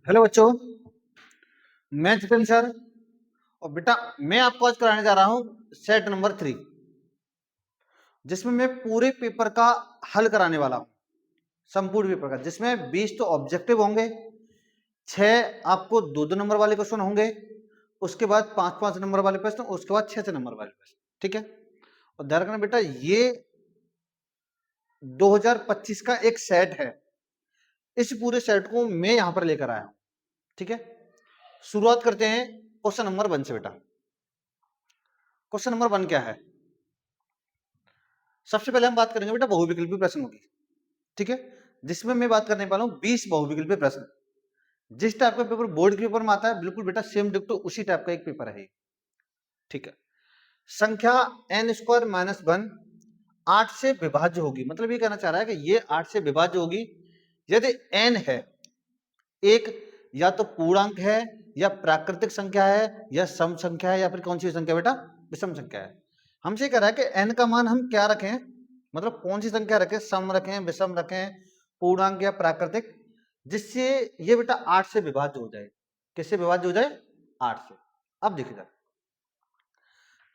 Hello बच्चों, मैं Jitendra sir. और बेटा मैं आपको आज कराने जा रहा हूं सेट नंबर 3, जिसमें मैं पूरे पेपर का हल कराने वाला हूं। संपूर्ण पेपर का, जिसमें 20 तो ऑब्जेक्टिव होंगे, 6 आपको 2-2 नंबर वाले क्वेश्चन होंगे, उसके बाद 5-5 नंबर वाले प्रश्न, उसके बाद 6-6 नंबर वाले प्रश्न। ठीक है। और ध्यान रखना बेटा, ये 2025 का एक सेट है। इस पूरे सेट को मैं यहां पर लेकर आया हूं। ठीक है। शुरुआत करते हैं क्वेश्चन नंबर 1 से बेटा। क्वेश्चन नंबर 1 क्या है? सबसे पहले हम बात करेंगे बेटा बहुविकल्पी प्रश्नों की। ठीक है। जिसमें मैं बात करने वाला हूं 20 बहुविकल्पी प्रश्न। जिस टाइप का पेपर बोर्ड के पेपर में आता है, बिल्कुल बेटा सेम डिक्टो उसी टाइप का एक पेपर है। ठीक है। संख्या n स्क्वायर माइनस 1 8 से विभाज्य होगी। मतलब ये कहना चाह रहा है कि ये 8 से विभाज्य होगी यदि n है एक, या तो पूर्णांक है, या प्राकृतिक संख्या है, या सम संख्या है, या फिर कौन सी संख्या बेटा? विषम संख्या है। हमसे कह रहा है कि n का मान हम क्या रखें, मतलब कौन सी संख्या रखें, सम रखें, विषम रखें, पूर्णांक या प्राकृतिक, जिससे ये बेटा 8 से विभाज्य हो जाए। किससे विभाज्य हो जाए? 8 से। अब देखिएगा,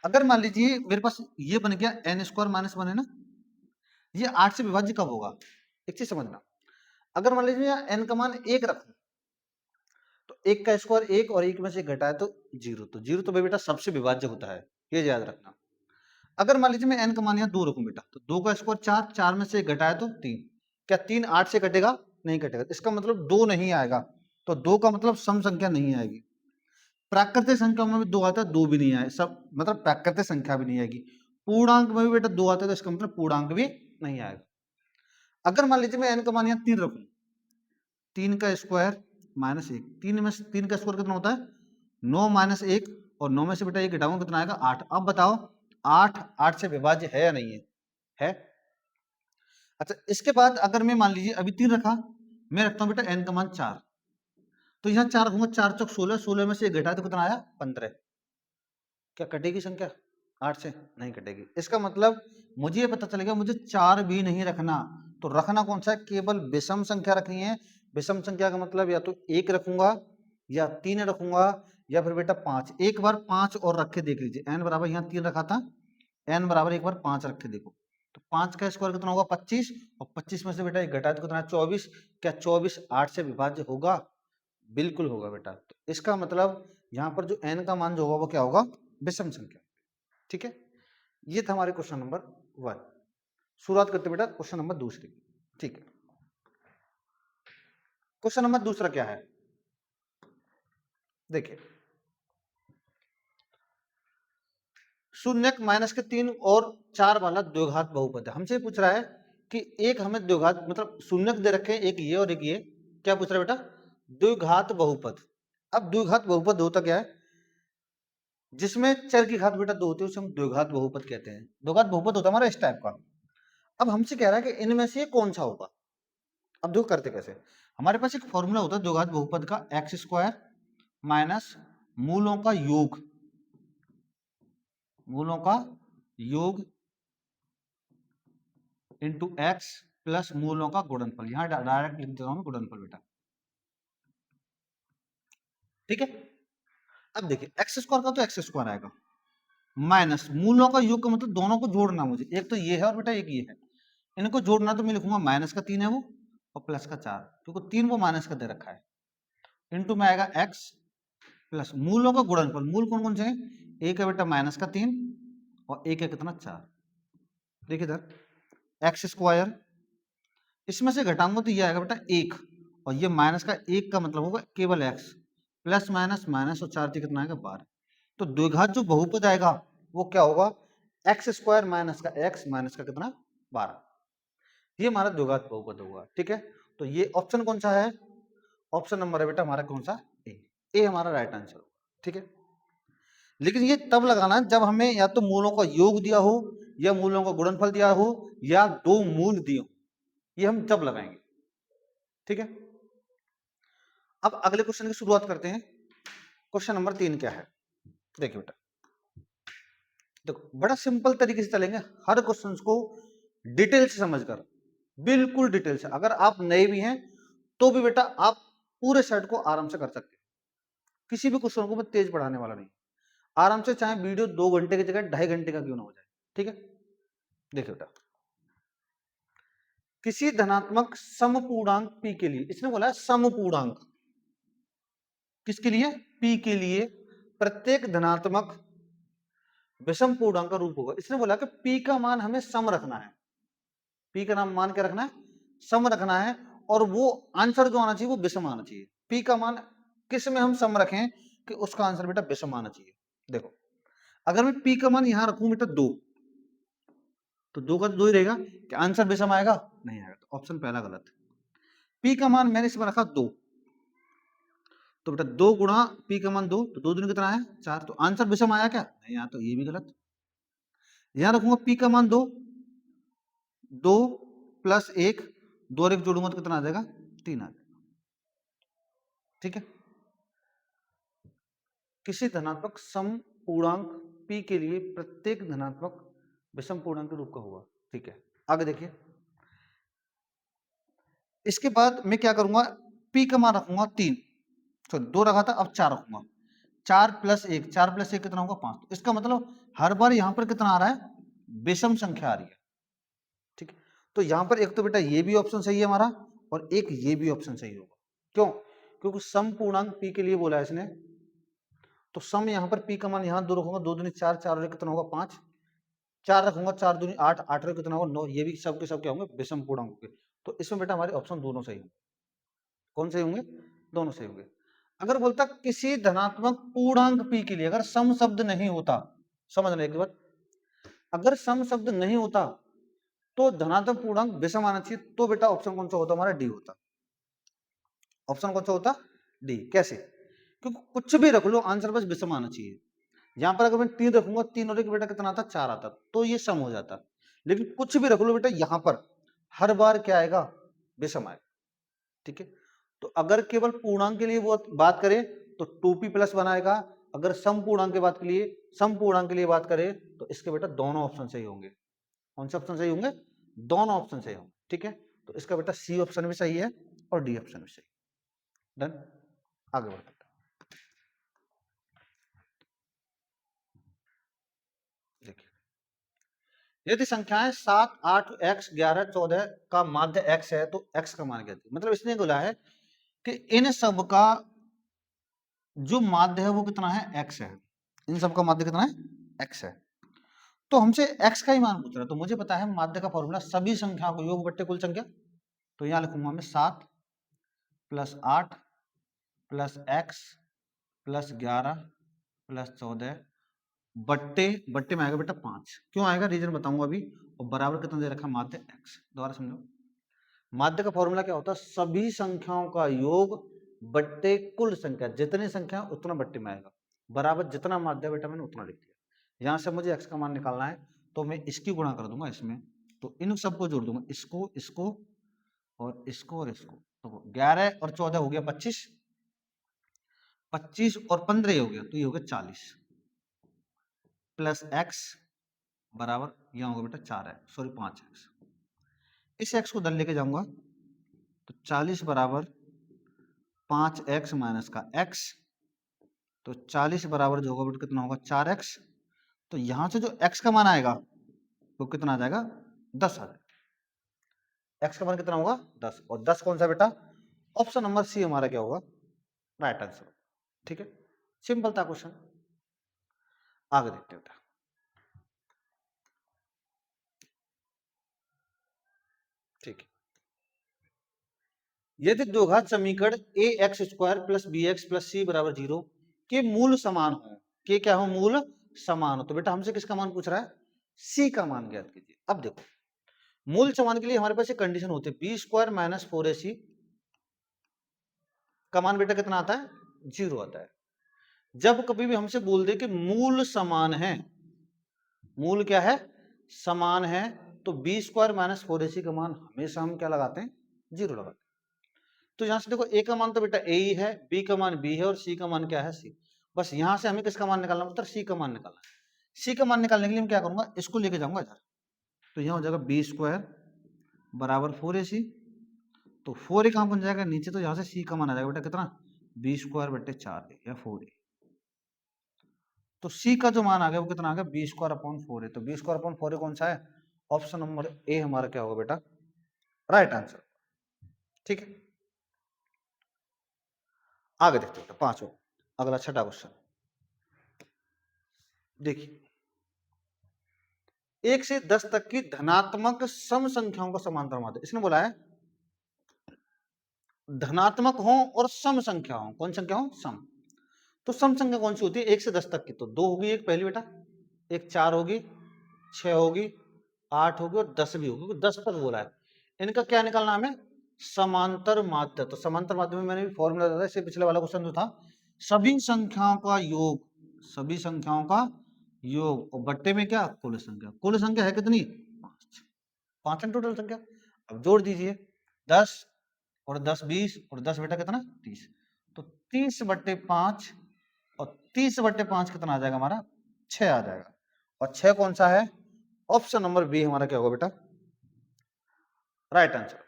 अगर मान लीजिए मेरे पास ये बन गया n स्क्वायर माइनस 1 है ना, ये 8 से विभाज्य कब होगा? एक चीज समझना, अगर मान लीजिए n का मान 1 रखूं, तो 1 का स्क्वायर 1 और 1 में से घटाए तो 0, तो 0 तो भाई बेटा सबसे विभाज्य होता है, ये याद रखना। अगर मान लीजिए मैं n का मान यहाँ 2 रखूं बेटा, तो 2 का स्क्वायर 4, 4 में से घटाए तो 3। क्या 3 8 से कटेगा? नहीं कटेगा। इसका मतलब 2 नहीं आएगा, तो 2 का मतलब सम संख्या नहीं आएगी। प्राकृतिक संख्या में भी 2 आता है, 2 भी नहीं आए, सब मतलब प्राकृतिक संख्या भी नहीं आएगी। पूर्णांक में भी बेटा 2 आता है, तो इसका मतलब पूर्णांक भी नहीं आएगा। अगर मान लीजिए मैं n का मान यहाँ 3 रखूं, 3 का स्क्वायर माइनस 1, 3 में 3 का स्क्वायर कितना होता है? 9 माइनस 1, और 9 में से बेटा 1 घटाऊंगा कितना आएगा? 8। अब बताओ 8 8 से विभाज्य है या नहीं है? है। अच्छा, इसके बाद अगर मैं मान लीजिए अभी 3 रखा, मैं रखता हूं बेटा n का मान 4, तो यहाँ 4 रखूंगा, 4 चौक 16, 16 में से 1 घटाए तो कितना आया? 15। क्या कटेगी संख्या 8 से? नहीं कटेगी। इसका मतलब मुझे ये पता चलेगा मुझे 4 भी नहीं रखना, तो रखना कौन सा है? केवल विषम संख्या रखनी है। विषम संख्या का मतलब या तो 1 रखूंगा, या 3 रखूंगा, या फिर बेटा 5। एक बार 5 और रख के देख लीजिए, n बराबर यहाँ 3 रखा था, n बराबर एक बार 5 रख के देखो, तो 5 का स्क्वायर कितना होगा? 25, और 25 में से बेटा 1 घटाए तो कितना है? 24। क्या 24 8 से विभाज्य होगा? बिल्कुल होगा बेटा। तो इसका मतलब यहाँ पर जो n का मान जो होगा वो क्या होगा? विषम संख्या। ठीक है। ये था हमारे क्वेश्चन नंबर 1। शुरुआत करते बेटा क्वेश्चन नंबर दूसरी। ठीक है। क्वेश्चन नंबर दूसरा क्या है? देखिए, शून्यक माइनस के 3 और 4 वाला द्विघात बहुपद है। हमसे पूछ रहा है कि एक हमें द्विघात मतलब शून्यक दे रखे हैं, एक ये और एक ये। क्या पूछ रहा है बेटा? द्विघात बहुपद। अब द्विघात बहुपद होता क्या है? जिसमें चर की घात बेटा 2 होती है, उसे हम द्विघात बहुपद कहते हैं। द्विघात बहुपद होता है हमारा इस टाइप का। अब हमसे कह रहा है कि इनमें से कौन सा होगा। अब देखो करते कैसे। हमारे पास एक फॉर्मूला होता है द्विघात बहुपद का, एक्स स्क्वायर माइनस मूलों का योग, मूलों का योग इंटू एक्स प्लस मूलों का गुणनफल। यहां डायरेक्ट लिख देता हूं गुणनफल बेटा। ठीक है। अब देखिए एक्स स्क्वायर का तो एक्स स्क्वायर आएगा, माइनस मूलों का योग का मतलब दोनों को जोड़ना मुझे, एक तो ये है और बेटा एक ये है। इनको जोड़ना तो मैं लिखूंगा माइनस का 3 है वो, और प्लस का 4, क्योंकि 3 वो माइनस का दे रखा है। इंटू में आएगा एक्स प्लस मूलों का गुणनफल। मूल कौन कौन से हैं? एक है बेटा माइनस का 3, और एक है कितना? 4। देखिए इधर एक्स स्क्वायर, इसमें से घटाऊंगा तो ये आएगा बेटा 1, और ये माइनस का 1 का मतलब होगा केवल एक्स, प्लस माइनस माइनस और 4 कितना आएगा? 12। तो द्विघात जो बहुपद आएगा वो क्या होगा? एक्स स्क्वायर माइनस का एक्स माइनस का कितना? 12। ये हमारा द्विघात बहुपद होगा। ठीक है। तो ये ऑप्शन कौन सा है? ऑप्शन नंबर है बेटा हमारा कौन सा? ए। ए हमारा राइट आंसर होगा। ठीक है। लेकिन ये तब लगाना जब हमें या तो मूलों का योग दिया हो, या मूलों का गुणनफल दिया हो, या दो मूल दिए हो। ये हम तब लगाएंगे। ठीक है। अब अगले क्वेश्चन की शुरुआत करते हैं। क्वेश्चन नंबर 3 क्या है? देखिए बेटा, देखो बड़ा सिंपल तरीके से चलेंगे, हर क्वेश्चन को डिटेल से समझकर, बिल्कुल डिटेल से। अगर आप नए भी हैं तो भी बेटा आप पूरे सेट को आराम से कर सकते हैं। किसी भी क्वेश्चन को मैं तेज पढ़ाने वाला नहीं, आराम से, चाहे वीडियो 2 घंटे की जगह 2.5 घंटे का क्यों ना हो जाए। ठीक है, देखिए बेटा, किसी धनात्मक समपूर्णांक p के लिए, इसने बोला है समपूर्णांक, किसके लिए? p के लिए प्रत्येक धनात्मक विषम पूर्णांक का रूप होगा। इसने बोला कि p का मान हमें सम रखना है, p का नाम मान क्या रखना है? सम रखना है, और वो आंसर जो आना चाहिए वो विषम आना चाहिए। p का मान किस में हम सम रखें कि उसका आंसर बेटा विषम आना चाहिए। देखो, अगर मैं p का मान यहां रखूं बेटा 2, तो 2 का 2 ही रहेगा, क्या आंसर विषम आएगा? नहीं आएगा, तो ऑप्शन पहला गलत। p का मान मैंने इसमें रखा 2, तो बेटा 2 गुणा p का मान 2, तो 2 दूनी कितना है? 4, तो आंसर विषम आया क्या? नहीं आया, तो ये भी गलत। यहां रखूंगा p का मान 2, 2 प्लस 1, 2 और 1 जोड़ूंगा तो कितना आ जाएगा? 3 आ जाएगा। ठीक है, किसी धनात्मक सम पूर्णांक p के लिए प्रत्येक धनात्मक विषम पूर्णांक के रूप का होगा। ठीक है, आगे देखिए, इसके बाद मैं क्या करूंगा, p का मान रखूंगा 3, तो 2 रखा था, अब 4 रखूंगा। 4 प्लस 1, 4 प्लस 1 कितना होगा? 5। तो इसका मतलब हर बार यहां पर कितना आ रहा है? विषम संख्या आ रही है। ठीक है, तो यहां पर एक तो बेटा ये भी ऑप्शन सही है हमारा, और एक ये भी ऑप्शन सही होगा। क्यों? क्योंकि सम पूर्णांक p के लिए बोला है इसने, तो सम यहां पर p का मान यहां 2 रखूंगा, 2 दूनी 4, 4 और 1 कितना होगा? 5। 4 रखूंगा, 4 दूनी 8, 8 और कितना होगा? 9। ये भी सब के सब क्या होंगे? विषम पूर्णांक के। तो इसमें बेटा हमारे ऑप्शन दोनों सही होंगे। कौन सही होंगे? दोनों सही होंगे। अगर बोलता किसी धनात्मक पूर्णांक p के लिए अगर सम शब्द नहीं होता, समझ लें एक बार, अगर सम शब्द नहीं होता तो धनात्मक पूर्णांक विषम आना चाहिए, तो बेटा ऑप्शन कौन सा होता? हमारा डी होता। ऑप्शन कौन सा होता? डी। कैसे? क्योंकि कुछ भी रख लो, आंसर बस विषम आना चाहिए। यहां पर अगर मैं 3 रखूंगा, 3 और 1 बेटा कितना आता? 4 आता, तो ये सम हो जाता। लेकिन कुछ भी रख लो बेटा, यहां पर हर बार क्या आएगा? विषम आएगा। ठीक है, तो अगर केवल पूर्णांक के लिए वो बात करें तो 2p प्लस बनाएगा। अगर सम पूर्णांक के बात के लिए, सम पूर्णांक के लिए बात करें तो इसके बेटा दोनों ऑप्शन सही होंगे। कौन से ऑप्शन सही होंगे? दोनों ऑप्शन सही होंगे। ठीक है, तो इसका बेटा सी ऑप्शन भी सही है और डी ऑप्शन भी सही। डन, आगे बढ़ते हैं। देखिए, यदि संख्याएं 7, 8, x, 11, 14 का माध्य x है तो x का मान क्या है? मतलब इसने बोला है कि इन सब का जो माध्य है वो कितना है? x है। इन सब का माध्य कितना है? x है। तो हमसे x का ही मान पूछ रहा है, तो मुझे पता है माध्य का फॉर्मूला सभी संख्याओं को योग बट्टे कुल संख्या। तो यहां लिखूंगा मैं 7 plus 8 plus x plus 11 plus 14 बट्टे बट्टे में आएगा बेटा 5। क्यों आएगा? रीजन बताऊंगा अभी। और बराबर कितना दे रखा? माध्य x। दोबारा समझो, माध्य का फॉर्मूला क्या होता है? सभी संख्याओं का योग बट्टे कुल संख्या, जितनी संख्या उतना बट्टे में आएगा, बराबर जितना माध्य बेटा मैंने उतना लिख दिया। यहां से मुझे x का मान निकालना है, तो मैं इसकी गुणा कर दूंगा इसमें, तो इन सबको जोड़ दूंगा, इसको, इसको और इसको और इसको। तो 11 और 14 हो गया 25, 25 और 15 हो गया, तो ये हो गया 40 प्लस x बराबर यहां होगा बेटा 4x, सॉरी 5x। इस x को दल लेके जाऊंगा तो 40 बराबर 5x माइनस का x, तो 40 बराबर जो होगा बेटा कितना होगा? 4x। तो यहां से जो x का मान आएगा वो कितना आ जाएगा? 10 आ जाएगा। x का मान कितना होगा? 10। और 10 कौन सा बेटा? ऑप्शन नंबर सी हमारा क्या होगा? Right answer. ठीक है, सिंपल था क्वेश्चन। आगे देखते हैं बेटा, ठीक है, यदि द्विघात समीकरण A X square plus B X plus C बराबर 0 के मूल समान हो, के क्या हो? मूल समान हो, तो बेटा हमसे किसका मान पूछ रहा है? सी का मान ज्ञात कीजिए। अब देखो, मूल समान के लिए हमारे पास एक कंडीशन होती है, बी स्क्वायर माइनस 4ac का मान बेटा कितना आता है? 0 आता है। जब कभी भी हमसे बोल दे कि मूल समान है, मूल क्या है? समान है, तो बी स्क्वायर माइनस 4ac का मान हमेशा हम क्या लगाते हैं? 0 लगाते हैं। तो यहां से देखो, ए का मान तो बेटा ए ही है, बी का मान बी है और सी का मान क्या है? सी। बस यहां से हमें किसका मान निकालना? मतलब सी का मान निकालना है। सी का मान निकालने के लिए मैं क्या करूंगा? इसको लेके जाऊंगा इधर, तो यहां हो जाएगा बी स्क्वायर बराबर 4ac तो 4a कहाँ बन जाएगा नीचे, तो यहाँ से c का मान आ जाएगा बेटा कितना, b स्क्वायर बटे 4a या 4a। तो c का जो मान आ गया वो कितना आ गया, b स्क्वायर अपॉन 4a। तो b स्क्वायर अपॉन 4a कौन सा है, ऑप्शन नंबर ए हमारा क्या होगा बेटा, राइट आंसर। ठीक है, आगे देखते हैं पांचवा, अगला छठा क्वेश्चन देखिए, 1 से 10 तक की धनात्मक सम संख्याओं का समांतर माध्य। इसने बोला है धनात्मक हो और सम संख्या हो, कौन संख्या हो, सम। तो सम संख्या कौन सी होती है 1 से 10 तक की, तो 2 होगी एक पहली बेटा, एक 4 होगी, 6 होगी, 8 होगी और 10 भी होगी, 10 तक बोला है। इनका क्या निकालना हमें, समांतर माध्य। तो समांतर माध्य में मैंने भी फॉर्मूला दिया था, इससे पिछले वाला क्वेश्चन जो था, सभी संख्याओं का योग, सभी संख्याओं का योग और बट्टे में क्या, कुल संख्या। कुल संख्या है कितनी, 5, 5 है टोटल संख्या। अब जोड़ दीजिए 10 और 10 20 और 10 बेटा कितना 30। तो 30 बट्टे 5 और 30 बट्टे 5 कितना आ जाएगा हमारा, 6 आ जाएगा। और 6 कौन सा है, ऑप्शन नंबर बी हमारा क्या होगा बेटा, राइट आंसर।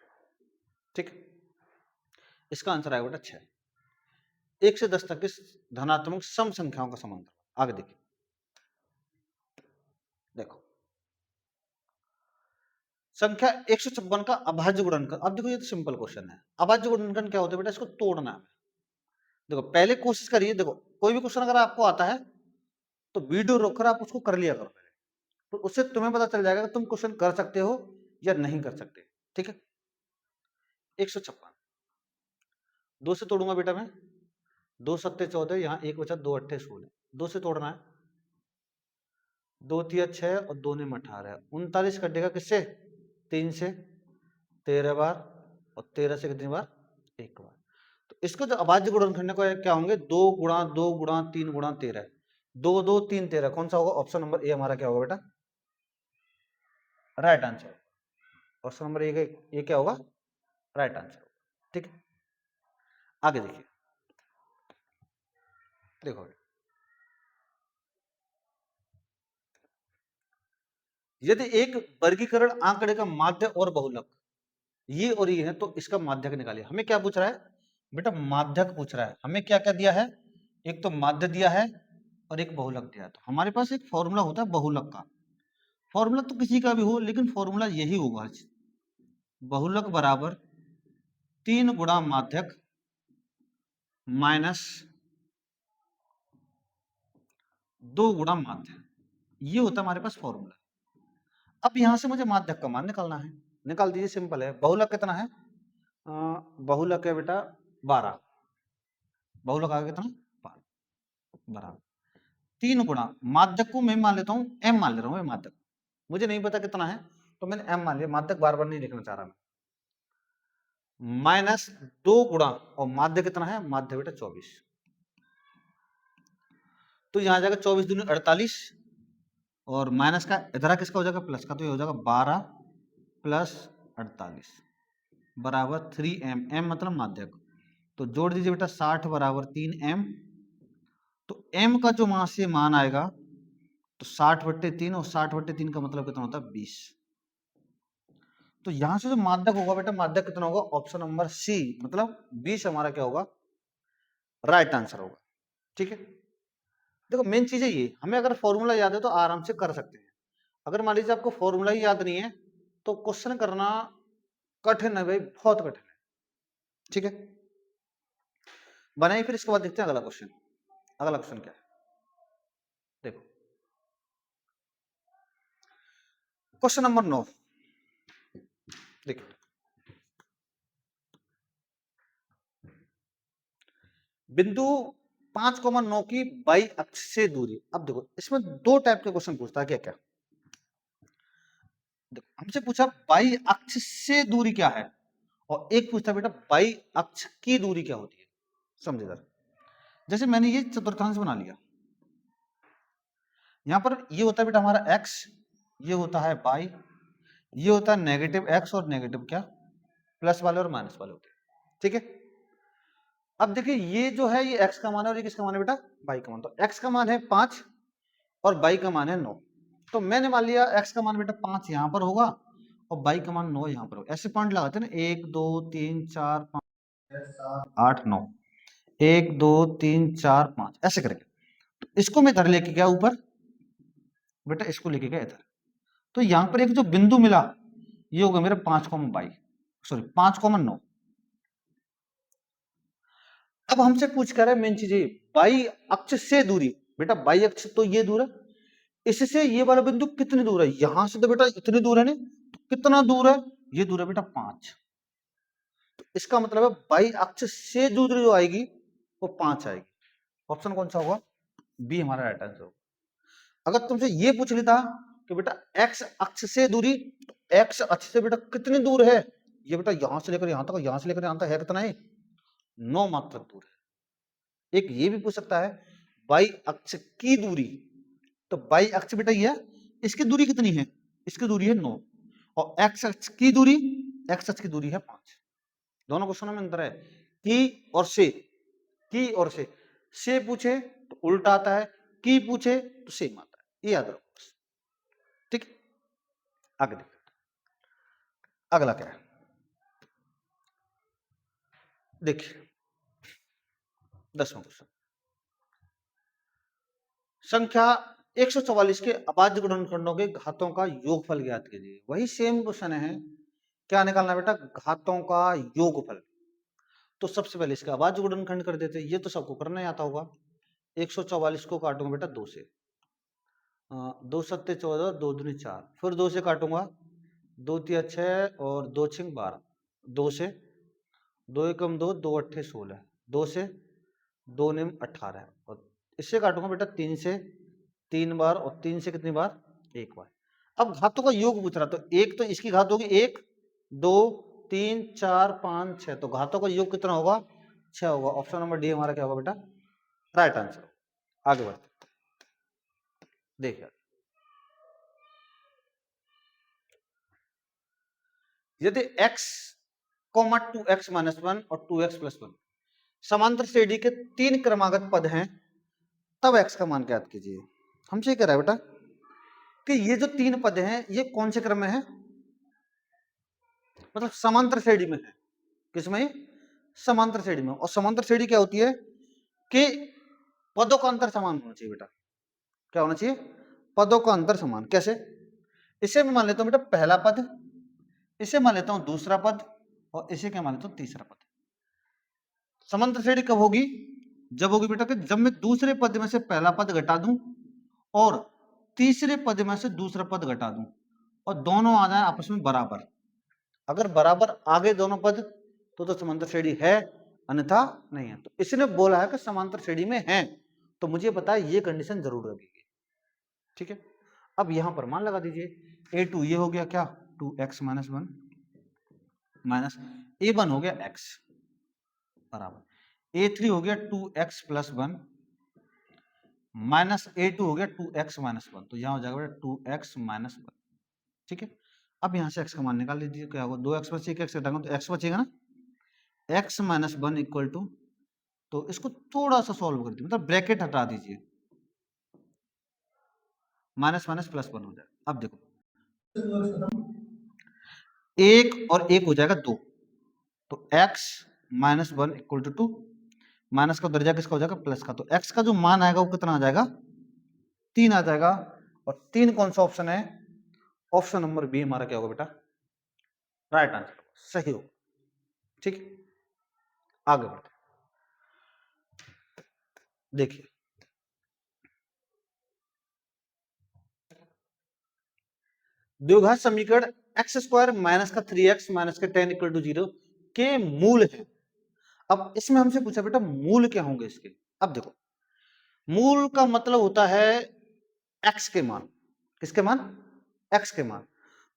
ठीक है, इसका आंसर आएगा बेटा 6। 1 से 10 तक की धनात्मक सम संख्याओं का समांतर। आगे देखिए, देखो संख्या 156 का अभाज्य गुणनखंड। अब देखो ये तो सिंपल क्वेश्चन है, अभाज्य गुणनखंड क्या होता है बेटा, इसको तोड़ना है। देखो पहले कोशिश करिए, देखो कोई भी क्वेश्चन अगर आपको आता है तो वीडियो रोककर आप उसको कर लिया करो पहले, तो उससे तुम्हें पता चल जाएगा कि तुम क्वेश्चन कर सकते हो या नहीं कर सकते। ठीक है, 156 2 से तोड़ूंगा बेटा मैं, 2 सत्ते 14, यहाँ एक बचा 2 अट्ठे 16, 2 से तोड़ना है, 2 तिया 6 और 2 ने 18, 39 कटेगा किससे, 3 से 13 बार और 13 से कितनी बार, एक बार। तो इसको जो अभाज्य गुणनखंड को क्या होंगे, 2 गुणा 2 गुणा 3 गुणा 13, 2 2 3 13, कौन सा होगा, ऑप्शन नंबर ए हमारा क्या होगा बेटा, right answer. Option number A ये क्या होगा, राइट आंसर। ठीक है, आगे देखिए, देखो यदि एक वर्गीकरण आंकड़े का माध्य और बहुलक ये और ये है, तो इसका माध्यक निकालिए। हमें क्या पूछ रहा है बेटा, माध्यक पूछ रहा है। हमें क्या क्या दिया है, एक तो माध्य दिया है और एक बहुलक दिया है। तो हमारे पास एक फॉर्मूला होता है बहुलक का, फॉर्मूला तो किसी का भी हो लेकिन फॉर्मूला यही होगा, बहुलक बराबर 3 गुणा माध्यक माइनस 2 गुणा माध्य, ये होता है हमारे पास फॉर्मूला। अब यहां से मुझे माध्यक का मान निकालना है, निकाल दीजिए, सिंपल है। बहुलक कितना है, बहुलक है बेटा 12, बहुलक आ गया कितना 12 बराबर 3 गुणा माध्यक को मैं मान लेता हूँ m मान ले रहा हूँ, माध्यक मुझे नहीं पता कितना है तो मैंने m मान लिया, माध्यक बार बार नहीं लिखना चाह रहा मैं, माइनस 2 गुणा और माध्य कितना है, माध्य बेटा 24। तो यहां जाएगा 24 दूनी 48 और माइनस का इधर किसका हो जाएगा, प्लस का, तो ये हो जाएगा 12 प्लस 48 बराबर 3m, m मतलब माध्यक। तो जोड़ दीजिए बेटा 60 बराबर 3m। तो m का जो वहां से मान आएगा तो 60 बट्टे 3 और 60 बट्टे 3 का मतलब कितना होता है 20। तो यहां से जो माध्यक होगा बेटा, माध्यक कितना होगा, ऑप्शन नंबर सी मतलब 20 हमारा क्या होगा, राइट आंसर होगा। ठीक है, देखो मेन चीज है ये, हमें अगर फॉर्मूला याद है तो आराम से कर सकते हैं। अगर मान लीजिए आपको फॉर्मूला ही याद नहीं है तो क्वेश्चन करना कठिन है भाई, बहुत कठिन है। ठीक है, बनाइए, फिर इसके बाद देखते हैं अगला क्वेश्चन। अगला क्वेश्चन क्या है, देखो क्वेश्चन नंबर 9 देखो, बिंदु 5,9 की बाई अक्ष से दूरी। अब देखो इसमें दो टाइप के क्वेश्चन पूछता है, क्या क्या, देखो हमसे पूछा बाई अक्ष से दूरी क्या है और एक पूछता बेटा बाई अक्ष की दूरी क्या होती है। समझे जरा, जैसे मैंने ये चतुर्थांश बना लिया, यहां पर ये होता है बेटा हमारा x, ये होता है y, ये होता है नेगेटिव x और नेगेटिव क्या, प्लस वाले और माइनस वाले होते हैं। ठीक है, अब देखिए ये जो है ये x का मान है और ये किसका मान है बेटा, y का मान। तो x का मान है 5 और y का मान है 9। तो मैंने मान लिया x का मान बेटा 5 यहां पर होगा और बाई का मान 9 यहाँ पर होगा। ऐसे पॉइंट लगाते हैं ना, 1 2 3 4 5 7 8 9, 1 2 3 4 5 ऐसे करेंगे। तो इसको मैं इधर लेके गया ऊपर बेटा, इसको लेके गया इधर, तो यहाँ पर एक जो बिंदु मिला ये होगा मेरा 5,22, सॉरी 5,9। अब हमसे पूछ कर रहा है मेन चीज ये, बाई अक्ष से दूरी। बेटा बाई अक्ष तो ये दूर है, इससे ये वाला बिंदु कितनी दूर है, यहां से तो बेटा इतनी दूर है नहीं, तो कितना दूर है, ये दूर है बेटा 5। तो इसका मतलब है बाई अक्ष से दूरी जो आएगी वो 5 आएगी। ऑप्शन कौन सा होगा, बी हमारा राइट आंसर होगा। अगर तुमसे ये पूछ लेता कि बेटा एक्स अक्ष से दूरी, तो एक्स अक्ष से बेटा कितनी दूर है, ये बेटा यहां से लेकर यहां तक, यहां से लेकर यहां तक है कितना है, 9 मात्रक दूर है। एक ये भी पूछ सकता है बाई अक्ष की दूरी, तो बाई अक्ष बेटा ये है, इसकी दूरी कितनी है, इसकी दूरी है 9, और एक्स अक्ष की दूरी, एक्स अक्ष की दूरी है 5। दोनों क्वेश्चनों में अंतर है, की और से। की और से पूछे तो उल्टा आता है, की पूछे तो सेम आता है, ये याद रखो बस। ठीक है, आगे देखते, अगला क्या है, देखिए 10वां क्वेश्चन, संख्या 144 के अभाज्य गुणनखंडों के घातों का योगफल ज्ञात कीजिए। वही सेम क्वेश्चन है, क्या निकालना बेटा, घातों का योगफल। तो सबसे पहले इसका अभाज्य गुणनखंड कर देते, ये तो सबको करना ही आता होगा। 144 को काटूंगा बेटा 2 से, 2 सत्ते 14, 2 दूनी 4, फिर 2 से काटूंगा, 2 तिया 6 और 2 छिंग 12, 2 से 2 एकम 2, 2 अट्ठे 16, 2 से 2 निम 18, और इससे काटूंगा बेटा 3 से 3 बार, और 3 से कितनी बार, 1 बार। अब घातों का योग पूछ रहा, तो एक तो इसकी घात होगी 1 2 3 4 5 6, तो घातों का योग कितना होगा, 6 होगा। ऑप्शन नंबर डी हमारा क्या होगा बेटा, राइट आंसर। आगे बढ़ते देखिए, यदि x, 2x माइनस 1 और 2x प्लस 1 समांतर श्रेणी के 3 क्रमागत पद हैं, तब x का मान ज्ञात कीजिए। हमसे कह रहा है बेटा कि ये जो 3 पद हैं ये कौन से क्रम में है, मतलब समांतर श्रेणी में है। किसमें, समांतर श्रेणी में। और समांतर श्रेणी क्या होती है कि पदों का अंतर समान होना चाहिए बेटा। क्या होना चाहिए, पदों का अंतर समान। कैसे, इसे मैं मान लेता हूं बेटा पहला पद, इसे मान लेता हूं दूसरा पद, और इसे क्या मान लेता हूं तीसरा पद। समांतर श्रेणी कब होगी, जब होगी बेटा कि जब मैं दूसरे पद में से पहला पद घटा दूं और तीसरे पद में से दूसरा पद घटा दूं, और दोनों आ जाए आपस में बराबर। अगर बराबर आगे दोनों पद तो समांतर श्रेणी है, अन्यथा नहीं है। तो इसने बोला है कि समांतर श्रेणी में है, तो मुझे पता है ये कंडीशन जरूर लगेगी। ठीक है, अब यहां पर मान लगा दीजिए a2 ये हो गया क्या, 2x माइनस 1 माइनस a1 हो गया x बराबर a3 हो गया 2x प्लस 1 माइनस a2 हो गया 2x माइनस 1, तो यहां हो जाएगा 2x माइनस 1। ठीक है, अब यहां से x का मान निकाल लीजिए, क्या होगा 2x में से x घटाऊंगा तो x बचेगा ना, x माइनस 1 इक्वल टू, तो इसको थोड़ा सा सॉल्व कर दीजिए, मतलब ब्रैकेट हटा दीजिए, माइनस माइनस प्लस 1 हो जाएगा। अब देखो एक और एक हो जाएगा 2, तो x minus 1 equal to 2, minus का दर्जा किसका हो जाएगा, प्लस का, तो x का जो मान आएगा वो कितना आ जाएगा, 3 आ जाएगा। और 3 कौन सा ऑप्शन है, ऑप्शन नंबर बी हमारा क्या होगा बेटा, राइट आंसर सही होगा। ठीक, आगे बढ़ते देखिए, द्विघात समीकरण एक्स स्क्वायर माइनस का 3x माइनस का 10 इक्वल टू 0 के मूल है। अब इसमें हमसे पूछा बेटा मूल क्या होंगे इसके। अब देखो मूल का मतलब होता है x के मान, किसके मान, x के मान।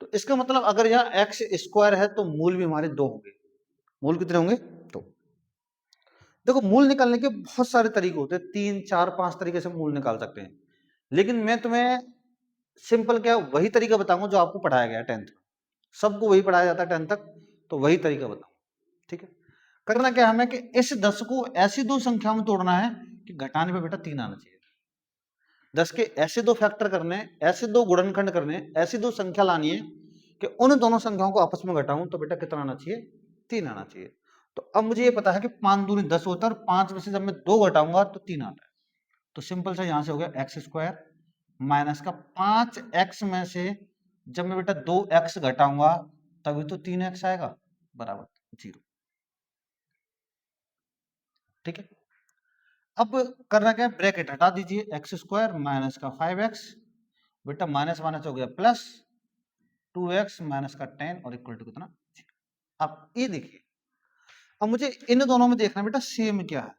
तो इसका मतलब अगर यहाँ x स्क्वायर है तो मूल भी हमारे 2 होंगे। मूल कितने होंगे, 2। देखो मूल निकालने के बहुत सारे तरीके होते हैं, 3 4 5 तरीके से मूल निकाल सकते हैं, लेकिन मैं तुम्हें सिंपल क्या वही तरीका बताऊंगा जो आपको पढ़ाया गया 10th में, सबको वही पढ़ाया जाता है 10th तक, तो वही तरीका बताऊंगा। ठीक है, करना क्या हमें कि इस 10 को ऐसी दो संख्या में तोड़ना है कि घटाने पे बेटा 3 आना चाहिए। 10 के ऐसे दो फैक्टर करने, ऐसे दो गुणनखंड करने, ऐसी दो संख्या लानी है कि उन दोनों संख्याओं को आपस में घटाऊं तो बेटा कितना आना चाहिए, 3 आना चाहिए। तो अब मुझे ये पता है कि 5 दूनी 10 होता है और 5 में से जब मैं 2 घटाऊंगा तो 3 आता है। तो सिंपल सा यहां से हो गया एक्स स्क्वायर माइनस का 5x में से जब मैं बेटा 2x घटाऊंगा तभी तो 3x आएगा बराबर 0। ठीक है, अब करना क्या है, ब्रैकेट हटा दीजिए, एक्स स्क्वायर माइनस का 5x, बेटा माइनस माइनस हो गया प्लस 2x माइनस का 10 और इक्वल टू कितना 0। अब ये देखिए, अब मुझे इन दोनों में देखना बेटा सेम क्या है,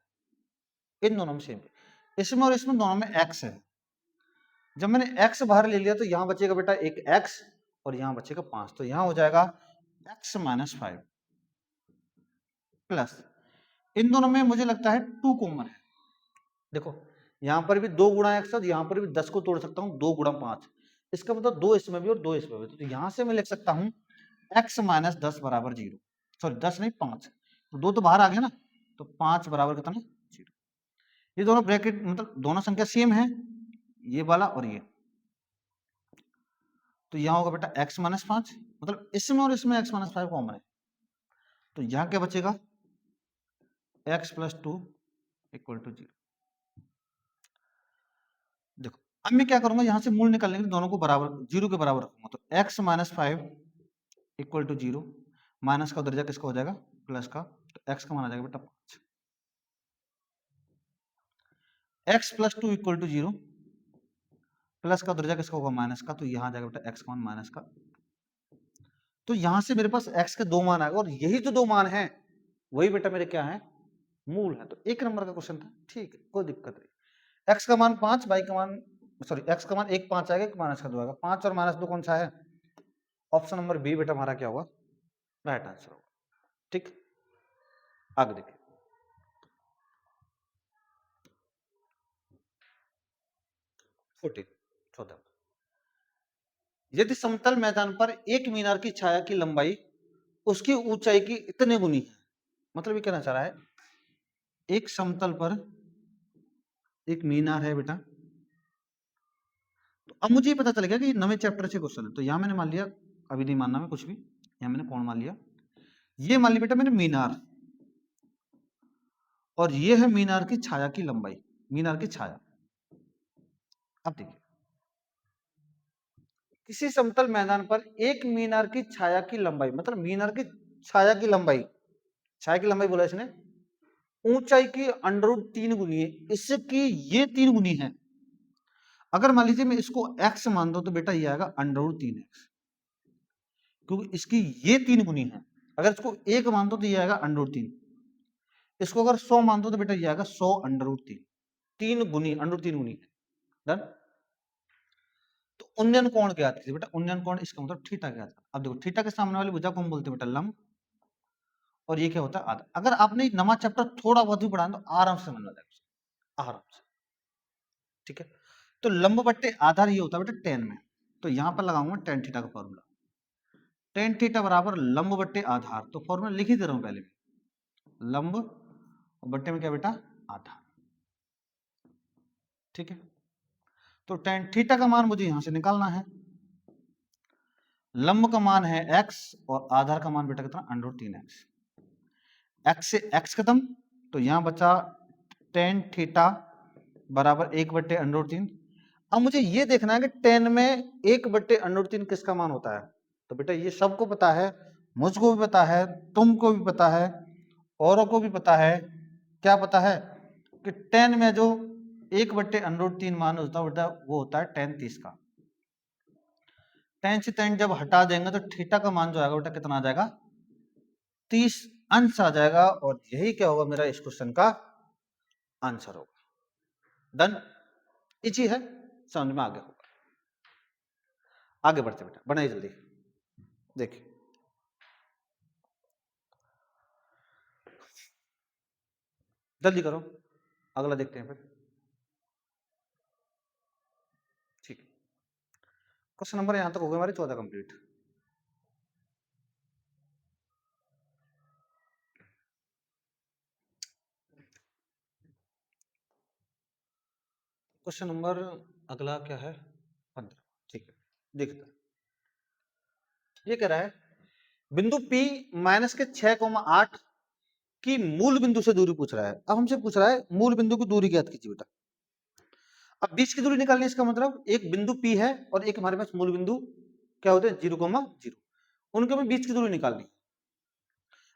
इन दोनों में सेम, इसमें और इसमें दोनों में x है। जब मैंने x बाहर ले लिया तो यहां बचेगा बेटा एक x और यहां बचेगा 5, तो यहां हो जाएगा x माइनस 5 प्लस, इन दोनों में मुझे लगता है 2 कॉमन है। देखो यहां पर भी 2 गुणा एक्स और यहां पर भी 10 को तोड़ सकता हूं, 2 गुणा 5, इसका मतलब 2 इसमें भी और 2 इसमें भी, तो यहां से मैं लिख सकता हूं x माइनस 10 बराबर 0, सॉरी 10 नहीं 5, तो 2 तो बाहर आ गया ना, तो 5 बराबर कितना 0। ये दोनों ब्रैकेट मतलब दोनों संख्या सेम है, ये वाला और ये, तो यहां होगा बेटा x माइनस 5, मतलब इसमें और इसमें x माइनस 5 कॉमन है, तो यहां क्या बचेगा x प्लस 2 इक्वल टू 0। देखो अब मैं क्या करूंगा, यहां से मूल निकालने के लिए दोनों को बराबर 0 के बराबर रखूंगा, तो x minus 5 equal to 0, minus का दर्जा किसका हो जाएगा प्लस का, तो x का मान आ जाएगा बेटा 5, x plus 2 equal to 0, plus का दर्जा किसका होगा माइनस का, तो यहां आ जाएगा बेटा x का मान माइनस का, तो यहां से मेरे पास x के 2 मान आ गए और यही जो 2 मान है वही बेटा मेरे क्या है मूल है, तो 1 नंबर का क्वेश्चन था, ठीक है कोई दिक्कत नहीं। x का मान 5, y का मान सॉरी x का मान 1 5 आएगा, 1 माइनस का 2 आएगा, 5 और माइनस 2 कौन सा है, ऑप्शन नंबर बी बेटा हमारा क्या होगा राइट आंसर होगा। ठीक, आगे देखिए 14 यदि समतल मैदान पर एक मीनार की छाया की लंबाई उसकी ऊंचाई की इतने गुनी है, मतलब ये कहना चाह रहा है एक समतल पर एक मीनार है बेटा, तो अब मुझे ये पता चल गया कि ये नवे चैप्टर से क्वेश्चन है, तो यहां मैंने मान लिया, अभी नहीं मानना मैं कुछ भी, यहां मैंने कौन मान लिया, ये मान लिया बेटा मैंने मीनार, और ये है मीनार की छाया की लंबाई, मीनार की छाया। अब देखिए किसी समतल मैदान पर एक मीनार की छाया की लंबाई, मतलब मीनार की छाया की लंबाई, छाया की लंबाई बोला इसने, ऊंचाई की √3 गुनी है, इसकी ये 3 गुनी है। अगर मान लीजिए मैं इसको x मान दो तो बेटा ये आएगा √3x, क्योंकि इसकी ये 3 गुनी है। अगर इसको 1 मान दो तो ये आएगा √3, इसको अगर 100 मान दो तो बेटा ये आएगा 100 √3, 3 गुनी √3 गुनी है। डन। तो उन्नयन कोण ज्ञात कीजिए बेटा, उन्नयन कोण इसका मतलब थीटा ज्ञात। अब देखो थीटा के सामने वाली भुजा को हम बोलते हैं बेटा लंब, और ये क्या होता है आधा। अगर आपने नवा चैप्टर थोड़ा बहुत भी पढ़ा तो आराम से समझ जाएगा, आराम से। ठीक है, तो लंब बट्टे आधार ये होता है बेटा टेन में, तो यहां पर लगाऊंगा टेन थीटा का फॉर्मूला, टेन थीटा बराबर लंब बट्टे आधार, तो फॉर्मूला लिख ही दे रहा हूं पहले, लंब और बट्टे में क्या बेटा आधार। ठीक है, तो टेन थीटा का मान मुझे यहां से निकालना है, लंब का मान है x और आधार का मान बेटा कितना √3x, x से x खत्म, तो यहां बचा टेन थीटा बराबर 1/√3। अब मुझे ये देखना है कि टेन में 1/√3 किसका मान होता है, तो बेटा ये सबको पता है, मुझको भी पता है, तुमको भी पता है, औरों को भी पता है, क्या पता है कि टेन में जो 1/√3 मान होता है बेटा वो होता है टेन 30 का। टेन से टेन जब हटा देंगे तो थीटा का मान जो आएगा बेटा कितना आ जाएगा 30 अंश आ जाएगा, और यही क्या होगा मेरा इस क्वेश्चन का आंसर होगा। डन, इजी है, समझ में आ गया होगा। आगे बढ़ते बेटा, बनाइए जल्दी, देखिए जल्दी करो, अगला देखते हैं फिर। ठीक, क्वेश्चन नंबर यहां तक हो गए हमारे 14 कंप्लीट। क्वेश्चन नंबर अगला क्या है 15। ठीक है, देखते हैं। ये कह रहा है बिंदु P माइनस के 6,8 की मूल बिंदु से दूरी पूछ रहा है। अब हमसे पूछ रहा है मूल बिंदु की दूरी ज्ञात कीजिए बेटा। अब बीच की दूरी निकालनी है, इसका मतलब एक बिंदु P है और एक हमारे पास मूल बिंदु क्या होते हैं 0,0, उनके में बीच की दूरी निकालनी।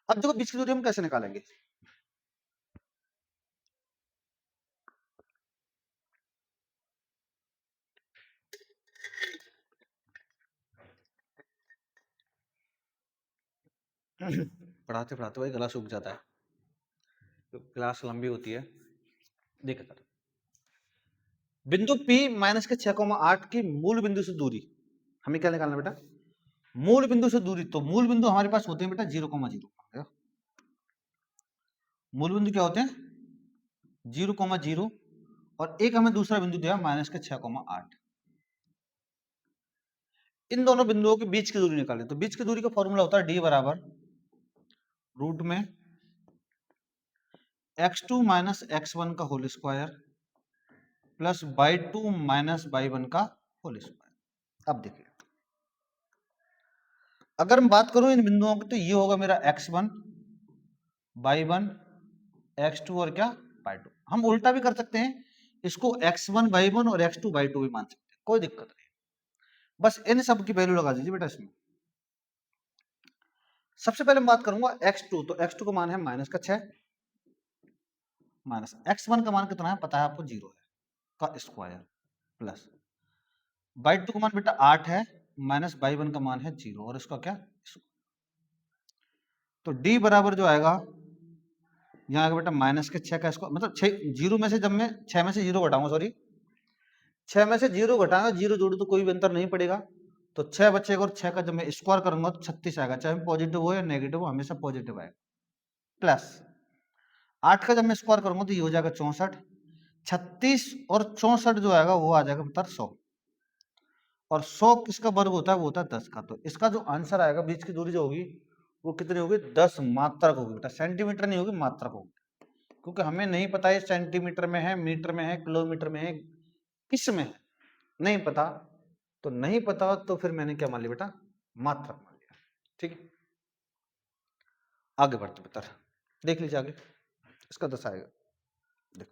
अब देखो बीच की दूरी हम कैसे निकालेंगे। पढ़ाते पढ़ाते भाई गला सूख जाता है, तो क्लास लंबी होती है। देखो बिंदु P माइनस के 6,8 की मूल बिंदु से दूरी हमें क्या निकालना बेटा, मूल बिंदु से दूरी। तो मूल बिंदु हमारे पास होते हैं बेटा 0,0। मूल बिंदु क्या होते हैं 0,0 और एक हमें दूसरा बिंदु दिया माइनस के 6,8। इन दोनों बिंदुओं के बीच की दूरी निकालें। तो बीच की दूरी का फॉर्मूला होता है d बराबर रूट में x2 माइनस x1 का whole square plus y2 minus y1 का होल स्क्वायर। अब देखिए अगर मैं बात करूं इन बिंदुओं की तो ये होगा मेरा x1 y1 x2 और क्या y2। हम उल्टा भी कर सकते हैं, इसको x1 y1 और x2 y2 भी मान सकते हैं, कोई दिक्कत नहीं। बस इन सब की वैल्यू लगा दीजिए बेटा इसमें। सबसे पहले मैं बात करूंगा x2, तो x2 का मान है माइनस का 6 माइनस x1 का मान कितना है पता है आपको 0 है का स्क्वायर प्लस y2 का मान बेटा 8 है माइनस y1 का मान है 0 और इसका क्या, तो d बराबर जो आएगा यहाँ आएगा बेटा माइनस के 6 का स्क्वायर, मतलब 6 0 में से जब मैं 6 में से 0 घटाऊंगा, सॉरी 6 में से 0 घटाऊंगा, 0 जोड़ू तो कोई भी अंतर नहीं पड़ेगा, तो 6 बचेगा और 6 का जब मैं स्क्वायर करूंगा तो 36 आएगा, चाहे पॉजिटिव हो या नेगेटिव हो हमेशा पॉजिटिव आएगा। प्लस 8 का जब मैं स्क्वायर करूंगा तो ये हो जाएगा 64, 36 और 64 जो आएगा वो आ जाएगा मतलब 100, और 100 किसका वर्ग होता है वो होता है 10 का। तो इसका जो आंसर आएगा बीच की दूरी जो होगी वो कितनी होगी 10 मात्रक होगी बेटा, सेंटीमीटर नहीं होगी मात्रक होगी, क्योंकि हमें नहीं पता है सेंटीमीटर में है, मीटर में है, किलोमीटर में है, किस में है नहीं पता। तो नहीं पता तो फिर मैंने क्या मान लिया बेटा, मात्रक मान लिया। ठीक है आगे बढ़ते बेटा, देख लीजिए आगे इसका 10 आएगा। देखो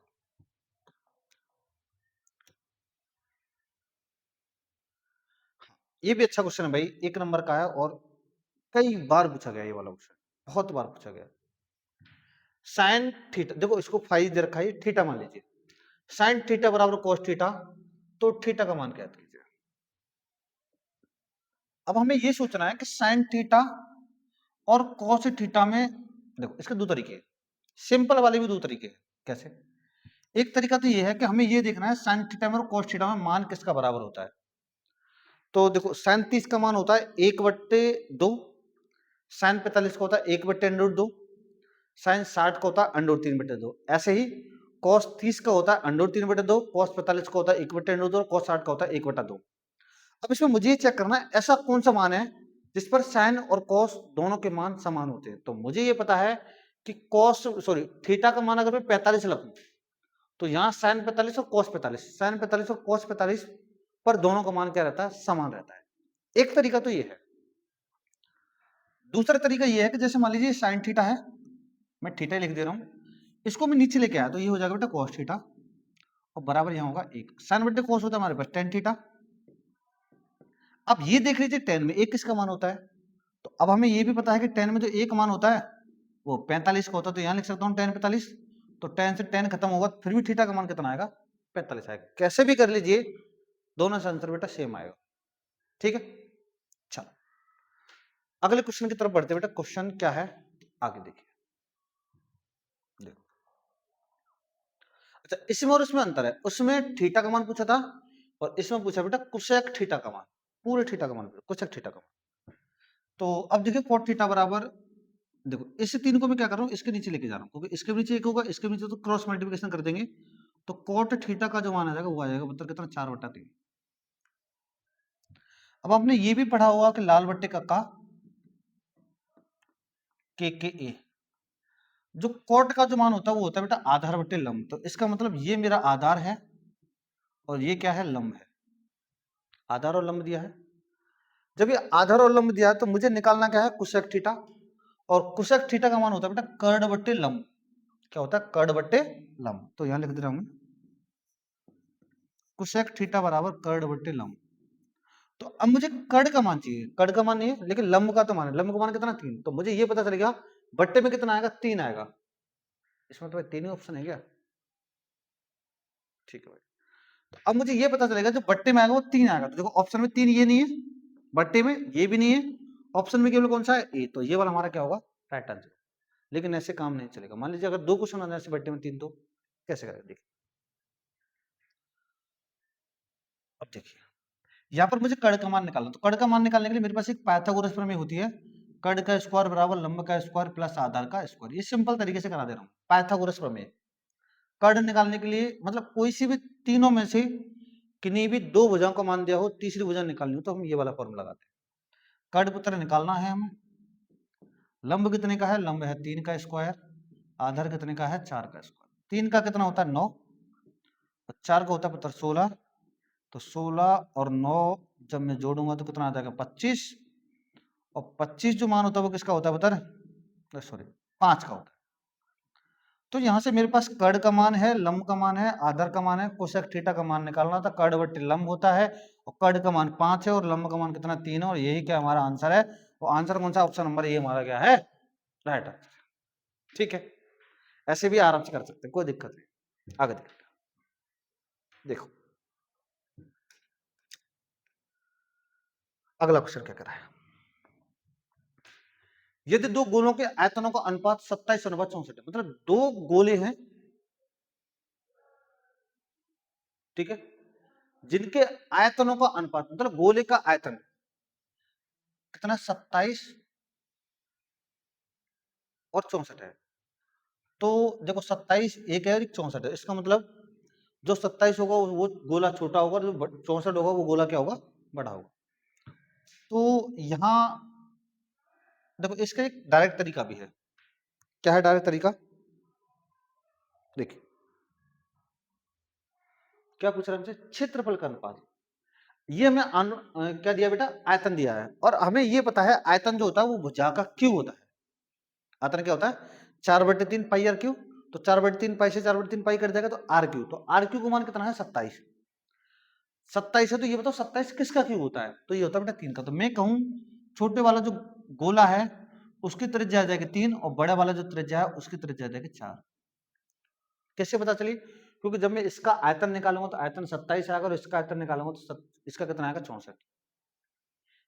ये भी अच्छा क्वेश्चन है भाई, 1 नंबर का है और कई बार पूछा गया ये वाला क्वेश्चन, बहुत बार पूछा गया। साइन थीटा, देखो इसको फाइव दे रखा है, थीटा मान लीजिए, साइन थीटा बराबर कॉस थीटा, तो थीटा का मान ज्ञात कीजिए। अब हमें ये सोचना है कि साइन थीटा और कॉस थीटा में, देखो इसके दो तरीके हैं, सिंपल वाले भी दो तरीके हैं। कैसे, एक तरीका तो ये है कि हमें ये देखना है साइन थीटा में और कॉस थीटा में मान किसका बराबर होता है। तो देखो साइन 30 का मान होता है 1/2, साइन 45 का होता है 1/√2, साइन 60 का होता है √3/2। ऐसे ही कॉस 30 का होता है √3/2, कॉस 45 का होता है 1/√2 और कॉस 60 का होता है 1/2। अब इसमें मुझे ये चेक करना है ऐसा कौन सा मान है जिस पर साइन और कॉस दोनों के मान समान होते हैं। तो मुझे ये पता है कि कॉस सॉरी थीटा का मान अगर मैं 45 रखूं तो यहाँ साइन 45 और कॉस 45, साइन 45 और कॉस 45 पर दोनों का मान क्या रहता है, समान रहता है। एक तरीका तो ये है। दूसरा तरीका ये है कि जैसे मान लीजिए साइन थीटा है, मैं थीटा लिख दे रहा हूं, इसको मैं नीचे लेके आया तो ये हो जाएगा बेटा कॉस थीटा और बराबर यहाँ होगा 1, साइन बटे कॉस होता है हमारे पास टेन थीटा। अब ये देख लीजिए टेन में एक किसका मान होता है, तो अब हमें ये भी पता है कि टेन में जो एक मान होता है वो 45 का होता है, तो यहाँ लिख सकता हूँ टेन 45, तो टेन से टेन खत्म होगा फिर भी थीटा का मान कितना आएगा 45 आएगा। कैसे भी कर लीजिए दोनों से आंसर बेटा सेम आएगा। ठीक है चलो अगले क्वेश्चन की तरफ बढ़ते बेटा, क्वेश्चन क्या है आगे देखिए। देखो अच्छा इसमें और इसमें अंतर है, उसमें थीटा का मान पूछा था और इसमें पूछा बेटा कोसेक थीटा का मान, पूरे थीटा का मान कोसेक थीटा का मान। तो अब देखिए कोट थीटा बराबर, देखो इस तीन को मैं क्या कर रहा हूँ इसके नीचे लेके जा रहा हूँ, क्योंकि इसके नीचे एक होगा इसके नीचे तो क्रॉस मल्टीप्लिकेशन कर देंगे, तो कोट थीटा का जो मान आ जाएगा वो आ जाएगा मतलब कितना 4/3। अब आपने ये भी पढ़ा होगा कि लाल बट्टे का के ए, जो कोट का जो मान होता है वो होता है बेटा आधार बट्टे लंब। तो इसका मतलब ये मेरा आधार है और ये क्या है लंब है, आधार और लंब दिया है। जब ये आधार और लंब दिया है तो मुझे निकालना क्या है, कुसेक थीटा। और कुसेक थीटा का मान होता है बेटा कर्ण बट्टे लंब। क्या होता है, कर्ण बट्टे लंब। तो यहां लिख दे रहा हूं कुसेक थीटा बराबर कर्ण बट्टे लंब। तो अब मुझे कर्ण का मान चाहिए, कर्ण का मान नहीं है लेकिन लंब का तो मान है। लंब का मान कितना, 3। तो मुझे ये पता चलेगा बट्टे में कितना आएगा, 3 आएगा। इसमें तो भाई 3 ही ऑप्शन है क्या? ठीक है भाई। तो अब मुझे ये पता चलेगा जो बट्टे में आएगा वो 3 आएगा। तो देखो ऑप्शन में 3 ये नहीं है, बट्टे में ये भी नहीं है, ऑप्शन में केवल कौन सा है, ए। तो ये वाला हमारा क्या होगा, राइट आंसर। लेकिन ऐसे काम नहीं चलेगा। मान लीजिए अगर 2 क्वेश्चन आ जाए ऐसे बट्टे में 3, तो कैसे करेंगे देखिए। अब देखिए यहाँ पर मुझे कर्ण का मान निकालना। तो कर्ण का मान निकालने के लिए मेरे पास एक पाइथागोरस प्रमेय होती है, कर्ण का स्क्वायर बराबर लंब का स्क्वायर प्लस आधार का स्क्वायर। ये सिंपल तरीके से करा दे रहा हूँ, पाइथागोरस प्रमेय। कर्ण निकालने के लिए मतलब कोई सी भी तीनों में से किन्हीं भी 2 भुजाओं का मान दिया हो, तीसरी भुजा निकालनी हो तो हम ये वाला फॉर्मूला लगाते हैं। कर्ण पुत्र निकालना है हमें। लंब कितने का है, लंब है 3 का स्क्वायर। आधार कितने का है, 4 का स्क्वायर। 3 का कितना होता है 9, 4 का होता है पुत्र 16। तो 16 और 9 जब मैं जोड़ूंगा तो कितना आ जाएगा 25। और 25 जो मान होता है वो किसका होता है पुत्र, सॉरी 5 का होता है। तो यहां से मेरे पास कर्ण का मान है, लंब का मान है, आधार का मान है, कोसेक थीटा का मान निकालना था। कर्ण बट्टे लंब होता है और कर्ण का मान 5 है और लंब का मान कितना 3 है। और यही क्या हमारा आंसर है। वो आंसर कौन सा, ऑप्शन नंबर ए हमारा क्या है, राइट आंसर। ठीक है, ऐसे भी आराम से कर सकते हैं, कोई दिक्कत नहीं। आगे देखो अगला क्वेश्चन क्या कर रहा है। यदि 2 गोलों के आयतनों का अनुपात 27/64 है, मतलब 2 गोले हैं, ठीक है, जिनके आयतनों का अनुपात मतलब गोले का आयतन कितना 27 और 64 है। तो देखो 27 एक है और 64 है। इसका मतलब जो 27 होगा वो गोला छोटा होगा, जो 64 होगा वो गोला क्या होगा, बड़ा होगा। तो यहां देखो इसका एक डायरेक्ट तरीका भी है। क्या है डायरेक्ट तरीका, देखिए क्या पूछ रहा है हमसे, क्षेत्रफल का अनुपात। ये हमें क्या दिया बेटा, आयतन दिया है। और हमें ये पता है आयतन जो होता है वो भुजा का क्यूब होता है। आयतन क्या होता है, 4/3 पाई आर क्यूब। तो 4/3 पाई से 4/3 पाई कट जाएगा तो आर क्यूब। तो आर क्यूब का मान कितना है 27। 27 है तो ये बताओ 27 किसका क्यूब होता है, तो ये होता है बेटा 3 का। तो मैं कहूं छोटे वाला जो गोला है उसकी त्रिज्या आ जाएगी 3 और बड़ा वाला जो त्रिज्या है उसकी त्रिज्या आ जाएगी 4। कैसे पता चली, क्योंकि जब मैं इसका आयतन निकालूंगा तो आयतन 27 आएगा और इसका आयतन निकालूंगा तो इसका कितना आएगा 64।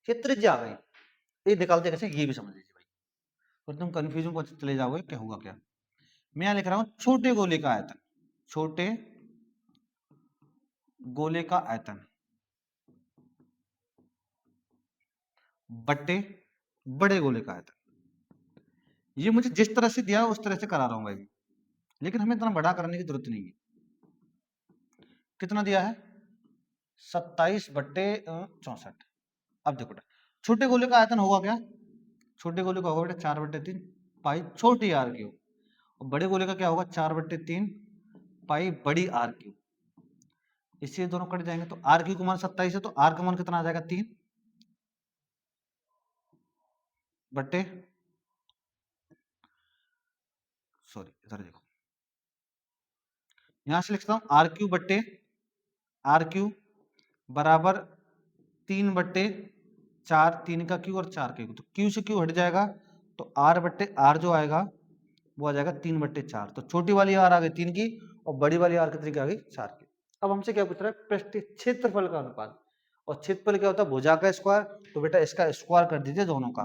ये त्रिज्या आ गई। ये निकालते कैसे ये भी समझ लीजिए भाई, और तुम कंफ्यूजन को चले जाओगे क्या होगा क्या। मैं यहां लिख रहा हूं छोटे गोले का आयतन, छोटे गोले का आयतन बट्टे बड़े गोले का आयतन। ये मुझे जिस तरह से दिया है उस तरह से करा रहा हूं भाई, लेकिन हमें इतना बड़ा करने की जरूरत नहीं है। कितना दिया है 27/64। अब देखो बेटा छोटे गोले का आयतन होगा क्या, छोटे गोले का होगा बेटा 4/3 पाई छोटी आर क्यूब। और बड़े गोले का क्या होगा 4/3 पाई बड़ी आर क्यूब। इससे दोनों कट जाएंगे तो आर क्यूब का मान 27 है तो आर का मान कितना आ जाएगा 3 बट्टे, सॉरी इधर देखो, यहां से लिखता हूं आर क्यूब बट्टे आर क्यूब बराबर 3/4, 3 का क्यू और 4 का क्यू। तो क्यू से क्यू हट जाएगा तो आर बट्टे आर जो आएगा वो आ जाएगा 3/4। तो छोटी वाली आर आ गई 3 की और बड़ी वाली आर कितनी की आ गई 4 की। अब हमसे क्या पूछ रहा है, पृष्ठ क्षेत्रफल का अनुपात। और क्षेत्रफल क्या होता है, भुजा का स्क्वायर। तो बेटा इसका स्क्वायर कर दीजिए दोनों का।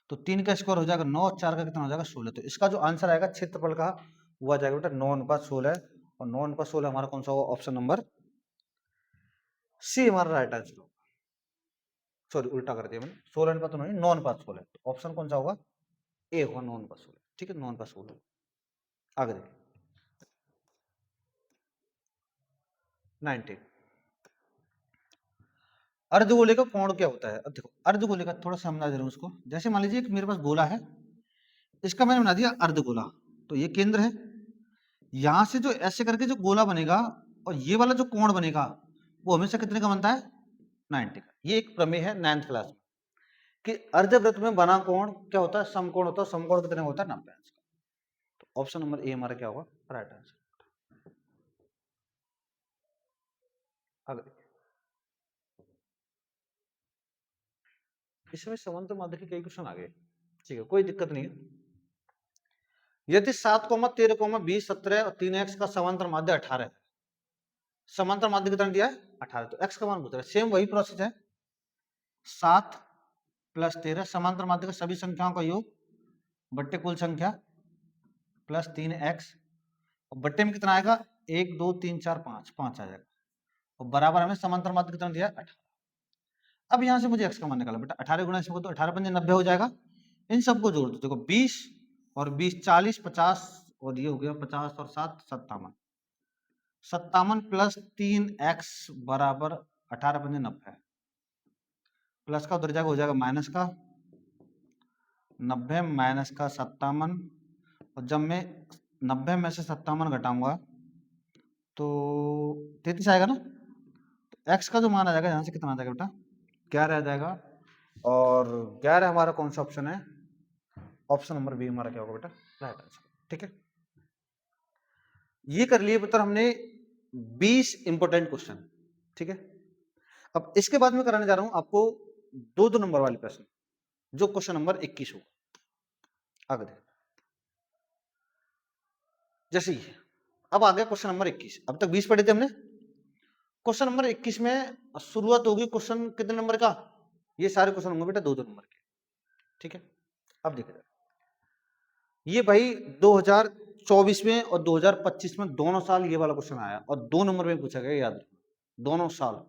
तो 3 का स्क्वायर हो जाएगा 9 और 4 का कितना हो जाएगा 16। तो इसका जो आंसर आएगा क्षेत्रफल का वो आ जाएगा बेटा 9:16। और 9:16 हमारा कौन सा होगा, ऑप्शन नंबर सी हमारा राइट आंसर होगा। सॉरी उल्टा कर दिया मैंने, 16:9 नहीं 9:16। तो ऑप्शन कौन सा होगा, ए होगा 9:16। ठीक है 9:16। आगे देखिए 19 अर्धगोले का कोण क्या होता है। अब देखो अर्धगोले का थोड़ा समझा दे रहा हूं उसको। जैसे मान लीजिए कि मेरे पास गोला है, इसका मैंने बना दिया अर्धगोला। तो ये केंद्र है, यहां से जो ऐसे करके जो गोला बनेगा और ये वाला जो कोण बनेगा वो हमेशा कितने का बनता है 90 का। ये एक प्रमेय है 9th क्लास में कि अर्धवृत्त में बना कोण क्या होता है, समकोण होता है। समकोण कितने होता है, 90 अंश का। तो ऑप्शन नंबर ए हमारा क्या होगा, राइट आंसर। अगले इसमें समांतर माध्य के कई क्वेश्चन आ गए, ठीक है, कोई दिक्कत नहीं है। यदि 7, 13, 20, 17 और 3x का समांतर माध्य 18 है, समांतर माध्य कितना दिया है 18, तो x का मान पूछ रहा है। सेम वही प्रोसेस है, 7 + 13 समांतर माध्य का सभी संख्याओं का योग बट्टे कुल संख्या प्लस 3x, और बट्टे में कितना आएगा 1 2 3 4 5, 5 आ जाएगा, और बराबर हमें समांतर माध्य कितना दिया है 18। अब यहां से मुझे x का मान निकाला, बेटा 18 गुणा इसको तो 18 पंजे 90 हो जाएगा। इन सबको जोड़ दो, देखो 20 और 20 40 50, और ये हो गया 50 और 7 57, 57 प्लस 3x बराबर 18 पंजे 90, प्लस का उधर जाएगा हो जाएगा माइनस का 90 माइनस का 57, और जब मैं 90 में से 57 घटाऊंगा तो 33 आएगा ना। तो x का जो मान आ जाएगा यहाँ से कितना आ जाएगा बेटा 11 आ जाएगा, और 11 हमारा कौन सा ऑप्शन है, ऑप्शन नंबर बी हमारा क्या होगा बेटा, राइट आंसर। ठीक है, ये कर लिए पुत्र हमने 20 इंपोर्टेंट क्वेश्चन। ठीक है, अब इसके बाद में कराने जा रहा हूं आपको 2-2 नंबर वाले प्रश्न, जो क्वेश्चन नंबर 21 होगा। आगे देखो, जैसे ही अब आ गया क्वेश्चन नंबर 21। अब तक 20 पढ़े थे हमने, क्वेश्चन नंबर 21 में शुरुआत होगी क्वेश्चन कितने नंबर का, ये सारे क्वेश्चन होंगे बेटा 2-2 नंबर के। ठीक है, अब देखिए ये भाई 2024 में और 2025 में दोनों साल ये वाला क्वेश्चन आया, और 2 नंबर में पूछा गया, याद रखना दोनों साल।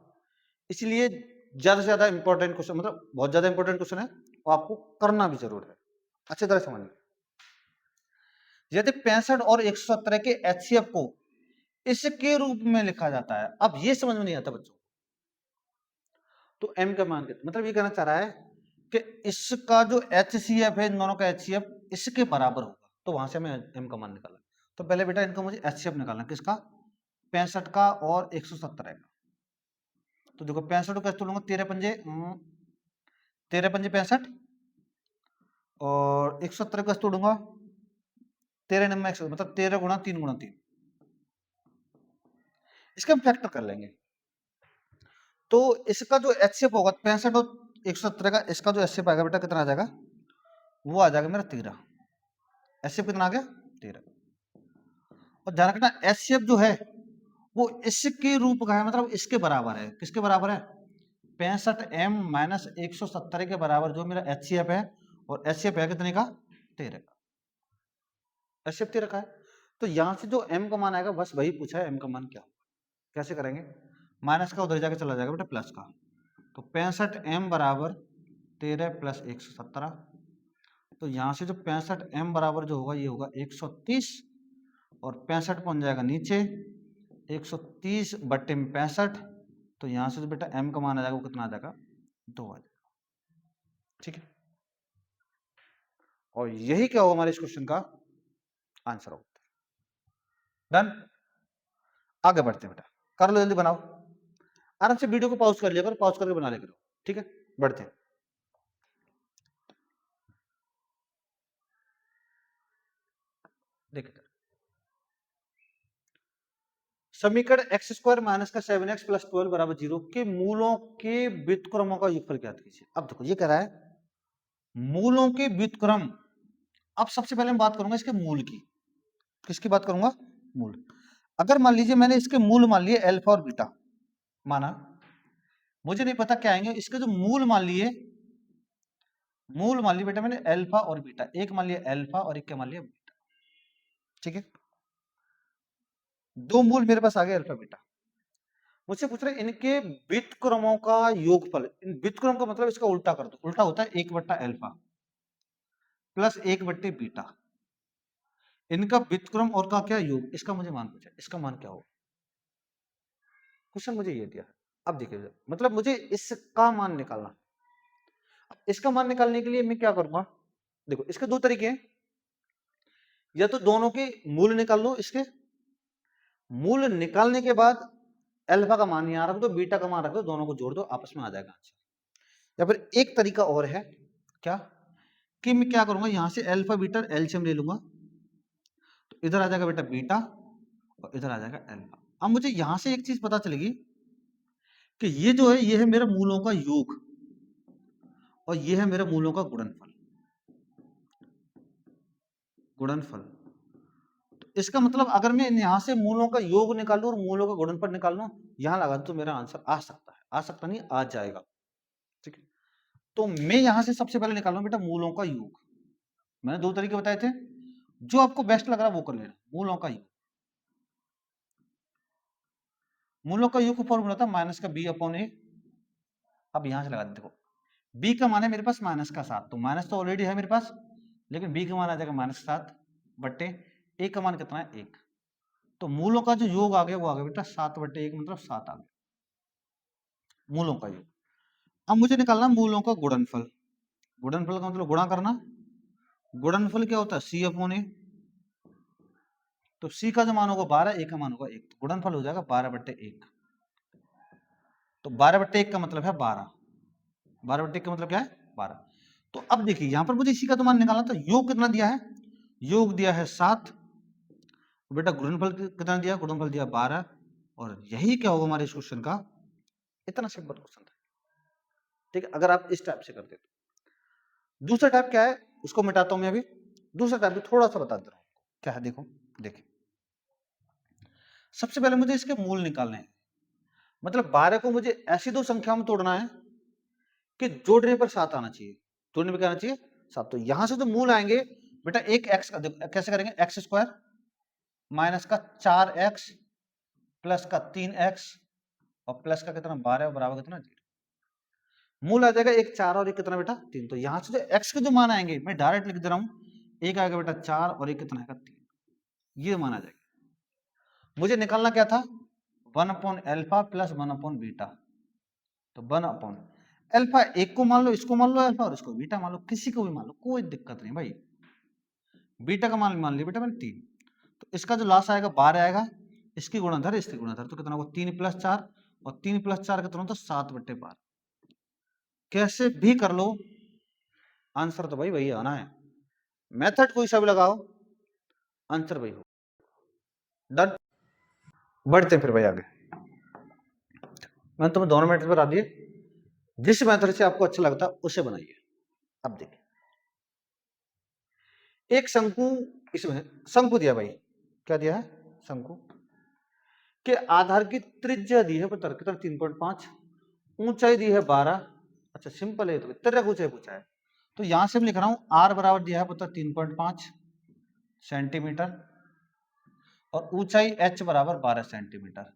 इसलिए ज्यादा से ज्यादा इंपॉर्टेंट क्वेश्चन, मतलब बहुत ज्यादा इंपॉर्टेंट क्वेश्चन है, और आपको करना भी जरूर है, अच्छी तरह समझ लें। यदि 65 और 117 के HCF को इसके रूप में लिखा जाता है, अब ये समझ में नहीं आता बच्चों, तो m का मान कितना, मतलब ये कहना चाह रहा है कि इसका जो HCF है, इन दोनों का HCF इसके बराबर होगा, तो वहां से हमें m का मान निकालना। तो पहले बेटा इनका मुझे HCF निकालना, किसका 65 का और 117 का। तो देखो 65 को कैसे तोड़ूंगा, 13 पंजे 65, और 117 को कैसे तोड़ूंगा 13 नंबर 100, मतलब 13 गुणा 3 गुणा 3, इसका हम फैक्टर कर लेंगे। तो इसका जो HCF होगा 65 और 117 का, इसका जो HCF आएगा बेटा कितना आ जाएगा, वो आ जाएगा मेरा 13। HCF कितना आ गया 13, और ध्यान रखना HCF जो है वो इसके रूप का है, मतलब इसके बराबर है। किसके बराबर है, 65m माइनस 117 के बराबर जो मेरा HCF है, और HCF है कितने का 13 का, HCF 13 का है। तो यहां से जो m का मान आएगा बस वही पूछा है, m का मान क्या होगा, कैसे करेंगे, माइनस का उधर जाके चला जाएगा बेटा प्लस का, तो 65m बराबर 13 प्लस 117, तो यहां से जो 65m बराबर जो होगा ये होगा 130, और 65 पहुंच जाएगा नीचे 130 बट्टे में 65, तो यहां से जो बेटा m का मान आ जाएगा वो कितना आ जाएगा 2 आ जाएगा। ठीक है, और यही क्या होगा हमारे इस क्वेश्चन का आंसर होगा। डन, आगे बढ़ते हैं बेटा, कर लो जल्दी बनाओ, आराम से वीडियो को पॉज कर लिया करो, पॉज करके बना लिया करो। ठीक है, बढ़ते हैं। देखिए समीकरण x² माइनस का 7x प्लस 12 बराबर 0 के मूलों के व्युत्क्रमों का योगफल ज्ञात कीजिए। अब देखो ये कह रहा है मूलों के व्युत्क्रम। अब सबसे पहले मैं बात करूंगा इसके मूल की, किसकी बात करूंगा, मूल। अगर मान लीजिए मैंने इसके मूल मान लिए अल्फा और बीटा माना, मुझे नहीं पता क्या आएंगे, इसके जो मूल मान लिए, मूल मान लिए बेटा मैंने अल्फा और बीटा, एक मान लिया अल्फा और एक क्या मान लिया बीटा। ठीक है, दो मूल मेरे पास आ गए अल्फा बीटा। मुझसे पूछ रहे इनके व्युत्क्रमों का योगफल। इन व्युत्क्रम का मतलब इसका उल्टा कर दो, उल्टा होता है 1/अल्फा प्लस 1/बीटा, इनका व्युत्क्रम और का क्या योग, इसका मुझे मान पूछा, इसका मान क्या होगा, क्वेश्चन मुझे ये दिया। अब देखिए मतलब मुझे इसका मान निकालना, इसका मान निकालने के लिए मैं क्या करूंगा, देखो इसके दो तरीके हैं, या तो दोनों के मूल निकाल लो, इसके मूल निकालने के बाद अल्फा का मान यहाँ रख दो, बीटा का मान रख दो, दोनों को जोड़ दो, आपस में आ जाएगा आंसर। या फिर एक तरीका और है क्या, कि मैं क्या करूंगा, यहां से अल्फा बीटा एलसीएम ले लूंगा, तो इधर आ जाएगा बेटा बीटा और इधर आ जाएगा अल्फा। अब मुझे यहां से एक चीज पता चलेगी कि ये जो है ये है मेरे मूलों का योग और ये है मेरे मूलों का गुणनफल। गुणनफल, तो इसका मतलब अगर मैं यहां से मूलों का योग निकालूं और मूलों का गुणनफल निकाल लूं, यहां लगा दूं तो मेरा आंसर आ सकता है, आ सकता नहीं आ जाएगा। ठीक है, तो मैं यहां से सबसे पहले निकालूं बेटा मूलों का योग। मैंने दो तरीके बताए थे, जो आपको बेस्ट लग रहा है वो कर लेना। मूलों का योग, मूलों का योग का फॉर्मूला था माइनस का बी अपॉन ए। अब यहां से लगा देखो, बी का मान है मेरे पास माइनस का 7, तो माइनस तो ऑलरेडी है मेरे पास, लेकिन बी का मान आ जाएगा -7 बट्टे ए का मान कितना है 1। तो मूलों का जो योग आ गया वो आ गया बेटा 7/1 मतलब 7 आ गया मूलों का योग। अब मुझे निकालना मूलों का गुणनफल। गुणनफल का मतलब गुणा करना। गुणनफल क्या होता है, सी अपॉन ए। तो सी का जो मान होगा 12, ए का मान होगा 1, तो गुणनफल हो जाएगा 12/1। तो 12/1 का मतलब है 12, 12/1 का मतलब क्या है 12। तो अब देखिए यहां पर मुझे इसी का तो मान निकालना था। योग कितना दिया है, योग दिया है 7, बेटा गुणनफल कितना दिया, गुणनफल दिया 12। और यही क्या होगा हमारे इस क्वेश्चन का, इतना सिंपल क्वेश्चन था। ठीक है, अगर आप इस टाइप से करते तो। दूसरा टाइप क्या है उसको मिटाता हूं मैं अभी। दूसरा टाइप भी थोड़ा सा बता दे रहा हूं क्या है, देखो देखिए। सबसे पहले मुझे इसके मूल निकालने हैं, मतलब 12 को मुझे ऐसी दो संख्याओं में तोड़ना है कि जोड़ने पर 7 आना चाहिए। जोड़ने पर क्या आना चाहिए 7। तो यहां से जो मूल आएंगे बेटा, एक एक्स का कैसे करेंगे, एक्स स्क्वायर माइनस का 4x प्लस का 3x और प्लस का कितना 12 बराबर कितना 0। मूल आ जाएगा एक 4 और एक कितना बेटा 3। तो यहां से जो x के जो मान आएंगे मैं डायरेक्ट लिख दे रहा हूं, एक आएगा बेटा 4 और एक कितना आएगा 3, ये मान आ जाएगा। मुझे निकालना क्या था 1/अल्फा प्लस 1/बीटा। तो 1/ अल्फा एक को मान लो, इसको मान लो अल्फा और इसको बीटा मान लो, किसी को भी मान लो, कोई दिक्कत नहीं भाई। बीटा का मान लिया बेटा मैंने 3। तो इसका जो लास्ट आएगा 12 आएगा, इसकी गुणनधर इसकी गुणनधर, तो कितना होगा 3 + 4 और 3 + 4 कितना होता है 7/12। कैसे भी कर लो आंसर तो भाई वही आना है, मेथड कोई सा भी लगाओ आंसर वही हो। डन, बढ़ते हैं फिर भाई आगे। मैंने तुम्हें दोनों मेथड बता दिए, जिस मेथड से आपको अच्छा लगता है उसे बनाइए। अब देखिए एक शंकु, इसमें शंकु दिया भाई, क्या दिया है शंकु के आधार की त्रिज्या दी है पता कितना 3.5, ऊंचाई दी है 12। अच्छा सिंपल है, तो त्रिज्या ऊंचाई पूछा है, तो यहां से मैं लिख रहा हूं आर बराबर दिया है पता 3.5 सेंटीमीटर और ऊंचाई एच बराबर 12 सेंटीमीटर।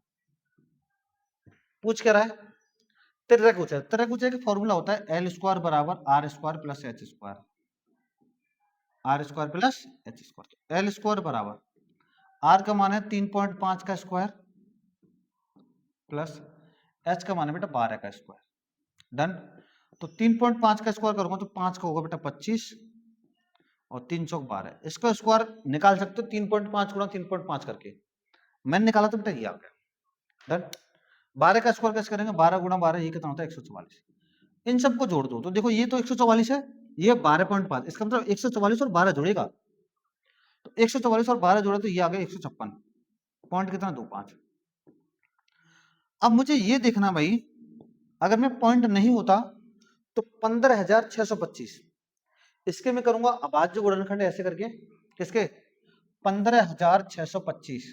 पूछ क्या रहा है त्रिज्या ऊंचाई। त्रिज्या ऊंचाई का फॉर्मूला होता है L² बराबर R² plus H², R² plus H²। तो L² बराबर R का मान है 3.5 का स्क्वायर प्लस H का मान है बेटा 12 का स्क्वायर। डन। तो 3.5 का स्क्वायर करूंगा तो 5 का होगा बेटा 25 और 3 चौक 12, इसका स्क्वायर निकाल सकते हो 3.5 गुणा 3.5 करके। मैंने निकाला तो बेटा ये आ गया। डन। 12 का स्क्वायर कैसे करेंगे, 12 गुणा 12 ये कितना होता है 144। इन सबको जोड़ दो तो देखो ये तो 144 है, ये 12.5, इसका मतलब 144 और 12 जुड़ेगा, तो 144 और 12 जोड़े तो ये आ गया 156 पॉइंट कितना 25। अब मुझे ये देखना भाई, अगर मैं पॉइंट नहीं होता तो 15,625, इसके मैं करूंगा अभाज्य गुणनखंड ऐसे करके, किसके 15,625।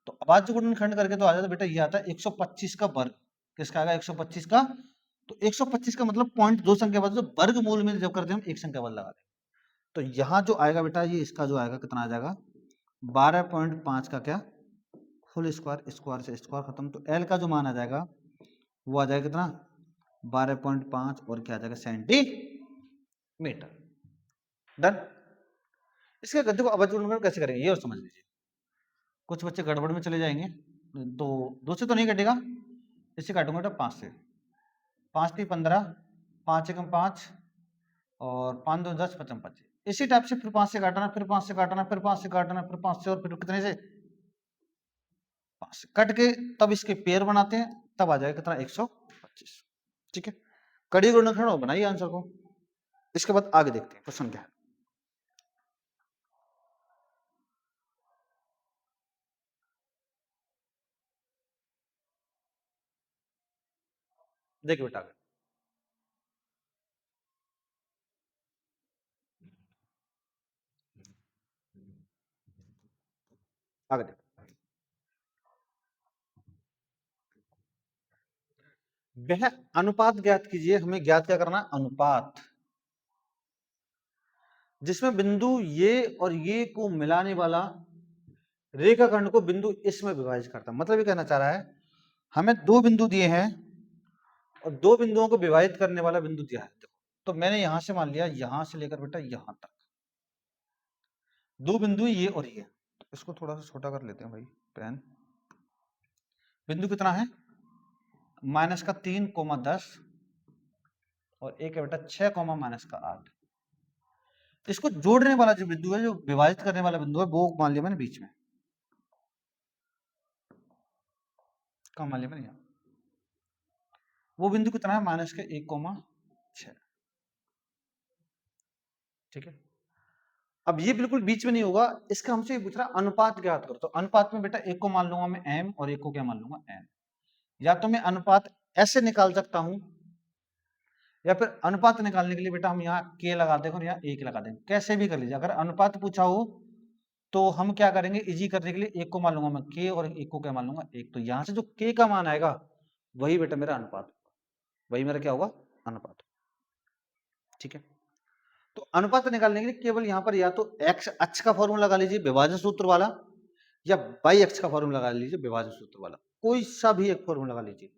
तो अभाज्य गुणनखंड करके तो आ जाता बेटा ये आता है 125 का वर्ग, किसका आएगा 125 का। तो 125 का मतलब पॉइंट दो संख्या बाद जो वर्गमूल में जब करते हैं हम एक संख्या बाद लगा दें, तो यहाँ जो आएगा बेटा ये इसका जो आएगा कितना आ जाएगा 12.5 का क्या फुल स्क्वायर, स्क्वायर से स्क्वायर खत्म, तो एल का जो मान आ जाएगा वो आ जाएगा कितना 12.5 और क्या आ जाएगा सेंटीमीटर। डन। इसके गद्दे को अभाज्य गुणनखंड कैसे करेंगे ये और समझ लीजिए। कुछ बच्चे गड़बड़ में चले जाएंगे, तो 2 से तो नहीं कटेगा, इससे काटूंगा बेटा 5 से। 5 3 15, 5 1 5 और 5 2 10 55 25। इसी टाइप से फिर 5 से काटना, फिर 5 से काटना, फिर 5 से काटना, फिर 5 से और फिर कितने से 5 से कट के तब इसके पेयर बनाते हैं, तब आ जाएगा कितना 125। ठीक है, कड़ी गुणनखंड बनाइए आंसर को। इसके बाद आगे देखते हैं क्वेश्चन क्या है। देखिए बेटा आगे देखो, वह अनुपात ज्ञात कीजिए। हमें ज्ञात क्या करना है, अनुपात, जिसमें बिंदु ये और ये को मिलाने वाला रेखाखंड को बिंदु इसमें विभाजित करता है। मतलब ये कहना चाह रहा है हमें दो बिंदु दिए हैं और दो बिंदुओं को विभाजित करने वाला बिंदु दिया है। देखो, तो मैंने यहां से मान लिया, यहां से लेकर बेटा यहां तक दो बिंदु ये और ये। तो इसको थोड़ा सा छोटा कर लेते हैं भाई पेन। बिंदु कितना है, -3, 10 और एक है बेटा 6, -8। इसको जोड़ने वाला जो बिंदु है, जो विभाजित करने वाला बिंदु है, वो मान लिया मैंने बीच में। कम मान लिया मैंने यहाँ, वो बिंदु कितना है, -1, 6। ठीक है, अब ये बिल्कुल बीच में नहीं होगा, इसका हमसे ये पूछ रहा अनुपात ज्ञात करो। तो अनुपात में बेटा एक को मान लूंगा मैं m और एक को क्या मान लूंगा n। या तो मैं अनुपात ऐसे निकाल सकता हूं, या फिर अनुपात निकालने के लिए बेटा हम यहाँ k लगा देंगे और यहाँ 1 लगा देंगे। कैसे भी कर लीजिए, अगर अनुपात पूछा हो तो हम क्या करेंगे, इजी करने के लिए एक को मान लूंगा मैं k और एक को क्या मान लूंगा 1। तो यहाँ से जो k का मान आएगा वही बेटा मेरा अनुपात, वही मेरा क्या होगा, अनुपात। ठीक है, तो अनुपात निकालने के लिए केवल यहाँ पर या तो x अक्ष का फॉर्मूला लगा लीजिए विभाजन सूत्र वाला, या y अक्ष का फॉर्मूला लगा लीजिए विभाजन सूत्र वाला, कोई सा भी एक फॉर्मूला लगा लीजिए।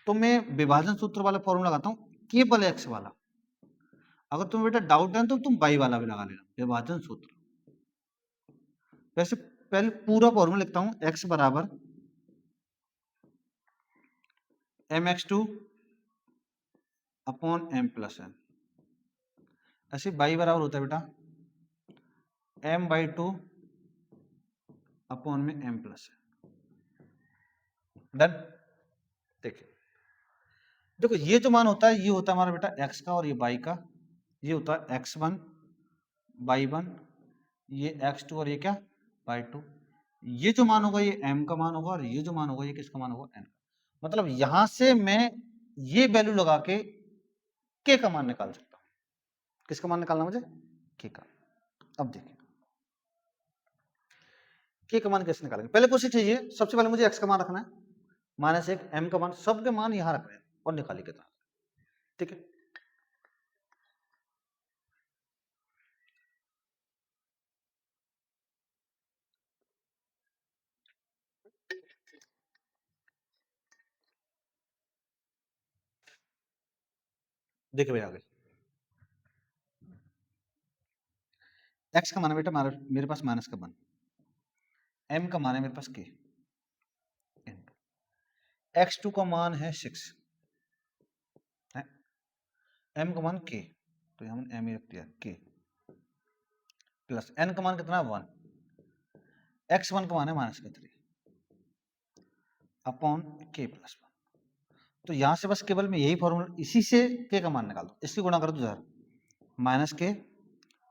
तो मैं विभाजन सूत्र वाला फॉर्मूला लगाता हूँ, केवल x वाला। अगर तुम्हें बेटा डाउट है तो तुम y वाला भी लगा लेना, विभाजन सूत्र। वैसे पहले पूरा फॉर्मूला लिखता हूँ, x बराबर mx2 अपॉन m+n। ऐसे y बराबर होता है बेटा m/2 अपॉन में m+n। डन। देखिए, देखो ये जो मान होता है, ये होता है हमारा बेटा x का और ये y का। ये होता है x1 y1, ये x2 और ये क्या y2। ये जो मान होगा ये m का मान होगा, और ये जो मान होगा ये किसका मान होगा, n का। मतलब यहां से मैं ये वैल्यू लगा के k का मान निकाल सकता हूं। किसका मान निकालना मुझे, k का। अब देखिए k का मान कैसे निकालेंगे, पहले कोशिश कीजिए। सबसे पहले मुझे x का मान रखना है, -1, m का मान, सबके मान यहां रख रहे हैं और निकालिए कितना। ठीक है, देखिए भाई आगे x का मान है बेटा मेरे पास -1, m का मान है मेरे पास k, x2 का मान है 6 है, m का मान k, तो यहाँ मैंने m ही रख दिया k, प्लस n का मान कितना है 1, x1 का मान है -3 अपॉन k+1। तो यहां से बस केवल मैं यही फॉर्मूला, इसी से k का मान निकाल दो, इसकी गुणा कर दो इधर, -k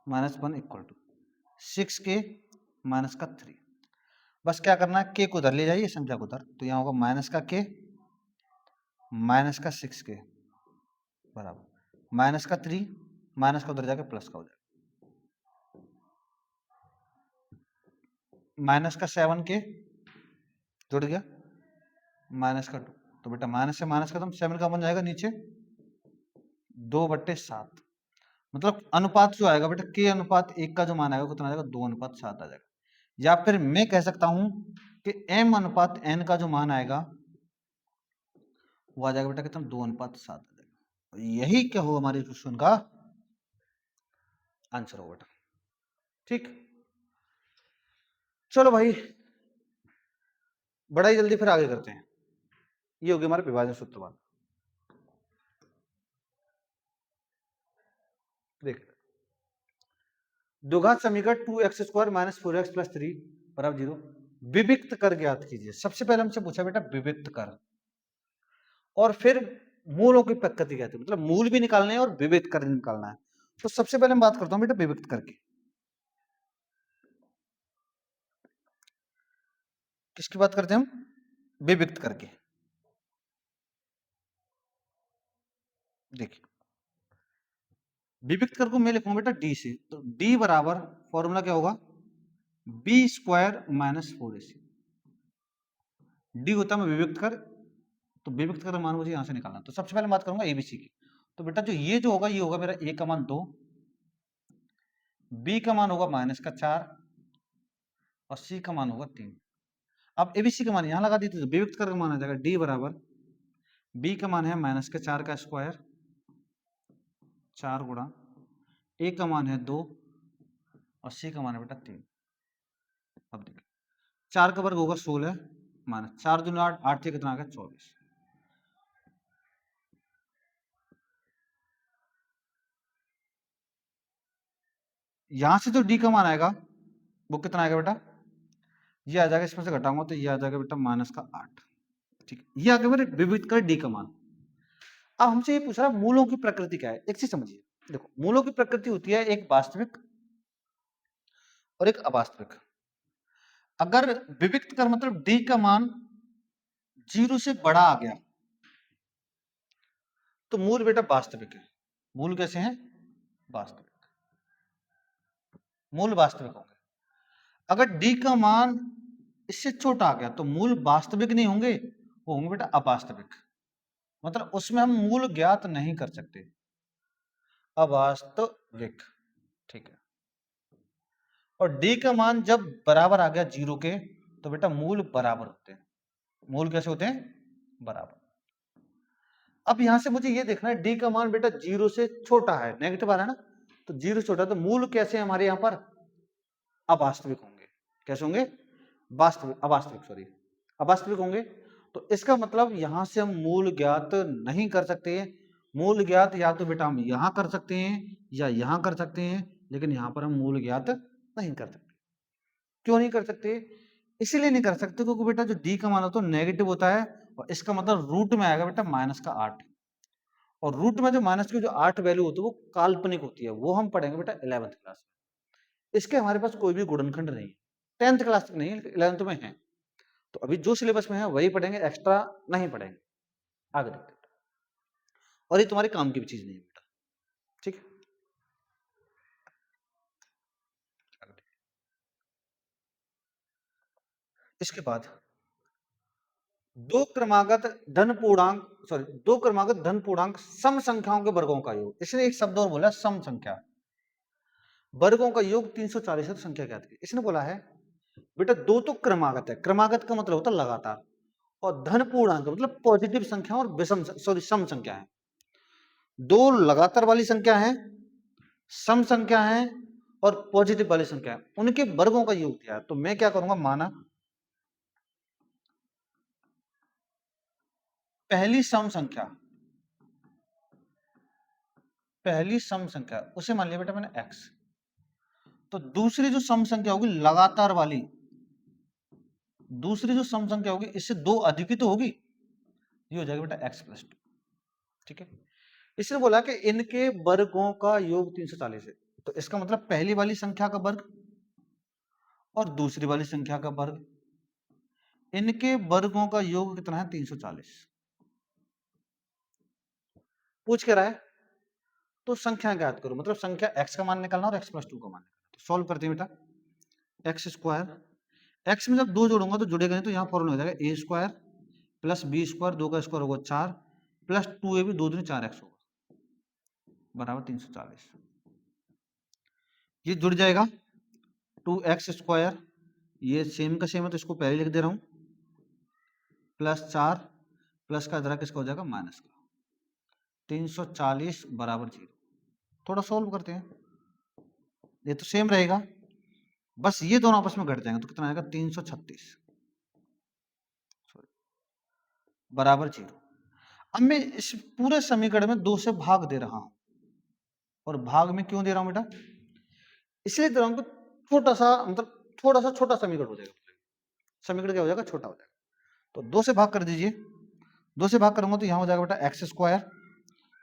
-1 इक्वल टू 6k -3। बस क्या करना है, k को उधर ले जाइए, संख्या को उधर, तो यहाँ होगा -k -6k बराबर -3, माइनस का उधर जाके प्लस का हो जाएगा, -7k जुड़ गया, -2। तो बेटा माइनस से माइनस खत्म, 7 का बन जाएगा नीचे 2/7। मतलब अनुपात जो आएगा बेटा k अनुपात 1 का जो मान आएगा कितना आ जाएगा, 2:7 आ जाएगा। या फिर मैं कह सकता हूं कि m अनुपात n का जो मान आएगा वो आ जाएगा बेटा कितना, 2:7 आ जाएगा। यही क्या होगा हमारे क्वेश्चन का आंसर होगा बेटा। ठीक, चलो भाई बड़ा ही जल्दी फिर आगे करते हैं। ये हो गया हमारे विभाजन सूत्र वाला। देख, द्विघात समीकरण 2x² - 4x + 3 = 0 विविक्त कर ज्ञात कीजिए। सबसे पहले हमसे पूछा बेटा विविक्त कर, और फिर मूलों की प्रकृति कहते हैं, मतलब मूल भी निकालने हैं और विविक्त कर निकालना है। तो सबसे पहले मैं बात करता हूं बेटा विविक्त करके। किसकी बात करते हैं हम? विविक्त करके। देखिए विविक्त कर को मैं लिखूंगा बेटा डी से, तो डी बराबर फॉर्मूला क्या होगा, B square minus 4ac। D होता है विविक्त कर, तो विविक्त कर मान मुझे यहां से निकालना। तो सबसे पहले बात करूंगा एबीसी की। तो बेटा जो ये जो होगा ये होगा मेरा ए का मान 2, बी का मान होगा -4 और सी का मान होगा 3। अब एबीसी का मान यहां लगा दीजिए, तो विविक्त कर का मान आ जाएगा डी बराबर, बी का मान है -4 का स्क्वायर 4 गुणा, ए का मान है 2 और सी का मान है बेटा 3। अब देखिए 4 का वर्ग होगा 16 माइनस 4 दूनी 8, 8 से कितना आ गया 24। यहां से जो डी का मान आएगा वो कितना आएगा बेटा, ये आ जाएगा, इसमें से घटाऊंगा तो ये आ जाएगा बेटा -8। ठीक, ये आ गया मेरे विविध का डी का मान। अब हमसे ये पूछ रहा है मूलों की प्रकृति क्या है। एक चीज समझिए, देखो मूलों की प्रकृति होती है एक वास्तविक और एक अवास्तविक। अगर विविक्त कर मतलब डी का मान 0 से बड़ा आ गया तो मूल बेटा वास्तविक है। मूल कैसे हैं? वास्तविक, मूल वास्तविक होंगे। अगर डी का मान इससे छोटा आ गया तो मूल वास्तविक नहीं होंगे, वो होंगे बेटा अवास्तविक। मतलब उसमें हम मूल ज्ञात नहीं कर सकते, अवास्तविक। ठीक है। और डी का मान जब बराबर आ गया 0 के तो बेटा मूल बराबर होते हैं। मूल कैसे होते हैं? बराबर। अब यहां से मुझे ये देखना है डी का मान बेटा 0 से छोटा है, नेगेटिव आ रहा है ना, तो 0 छोटा, तो मूल कैसे है हमारे यहां पर? अवास्तविक होंगे। कैसे होंगे? वास्तविक, अवास्तविक सॉरी, अवास्तविक होंगे। तो इसका मतलब यहां से हम मूल ज्ञात नहीं कर सकते। मूल ज्ञात या तो बेटा हम यहां कर सकते हैं या यहां कर सकते हैं, लेकिन यहां पर हम मूल ज्ञात नहीं कर सकते। क्यों नहीं कर सकते? इसीलिए नहीं कर सकते क्योंकि बेटा जो डी का मान होता है नेगेटिव होता है, और इसका मतलब रूट में आएगा बेटा -8। और रूट में जो माइनस की जो 8 वैल्यू होती है वो काल्पनिक होती है, वो हम पढ़ेंगे बेटा 11th क्लास में। इसके हमारे पास कोई भी गुणनखंड नहीं है, 10th क्लास तक नहीं है, 11th में है। तो अभी जो सिलेबस में है वही पढ़ेंगे, एक्स्ट्रा नहीं पढ़ेंगे। आगे देखते हैं। और ये तुम्हारे काम की भी चीज नहीं है बेटा, ठीक है। इसके बाद दो क्रमागत धन पूर्णांक सम संख्याओं के वर्गों का योग। इसने एक शब्द और बोला, सम संख्या, वर्गों का योग 340 संख्या ज्ञात की। इसने बोला है बेटा दो तो क्रमागत है, क्रमागत का मतलब होता है लगातार, और धन पूर्णांक मतलब पॉजिटिव संख्या और विषम सॉरी सम संख्या है। दो लगातार वाली संख्या है, सम संख्या है और पॉजिटिव वाली संख्या है, उनके वर्गों का योग दिया है। तो मैं क्या करूंगा, माना पहली सम संख्या उसे मान लिया बेटा मैंने x, तो दूसरी जो सम संख्या होगी लगातार वाली, दूसरी जो सम संख्या होगी इससे दो अधिक ही तो होगी, ये हो जाएगा बेटा x+2। ठीक है। इसने बोला कि इनके वर्गों का योग 340 है, तो इसका मतलब पहली वाली संख्या का वर्ग और दूसरी वाली संख्या का वर्ग, इनके वर्गों का योग कितना है 340। पूछ के रहा है तो संख्या ज्ञात करो, मतलब संख्या x का मान निकालना और x+2 का मान निकालना। तो सॉल्व करते हैं बेटा, x स्क्वायर, x में जब दो जोड़ूंगा तो जुड़ेगा नहीं, तो यहाँ फॉर्मूला हो जाएगा a² प्लस b स्क्वायर, 2 का स्क्वायर होगा 4 प्लस 2ab, 2 दूनी 4x होगा बराबर 340। ये जुड़ जाएगा 2x स्क्वायर, ये सेम का सेम है तो इसको पहले लिख दे रहा हूं, प्लस 4 प्लस का इधर किसका हो जाएगा माइनस का, 340 बराबर 0। थोड़ा सॉल्व करते हैं, ये तो सेम रहेगा, बस ये दोनों आपस में घट जाएंगे तो कितना आएगा 336 बराबर 0। अब मैं इस पूरे समीकरण में 2 से भाग दे रहा हूं, और भाग में क्यों दे रहा हूं बेटा, इसलिए दे रहा हूं कि छोटा सा मतलब थोड़ा सा छोटा समीकरण हो जाएगा। समीकरण क्या हो जाएगा, छोटा हो जाएगा। तो 2 से भाग कर दीजिए, 2 से भाग करूंगा तो यहाँ हो जाएगा बेटा एक्स स्क्वायर,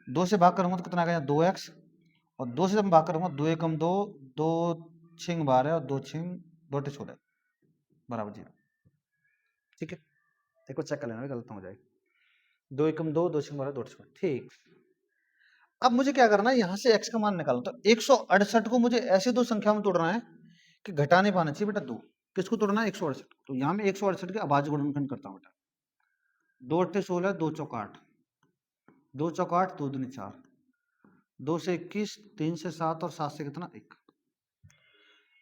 2 से भाग करूंगा तो कितना आ गया 2x, और 2 से जब भाग करूंगा 2 एकम 2, 2 छिंग 12 और 2 छिंग 2 टे 16 बराबर 0। ठीक है, एक बार चेक कर लेना, गलत हो जाएगी। 2 एकम 2, 2 छिंग 12, 2 टे 16, ठीक। अब मुझे क्या करना है, यहाँ से x का मान निकालो। तो 168 को मुझे ऐसे दो संख्या में तोड़ना है कि घटा नहीं पाना चाहिए बेटा 2। किसको तोड़ना है, 168। तो यहाँ में 168 के अभाज्य गुणनखंड करता हूँ बेटा। 2 अट्ठे 16, 2 चौक 8, 2 चौक 8, 2 दूनी 4, 2 से 21, 3 से 7 और 7 से कितना 1।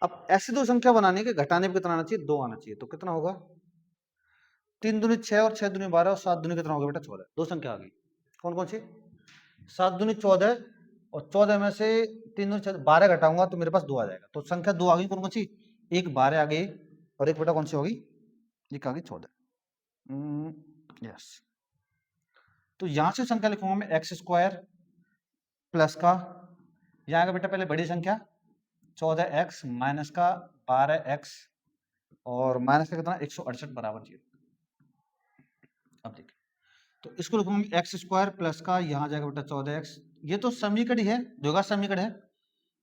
अब ऐसी दो संख्या बनाने के घटाने पे कितना आना चाहिए, 2 आना चाहिए। तो कितना होगा, 3 दूनी 6 और 6 दूनी 12 और 7 दूनी कितना होगा बेटा 14। दो संख्या आ गई, कौन कौन सी, 7 दूनी 14 और 14 में से 3 दूनी 6 12 घटाऊंगा तो मेरे पास 2 आ जाएगा। तो संख्या 2 आ गई, कौन कौन सी, एक 12 आ गई और एक बेटा कौन सी होगी, एक आ गई 14। यस, तो यहां से संख्या लिखूंगा मैं एक्स स्क्वायर प्लस का, यहाँ आएगा बेटा पहले बड़ी संख्या 14x माइनस का 12x और माइनस का कितना 168 बराबर 0। अब देखिए, तो इसको लिखूंगा एक्स स्क्वायर प्लस का, यहाँ जाएगा बेटा 14x। ये तो समीकरण ही है, द्विघात समीकरण है,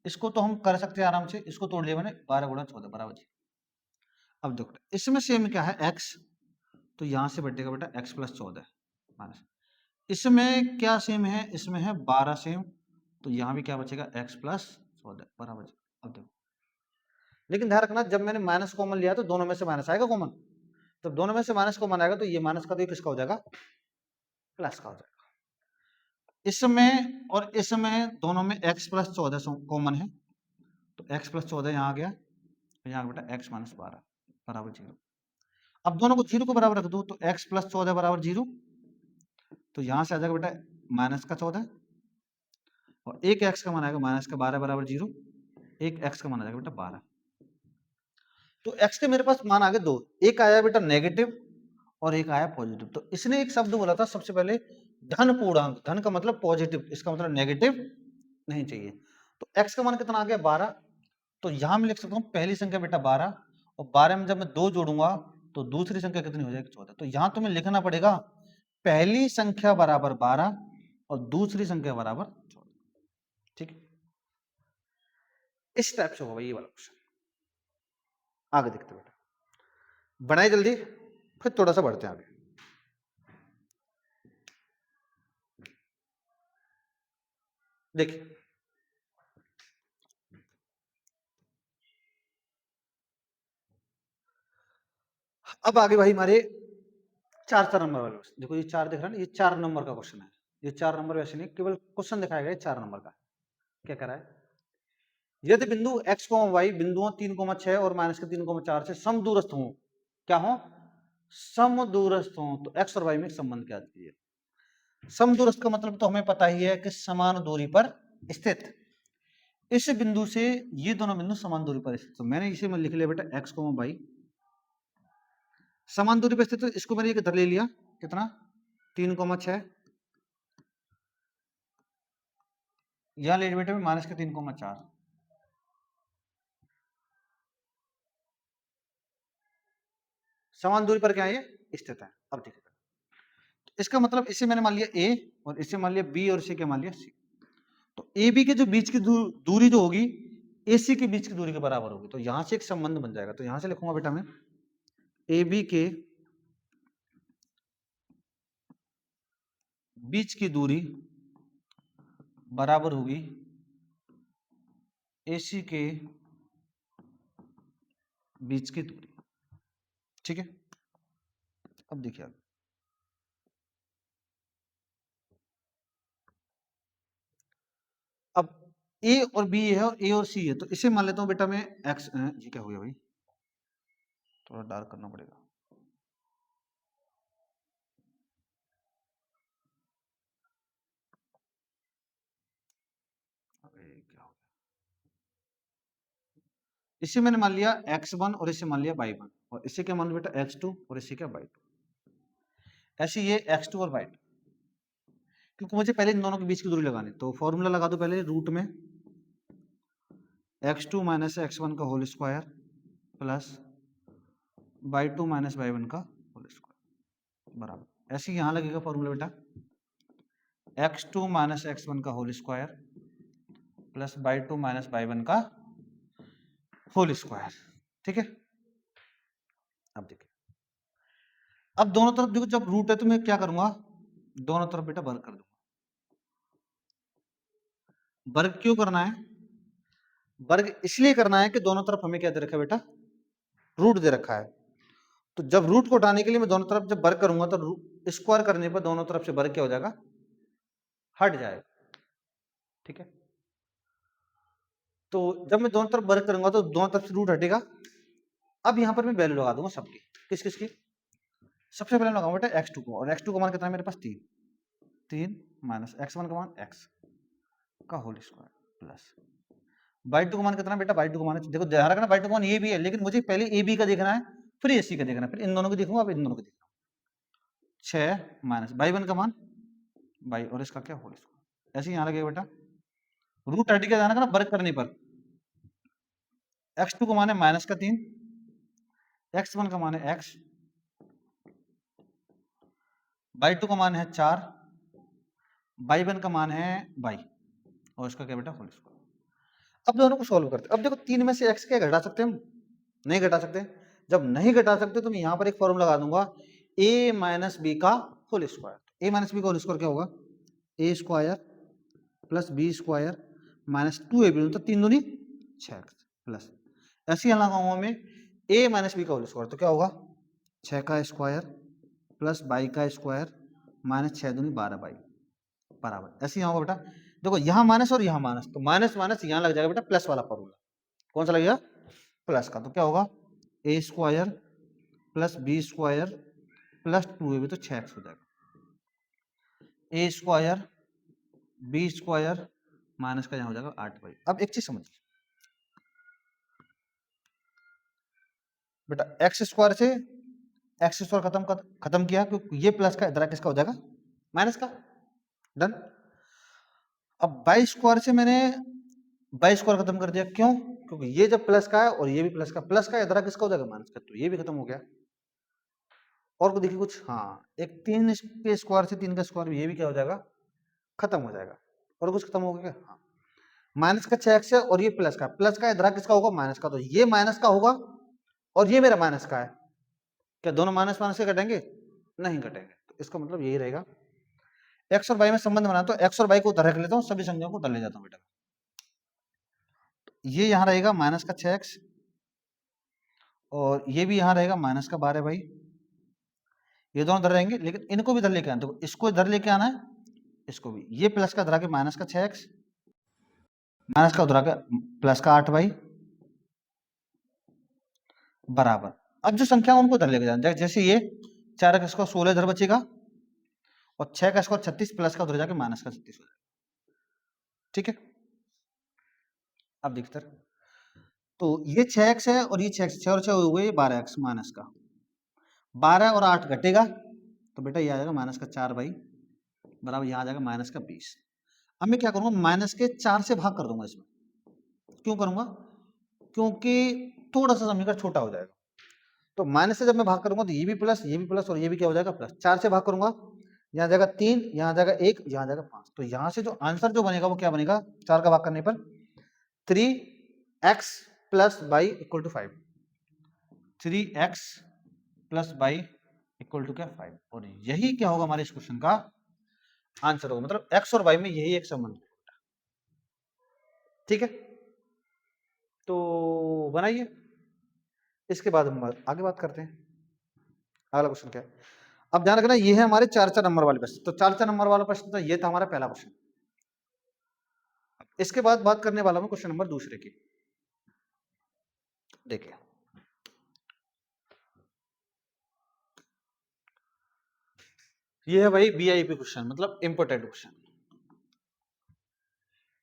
इसको तो हम कर सकते हैं आराम से। इसको तोड़ लिया मैंने, 12 गुणा 14 बराबर 0। अब देखो इसमें सेम क्या है x, तो यहाँ से बढ़ेगा बेटा x प्लस 14 माइनस, इसमें क्या सेम है, इसमें है 12 सेम, तो यहाँ भी क्या बचेगा x प्लस 14 बराबर 0। अब देखो, लेकिन ध्यान रखना जब मैंने माइनस कॉमन लिया तो दोनों में से माइनस आएगा कॉमन, जब दोनों में से माइनस कॉमन आएगा तो ये माइनस का तो ये किसका हो जाएगा, प्लस का हो जाएगा। इसमें और इसमें दोनों में x प्लस 14 कॉमन है, तो x प्लस 14 यहाँ आ गया, यहाँ बेटा x माइनस 12 बराबर 0। अब दोनों को 0 को बराबर रख दो, तो x प्लस 14 बराबर 0, तो यहाँ से आ जाएगा बेटा माइनस का 14 और एक x का मान आएगा माइनस का 12 बराबर 0, एक x का मान आ जाएगा बेटा 12। तो x के मेरे पास मान आ गए दो, एक आया बेटा नेगेटिव और एक आया पॉजिटिव। तो इसने एक शब्द बोला था सबसे पहले, धन पूर्णांक, धन का मतलब पॉजिटिव, इसका मतलब नेगेटिव नहीं चाहिए। तो x का मान कितना आ गया 12, तो यहां मैं लिख सकता हूं पहली संख्या बेटा 12 और 12 में जब मैं 2 जोड़ूंगा तो दूसरी संख्या कितनी हो जाएगी 14। तो यहां तुम्हें लिखना पड़ेगा पहली संख्या बराबर 12 और दूसरी संख्या बराबर 14। ठीक है, इस टाइप से होगा ये वाला क्वेश्चन। आगे देखते बेटा, बढ़ाए जल्दी, फिर थोड़ा सा बढ़ते हैं आगे। देखिए अब आगे भाई हमारे 4 नंबर वाले क्वेश्चन। देखो ये 4 दिख रहा है ना, ये 4 नंबर का क्वेश्चन है। ये 4 नंबर वैसे नहीं, केवल क्वेश्चन दिखाया गया है 4 नंबर का। क्या कह रहा है, यदि बिंदु x, y बिंदुओं 3, 6 और माइनस के 3, 4 से समदूरस्थ हों, क्या हो, समदूरस्थ हों, तो x और y में एक संबंध क्या कीजिए। समदूरस्थ का मतलब तो हमें पता ही है कि समान दूरी पर स्थित। इस बिंदु से ये दोनों बिंदु समान दूरी पर स्थित, तो मैंने इसे मैं लिख लिया बेटा x, y समान दूरी पर स्थित। तो इसको मैंने इधर ले लिया, कितना 3, 6, यहां ले लिया बेटा माइनस के 3, 4, समान दूरी पर क्या है, ये स्थित है। अब देखिए, इसका मतलब इसे मैंने मान लिया a और इसे मान लिया b और इसे क्या मान लिया c। तो ए बी के जो बीच की दूरी जो होगी AC के बीच की दूरी के बराबर होगी। तो यहां से एक संबंध बन जाएगा। तो यहां से लिखूंगा बेटा मैं AB के बीच की दूरी बराबर होगी AC के बीच की दूरी। ठीक है, अब देखिए अब A और B है और A और C है, तो इसे मान लेता हूं बेटा मैं x। ये क्या हो गया भाई, थोड़ा डार्क करना पड़ेगा। क्या हो गया, इसे मैंने मान लिया x1 और इसे मान लिया y1 और इसे क्या मान लिया बेटा x2 और इसे क्या y2। ऐसे ये x2 और y2, क्योंकि मुझे पहले इन दोनों के बीच की दूरी लगानी। तो फॉर्मूला लगा दो पहले, रूट में x2 माइनस x1 का whole square plus by two minus y one का होल स्क्वायर बराबर, ऐसे यहां लगेगा फॉर्मूला बेटा, x two minus x one का whole square plus by two minus y one का होल स्क्वायर। ठीक है, अब देखिए, अब दोनों तरफ देखो, जब रूट है तो मैं क्या करूंगा, दोनों तरफ बेटा वर्ग कर दूंगा। वर्ग क्यों करना है, वर्ग इसलिए करना है कि दोनों तरफ हमें क्या दे रखा है बेटा, रूट दे रखा है। तो जब रूट को उठाने के लिए मैं दोनों तरफ जब वर्ग करूंगा तो स्क्वायर करने पर दोनों तरफ से वर्ग क्या हो जाएगा, हट जाएगा। ठीक है, तो जब मैं दोनों तरफ वर्ग करूंगा तो दोनों तरफ से रूट हटेगा। अब यहां पर मैं वैल्यू लगा दूंगा सबकी, किस किस की, सबसे पहले लगाऊंगा बेटा एक्स टू को, और एक्स टू का मान कितना है मेरे पास, 3, 3 माइनस एक्स वन का मान एक्स का whole square plus by two का मान कितना बेटा, बाई टू का मान देखो ध्यान रखना, बाई टू का मान ये भी है, लेकिन मुझे पहले ए बी का देखना है, फिर ए सी का देखना है, फिर इन दोनों को देखूंगा, अब इन दोनों को देखूंगा। 6 माइनस बाई वन का मान बाई और इसका क्या होल स्क्वायर, ऐसे यहां लगेगा बेटा, रूट हट के ध्यान रखना वर्ग करने पर, एक्स टू का मान है माइनस का 3, एक्स वन का मान है एक्स, बाई टू का मान है 4, बाई वन का मान है बाई और इसका क्या बेटा होल स्क्वायर। अब दोनों को सॉल्व करते हैं। अब देखो 3 में से x क्या घटा सकते हैं हम, नहीं घटा सकते। जब नहीं घटा सकते तो मैं यहां पर एक फॉर्मूला लगा दूंगा, a माइनस बी का whole square. a minus b का होल स्क्वायर क्या होगा, a square plus b square minus 2ab, तो 3 दूनी 6x प्लस, ऐसे ही लगाऊंगा मैं a माइनस बी का होल स्क्वायर, तो क्या होगा 6 का स्क्वायर प्लस बाई का स्क्वायर माइनस 6 दूनी 12 बाई बराबर, ऐसे ही होगा बेटा। देखो यहाँ माइनस और यहाँ माइनस, तो माइनस माइनस यहाँ लग जाएगा बेटा प्लस वाला फॉर्मूला, कौन सा लगेगा, प्लस का, तो क्या होगा a square plus b square plus 2ab, तो 6x हो जाएगा, a square b square minus का यहाँ हो जाएगा 8 बाई। अब एक चीज समझिए बेटा, एक्स स्क्वायर से एक्स स्क्वायर खत्म किया, क्योंकि ये प्लस का इधर किसका हो जाएगा, माइनस का, डन। अब बाई स्क्वायर से मैंने बाई स्क्वायर खत्म कर दिया, क्यों, क्योंकि ये जब प्लस का है और ये भी प्लस का इधर किसका हो जाएगा, माइनस का, तो ये भी खत्म हो गया। और को देखिए कुछ, हाँ एक 3 के स्क्वायर से 3 का स्क्वायर, ये भी क्या हो जाएगा, खत्म हो जाएगा। और कुछ खत्म हो गया क्या, हाँ माइनस का 6x है और ये प्लस का इधर किसका होगा, माइनस का, तो ये माइनस का होगा और ये मेरा माइनस का है, क्या दोनों माइनस माइनस से घटेंगे, नहीं घटेंगे, तो इसका मतलब यही रहेगा। एक्स और वाई में संबंध बना, तो एक्स और वाई को उधर रख लेता हूँ, सभी संख्याओं को उधर ले जाता हूँ बेटा। ये यहाँ रहेगा माइनस का 6x और ये भी यहाँ रहेगा माइनस का 12 बाई, ये दोनों इधर रहेंगे, लेकिन इनको भी इधर लेके आना, तो इसको इधर लेके आना है, इसको भी, ये प्लस का इधर आके माइनस का 6x माइनस का उधर आके प्लस का 8 बाई बराबर। अब जो संख्या उनको इधर लेके जाना, जैसे ये 4 का स्क्वायर 16 इधर बचेगा और 6 का स्क्वायर 36 प्लस का उधर जाके माइनस का 36 हो जाएगा। ठीक है, अब देखते हैं, तो ये 6x है और ये 6x, 6 और 6 हो गए 12x माइनस का 12 और 8 घटेगा, तो बेटा ये आ जाएगा माइनस का 4 बाई बराबर, यहाँ आ जाएगा माइनस का 20। अब मैं क्या करूंगा, माइनस के 4 से भाग कर दूंगा इसमें, क्यों करूंगा, क्योंकि थोड़ा सा समीकरण छोटा हो जाएगा। तो माइनस से जब मैं भाग करूंगा तो ये भी प्लस और ये भी क्या हो जाएगा प्लस, 4 से भाग करूंगा, यहाँ जाएगा 3, यहाँ जाएगा 1, यहाँ जाएगा 5, तो यहाँ से जो आंसर जो बनेगा वो क्या बनेगा, 4 का भाग करने पर 3x plus y equal to 5, 3x plus y equal to क्या 5, और यही क्या होगा हमारे इस क्वेश्चन का आंसर होगा, मतलब x और y में यही एक संबंध है। ठीक है, तो बनाइए, इसके बाद हम आगे बात करते हैं। अगला क्वेश्चन क्या है, अब ध्यान रखना ये है हमारे 4 नंबर वाले प्रश्न, तो 4 नंबर वाला प्रश्न था, ये था हमारा पहला क्वेश्चन। इसके बाद बात करने वाला हूं क्वेश्चन नंबर दूसरे की। देखिए ये है भाई वीआईपी क्वेश्चन, मतलब इंपोर्टेंट क्वेश्चन।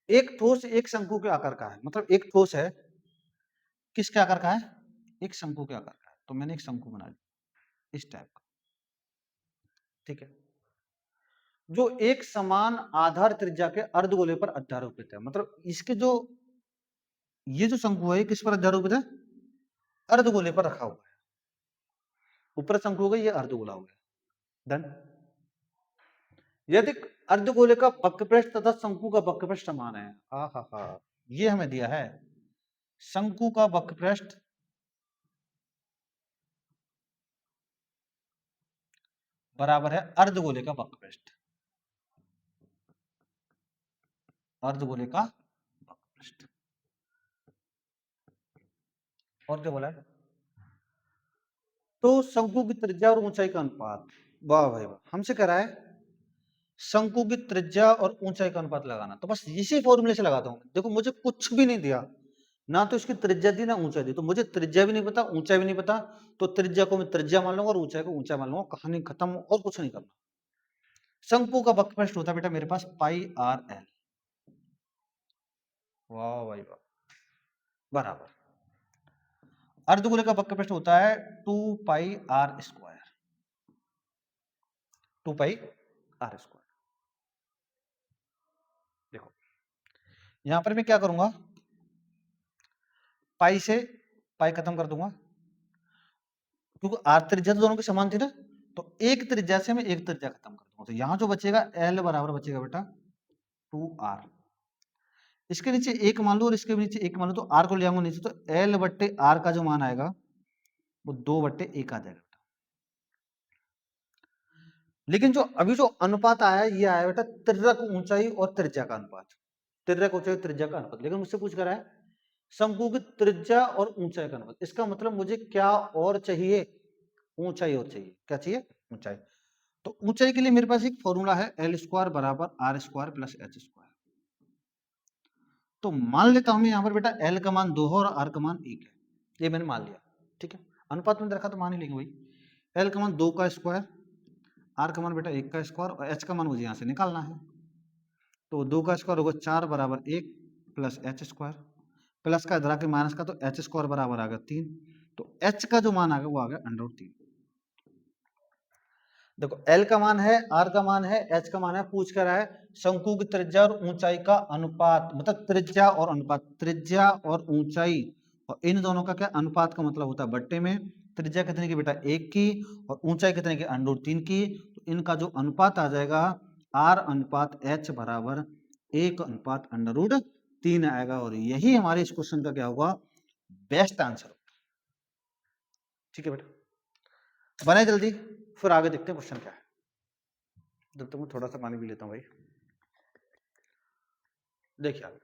एक ठोस एक शंकु के आकार का है, मतलब एक ठोस है किसके आकार का है, एक शंकु के आकार का है, तो मैंने एक शंकु बना लिया इस टाइप का। ठीक है, जो एक समान आधार त्रिज्या के अर्धगोले पर अध्यारोपित है, मतलब इसके जो ये जो शंकु है किस पर अध्यारोपित है, अर्धगोले पर रखा हुआ है। ऊपर शंकु हो गया, ये अर्धगोला हो गया। डन। यदि अर्धगोले का वक्रपृष्ठ तथा शंकु का वक्रपृष्ठ समान है, हा, ये हमें दिया है, शंकु का वक्रपृष्ठ बराबर है अर्धगोले का वक्रपृष्ठ, अर्धगोले का वक्रपृष्ठ। और क्या बोला है? तो शंकु की त्रिज्या और ऊंचाई का अनुपात, वाह भाई वाह, हमसे कह रहा है शंकु की त्रिज्या और ऊंचाई का अनुपात लगाना। तो बस इसी फॉर्मूले से लगाता हूं। देखो मुझे कुछ भी नहीं दिया, ना तो इसकी त्रिज्या दी ना ऊंचाई दी, तो मुझे त्रिज्या भी नहीं पता, ऊंचाई भी नहीं पता, तो त्रिज्या को मैं त्रिज्या मान लूंगा और ऊंचाई को ऊंचाई मान लूंगा, कहानी खत्म, और कुछ नहीं करना। शंकु का वक्रपृष्ठ होता है बेटा मेरे पास पाई आर एल, वाह भाई वाह, बराबर अर्धगोले का वक्रपृष्ठ होता है 2 pi r square, 2 pi r square. देखो यहां पर मैं क्या करूंगा, पाई से पाई खत्म कर दूंगा, क्योंकि आर त्रिज्या तो दोनों की समान थी ना, तो एक त्रिज्या से मैं एक त्रिज्या खत्म कर दूंगा, तो यहां जो बचेगा एल बराबर बचेगा बेटा 2r, इसके नीचे एक मान लो और इसके नीचे एक मान लो, तो आर को ले आऊंगा नीचे, तो एल बट्टे आर का जो मान आएगा वो 2/1 आ जाएगा। लेकिन जो अभी जो अनुपात आया ये आया बेटा त्रिज्यक ऊंचाई और त्रिज्या का अनुपात, त्रिज्यक ऊंचाई त्रिज्या का अनुपात। लेकिन मुझसे पूछ कर रहा है शंकु की त्रिज्या और ऊंचाई का अनुपात, इसका मतलब मुझे क्या और चाहिए, ऊंचाई और चाहिए, क्या चाहिए, ऊंचाई। तो ऊंचाई के लिए मेरे पास एक फॉर्मूला है एल स्क्वायर बराबर r square plus h square. तो मान लेता हूं मैं यहाँ पर बेटा एल का मान 2 है और आर का मान 1 है, ये मैंने मान लिया, ठीक है, अनुपात में रखा तो मान ही लेंगे भाई। एल का मान 2 का स्क्वायर, आर का मान बेटा 1 का स्क्वायर, और एच का मान मुझे यहाँ से निकालना है, तो 2 का स्क्वायर होगा 4 बराबर 1 प्लस एच स्क्वायर, प्लस का इधर आके माइनस का, तो एच स्क्वायर बराबर आ गया 3, तो एच का जो मान आ गया वो आ गया √3। देखो एल का मान है, आर का मान है, एच का मान है, पूछ कर रहा है शंकु की त्रिज्या और ऊंचाई का अनुपात, मतलब त्रिज्या और अनुपात, त्रिज्या और ऊंचाई, और इन दोनों का क्या अनुपात का मतलब होता है बट्टे में, त्रिज्या कितने की बेटा 1 की और ऊंचाई कितने की √3 की, तो इनका जो अनुपात आ जाएगा आर अनुपात एच बराबर 1/√3 आएगा, और यही हमारे इस क्वेश्चन का क्या होगा, बेस्ट आंसर। ठीक है बेटा, बने जल्दी, फिर आगे देखते हैं क्वेश्चन क्या है। जब तक मैं थोड़ा सा पानी भी लेता हूँ भाई। देखिए आगे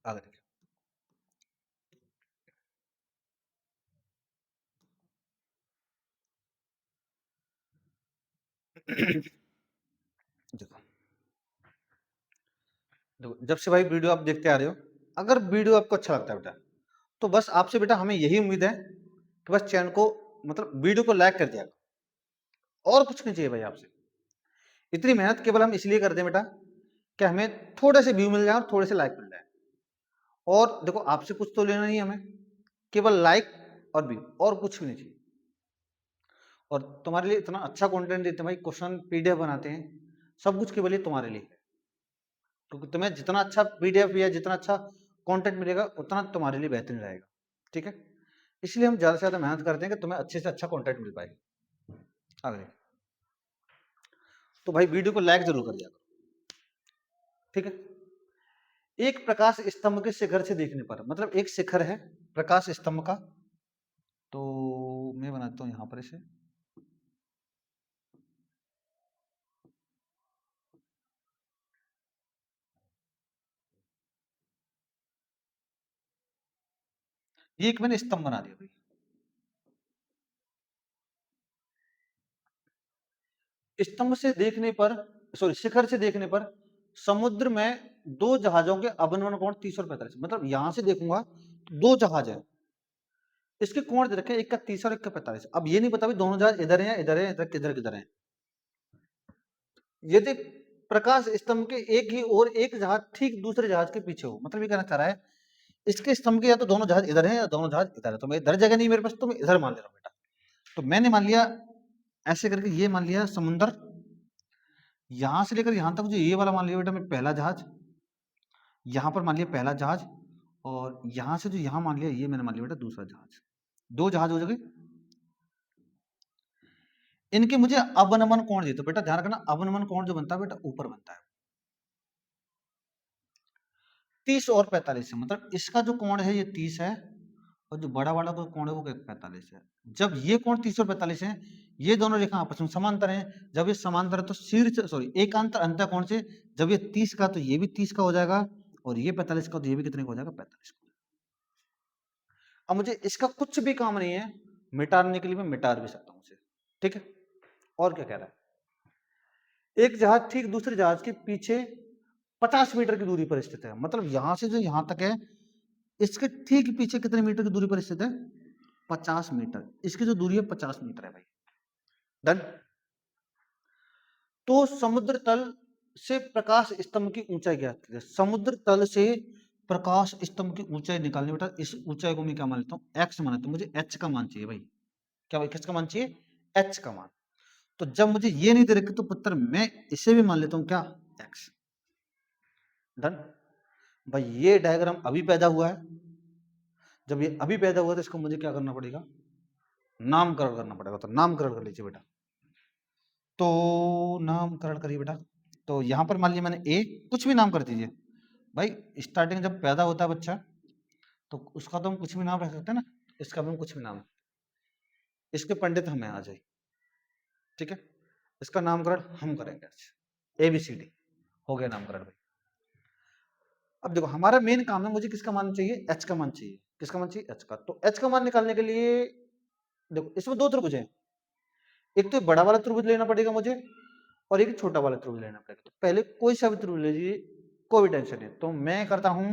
आगे देखिए। देखो देखो जब से भाई वीडियो आप देखते आ रहे हो, अगर वीडियो आपको अच्छा लगता है बेटा, तो बस आपसे बेटा हमें यही उम्मीद है कि बस चैनल को, मतलब वीडियो को लाइक कर दिया, और कुछ नहीं चाहिए भाई आपसे। इतनी मेहनत केवल हम इसलिए करते हैं बेटा कि हमें थोड़े से व्यू मिल जाए और थोड़े से लाइक मिल जाए, और देखो आपसे कुछ तो लेना नहीं है हमें, केवल लाइक और व्यू, और कुछ भी नहीं चाहिए। और तुम्हारे लिए इतना अच्छा कंटेंट देते हैं भाई, क्वेश्चन पीडीएफ बनाते हैं, सब कुछ केवल ये तुम्हारे लिए, क्योंकि तुम्हें जितना अच्छा पीडीएफ या जितना अच्छा कंटेंट मिलेगा उतना तुम्हारे लिए बेहतरीन रहेगा, ठीक है, इसलिए हम ज्यादा से ज्यादा मेहनत करते हैं कि तुम्हें अच्छे से अच्छा कंटेंट मिल पाए। आगे तो भाई वीडियो को लाइक जरूर कर दिया करो, ठीक है। एक प्रकाश स्तंभ के शिखर से देखने पर, मतलब एक शिखर है प्रकाश स्तंभ का, तो मैं बनाता हूं यहां पर इसे, ये एक मैंने स्तंभ बना दिया भाई। स्तंभ से देखने पर, सॉरी शिखर से देखने पर समुद्र में दो जहाजों के अवनमन कोण 30 और 45, मतलब यहां से देखूंगा तो दो जहाज है, इसके कोण दे रखे, एक का 30 और एक का 45। अब ये नहीं पता भी दोनों जहाज इधर है इधर है इधर किधर किधर है। यदि प्रकाश स्तंभ के एक ही और एक जहाज ठीक दूसरे जहाज के पीछे हो, मतलब ये कहना चाह रहा है इसके स्तंभ के या तो दोनों जहाज इधर है या दोनों जहाज इधर है, तो मैं इधर जगह नहीं मेरे पास, तो मैं इधर मान ले रहा हूँ बेटा। तो मैंने मान लिया ऐसे करके, ये मान लिया समुंदर, यहां से लेकर यहां तक जो ये वाला मान लिया बेटा मैं पहला जहाज, यहां पर मान लिया पहला जहाज, और यहां से जो यहां मान लिया ये मैंने मान लिया बेटा दूसरा जहाज। दो जहाज हो गए। इनके मुझे अवनमन कोण दे, तो बेटा ध्यान रखना अवनमन कोण जो बनता है बेटा ऊपर बनता है 30 और 45 है, मतलब इसका जो कोण है ये 30 है, और जो बड़ा वाला को कोण है वो 45 है। जब ये कोण 30 और 45 है, ये दोनों रेखा आपस में समांतर हैं। जब ये समांतर है तो शीर्ष सॉरी एकांतर अंतः कोण से जब ये 30 का तो ये भी 30 का हो जाएगा, और ये 45 का तो ये भी कितने का हो जाएगा 45 का। अब मुझे इसका कुछ भी काम नहीं है, मिटाने के लिए मैं मिटा भी सकता हूं इसे, ठीक है। और क्या कह रहा है, एक जहाज ठीक दूसरे जहाज के पीछे 50 मीटर की दूरी पर स्थित है, मतलब यहां से जो यहां तक है इसके ठीक पीछे कितने मीटर की दूरी पर स्थित है 50 मीटर, इसकी जो दूरी है 50 मीटर है भाई। डन। तो समुद्र तल से प्रकाश स्तंभ की ऊंचाई ज्ञात कीजिए। समुद्र तल से प्रकाश स्तंभ की ऊंचाई निकालने बेटा, इस ऊंचाई को मैं क्या मान लेता हूँ एक्स मान लेता हूँ। मुझे एच का मान चाहिए भाई, क्या भाई किसका मान चाहिए एच का मान। तो जब मुझे ये नहीं दे रखे तो पुत्र मैं इसे भी मान लेता हूँ क्या एक्स। डन भाई, ये डायग्राम अभी पैदा हुआ है, जब ये अभी पैदा हुआ तो इसको मुझे क्या करना पड़ेगा नामकरण करना पड़ेगा। तो नामकरण कर लीजिए बेटा, तो नामकरण करिए बेटा। तो यहां पर मान लिया मैंने ए, कुछ भी नाम कर दीजिए भाई। स्टार्टिंग जब पैदा होता है बच्चा तो उसका तो हम कुछ भी नाम रख सकते हैं ना, इसका भी हम कुछ भी नाम, इसके पंडित हमें आ जाए, ठीक है। इसका नामकरण हम करेंगे आज ABCD, हो गया नामकरण भाई। अब देखो हमारा मेन काम है, मुझे किसका मान चाहिए एच का मान चाहिए। किसका मान चाहिए एच का। तो एच का मान निकालने के लिए देखो इसमें दो त्रिभुज है, एक तो बड़ा वाला त्रिभुज लेना पड़ेगा मुझे, और एक छोटा वाला त्रिभुज लेना पड़ेगा। तो पहले कोई सा भी त्रिभुज लीजिए, कोई भी टेंशन नहीं। तो मैं करता हूं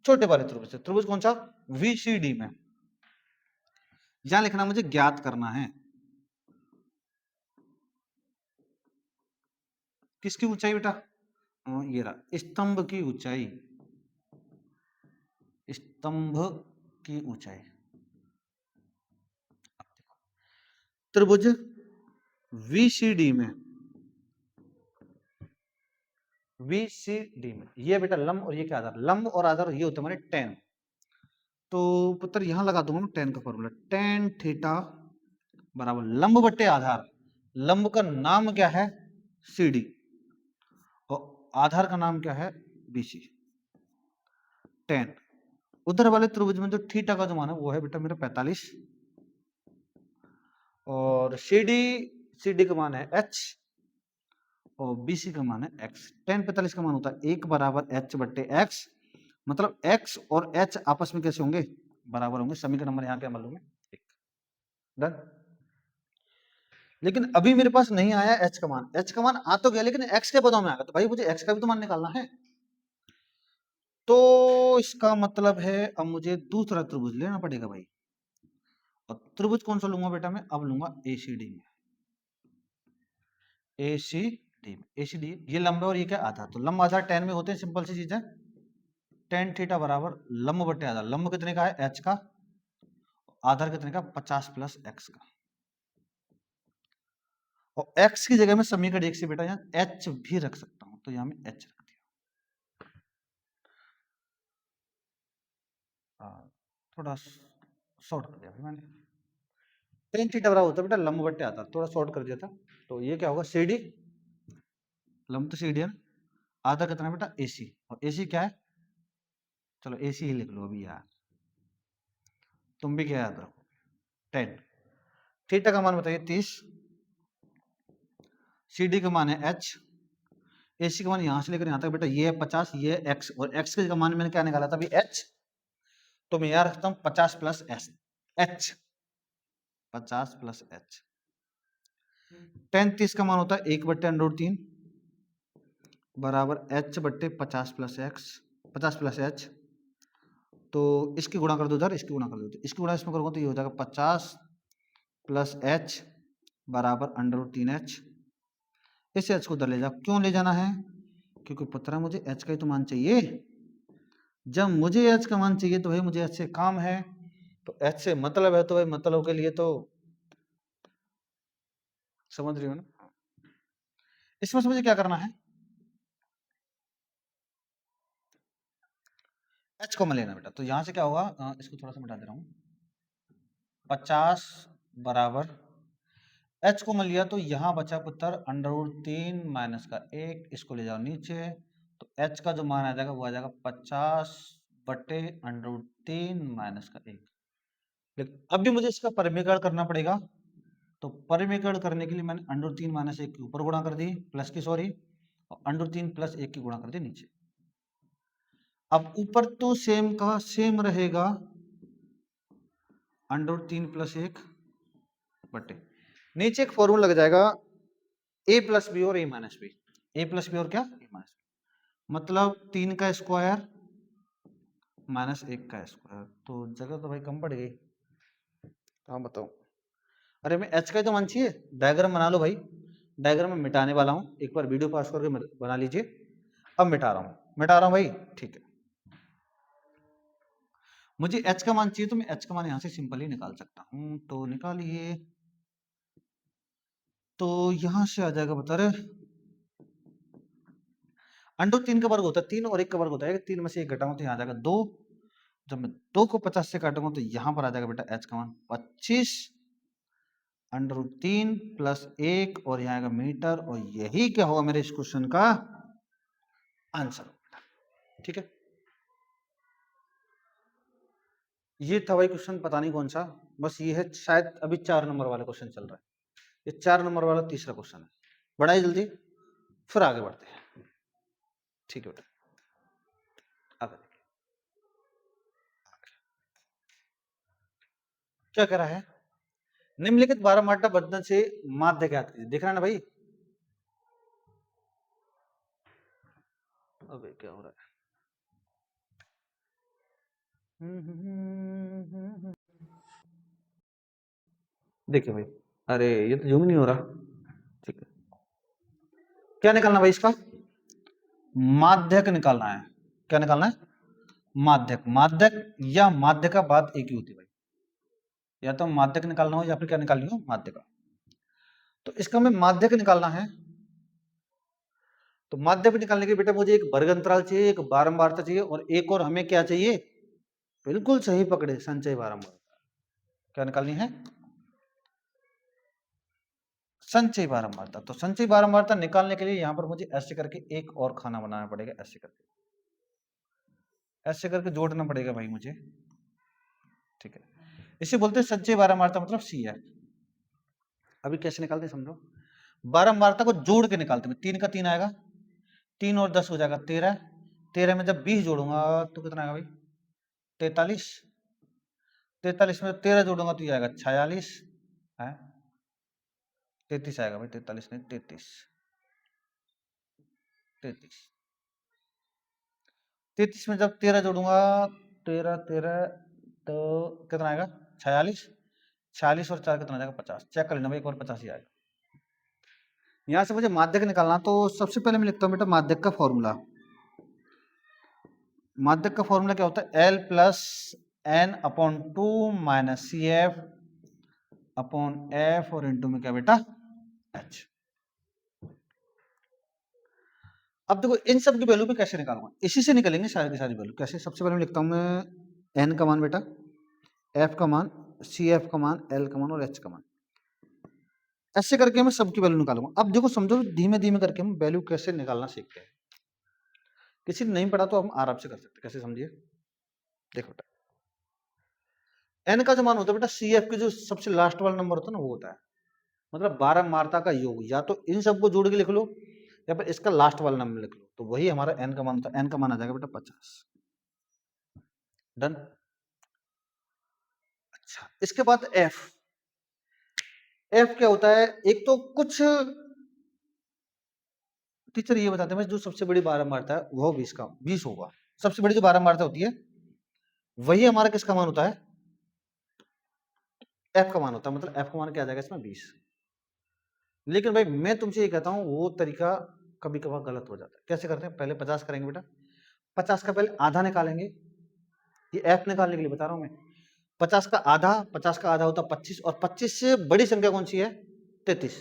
छोटे वाले त्रिभुज से। त्रिभुज कौन सा VCD में, यहां लिखना मुझे ज्ञात करना है किसकी ऊंचाई बेटा, ये रहा स्तंभ की ऊंचाई, स्तंभ की ऊंचाई। त्रिभुज VCD में, VCD में ये बेटा लंब और ये क्या आधार, लंब और आधार ये होते हमारे tan। तो पुत्र यहां लगा दूंगा मैं tan का फॉर्मूला, tan थीटा बराबर लंब बट्टे आधार। लंब का नाम क्या है CD, और आधार का नाम क्या है BC। tan उधर वाले त्रिभुज में जो थीटा का जो मान है वो है बेटा मेरा 45, और CD का मान है H, और BC का मान है X। tan 45 का मान होता है 1 बराबर H बट्टे X, मतलब X और H आपस में कैसे होंगे बराबर होंगे। समीकरण नंबर यहाँ क्या मान लूंगे 1। डन। लेकिन अभी मेरे पास नहीं आया H का मान, H का मान आ तो गया लेकिन X के पदों में आ गया, तो भाई मुझे X का भी तो मान निकालना है। तो इसका मतलब है अब मुझे दूसरा त्रिभुज लेना पड़ेगा भाई, और त्रिभुज कौन सा लूंगा बेटा मैं, अब लूंगा ACD में। ACD ये लंबा और ये क्या आधार, तो लंब आधार tan में होते हैं, सिंपल सी चीज है। tan थीटा बराबर लंब बटे आधार, लंब कितने का है H का, आधार कितने का 50 प्लस X का, और X की जगह में समीकरण 1 से बेटा यहाँ H भी रख सकता हूं, तो यहाँ में H रख दिया। थोड़ा शॉर्ट कर दिया भाई मैंने, tan थीटा बराबर होता है बेटा लंब बटे आधार, थोड़ा शॉर्ट कर दिया था। तो ये क्या होगा CD, लंब तो CD है ना, आधा कितना है बेटा AC, और AC क्या है, चलो AC ही लिख लो अभी यार, तुम भी क्या याद रखो 10। थीटा का मान बताइए 30, CD का मान है H, AC का मान यहां से लेकर यहां तक बेटा ये है 50, ये है X, और X का मान मैंने क्या निकाला था अभी H, तो मैं यहां रखता हूं 50 plus H, 50 plus H। tan 30 का मान होता है 1 बट्टे √3 बराबर H बट्टे 50 प्लस X, 50 प्लस H। तो इसकी गुणा कर दो उधर, इसकी गुणा कर दो, इसकी गुणा इसमें करूंगा तो ये हो जाएगा 50 प्लस H बराबर √3H। इस H को उधर ले जाओ, क्यों ले जाना है, क्योंकि पुत्रा मुझे H का ही तो मान चाहिए। जब मुझे एच का मान चाहिए तो भाई मुझे एच से काम है, तो एच से मतलब है, तो भाई मतलब के लिए तो समझ रही हो ना। इसमें से मुझे क्या करना है, एच कॉमन लेना बेटा। तो यहां से क्या होगा, इसको थोड़ा सा मिटा दे रहा हूं, 50 बराबर एच को मिल लिया, तो यहां बचा पुत्र √3 माइनस का 1, इसको ले जाओ नीचे, तो एच का जो मान आ जाएगा वो आ जाएगा 50 बटे √3 माइनस का 1। लेकिन अब भी मुझे इसका परिमीकरण करना पड़ेगा, तो परिमीकरण करने के लिए मैंने √3 माइनस 1 के ऊपर गुणा कर दी, प्लस की सॉरी, और √3 प्लस 1 की गुणा कर दी नीचे। अब ऊपर तो सेम का सेम रहेगा, √3 प्लस 1 बटे, नीचे एक फॉर्मूला लग जाएगा a प्लस बी और a minus b, a plus b और क्या a माइनस बी, मतलब 3 का स्क्वायर माइनस 1 का स्क्वायर। तो जगह तो भाई कम पड़ गई, हाँ बताओ। अरे मैं h का तो मान चाहिए, डायग्राम बना लो भाई, डायग्राम में मिटाने वाला हूँ, एक बार वीडियो पास करके बना लीजिए। अब मिटा रहा हूँ भाई, ठीक है। मुझे h का मान चाहिए, तो मैं h का मान यहाँ से सिंपली निकाल सकता हूँ, तो निकालिए। तो यहां से आ जाएगा बता रहे, √3 का वर्ग होता है 3 और 1 का वर्ग होता है 3 में से 1 घटाऊं तो यहाँ आ जाएगा 2। जब मैं 2 को 50 से काटूंगा तो यहाँ पर आ जाएगा बेटा h का मान 25 √3 प्लस 1 और यहाँ आएगा मीटर, और यही क्या होगा मेरे इस क्वेश्चन का आंसर। ठीक है, ये था भाई क्वेश्चन, पता नहीं कौन सा, बस ये है, शायद अभी 4 नंबर वाला क्वेश्चन चल रहा है, ये 4 नंबर वाला तीसरा क्वेश्चन है। बढ़ाइए जल्दी, फिर आगे बढ़ते हैं। ठीक है बेटा, आगे क्या कह रहा है, निम्नलिखित बारहमाटा बंधन से माध्य ज्ञात कीजिए। देख रहा है ना भाई, अबे क्या हो रहा है, देखिए भाई, अरे ये तो जूम नहीं हो रहा। ठीक है, क्या निकालना भाई इसका, माध्यक निकालना है। क्या निकालना है, माध्यक। माध्यक या माध्य का बात एक ही होती है भाई, या तो माध्यक निकालना हो या फिर क्या निकालनी हो, माध्य का। तो इसका हमें माध्यक निकालना है, तो माध्यक निकालने के बेटा मुझे एक वर्ग अंतराल चाहिए, एक बारंबारता चाहिए, और एक और हमें क्या चाहिए, बिल्कुल सही पकड़े, संचय बारंबारता। क्या निकालनी है, संचय बारंबारता। तो संचय बारंबारता निकालने के लिए यहां पर मुझे ऐसे करके एक और खाना बनाना पड़ेगा, ऐसे करके, ऐसे करके जोड़ना पड़ेगा भाई मुझे। ठीक है, इसे बोलते हैं संचय बारंबारता, मतलब सी है। अभी कैसे निकालते हैं समझो, बारंबारता को जोड़ के निकालते हैं, 3 का 3 आएगा, 3 और 10 हो जाएगा 13, 13 में जब 20 जोड़ूंगा तो कितना आएगा भाई, 43, 43 में 13 जोड़ूंगा तो ये आएगा 46 है, 33 आएगा भाई, 43 नहीं 33, 33, 33 में जब 13 जोड़ूंगा, 13 13 तो कितना आएगा 46, 46 और 4 कितना आ जाएगा 50, चेक कर लेना भाई एक बार, 50 ही आएगा। यहां से मुझे माध्यक निकालना, तो सबसे पहले मैं लिखता हूं बेटा माध्यक का फॉर्मूला। माध्यक का फॉर्मूला क्या होता है, L plus n upon 2 minus c f upon f, और इंटू में क्या बेटा H। अब देखो इन सब की वैल्यू में कैसे निकालूंगा, इसी से निकलेंगे सारी की सारी वैल्यू। कैसे, सबसे पहले मैं लिखता हूं मैं n का मान बेटा, f का मान, सी एफ का मान, l का मान और h का मान, ऐसे करके मैं सबकी वैल्यू निकालूंगा। अब देखो समझो, धीमे धीमे करके हम वैल्यू कैसे निकालना सीखते हैं, किसी ने नहीं पढ़ा तो हम आराम से कर सकते हैं। कैसे समझिए, देखो बेटा, n का जो मान होता है बेटा, सी एफ के जो सबसे लास्ट वाला नंबर होता है ना, वो होता है मतलब बारंबारता का योग, या तो इन सबको जोड़ के लिख लो या फिर इसका लास्ट वाला नंबर लिख लो, तो वही हमारा n का मान होता है। n का मान आ जाएगा बेटा 50। डन। अच्छा, इसके बाद f, f क्या होता है, एक तो कुछ टीचर ये बताते हैं जो सबसे बड़ी बारंबारता है वो 20 होगा, सबसे बड़ी जो बारंबारता होती है वही हमारा किसका मान होता है, f का मान होता है, मतलब f का मान क्या आ जाएगा इसमें 20। लेकिन भाई मैं तुमसे ये कहता हूं वो तरीका कभी कभार गलत हो जाता है। कैसे करते हैं, पहले 50 करेंगे बेटा, 50 का पहले आधा निकालेंगे, ये f निकालने के लिए बता रहा हूं मैं। 50 का आधा होता 25, और 25 से बड़ी संख्या कौन सी है? 33,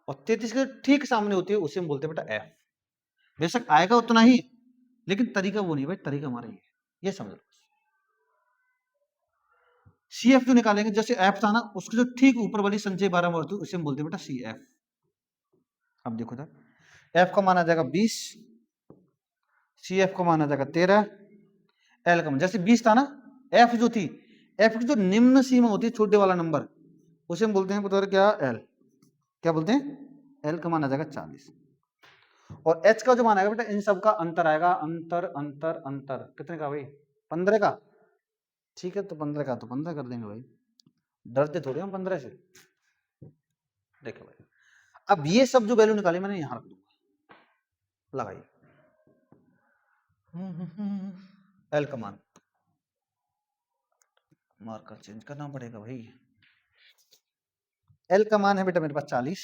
और 33 के ठीक सामने होती है, उसे हम बोलते हैं बेटा f। बेशक आएगा उतना ही, लेकिन तरीका वो नहीं भाई, तरीका हमारा ये समझ लो। सी एफ जो निकालेंगे, जैसे एफ था ना, उसके जो ठीक ऊपर वाली संचय 12 में होती है, उसे हम बोलते हैं बेटा सी एफ। अब देखो इधर, एफ का मान आ जाएगा 20, सी एफ का मान आ जाएगा 13, एल का मान जैसे 20 था ना, एफ जो थी, एफ की जो निम्न सीमा होती है छोटे वाला नंबर, उसे हम बोलते हैं बता क्या? एल। क्या बोलते हैं? एल का मान आ जाएगा 40, और एच का जो मान आएगा बेटा, इन सब का अंतर आएगा, अंतर अंतर अंतर कितने का भाई? 15 का। ठीक है, तो 15 का तो 15 कर देंगे भाई, डरते थोड़ी हम 15 से। देखो भाई, अब ये सब जो वैल्यू निकाली मैंने यहां रख दूंगा, लगाइए एल का मान, मार्कर चेंज करना पड़ेगा भाई। एल का मान है बेटा मेरे पास 40,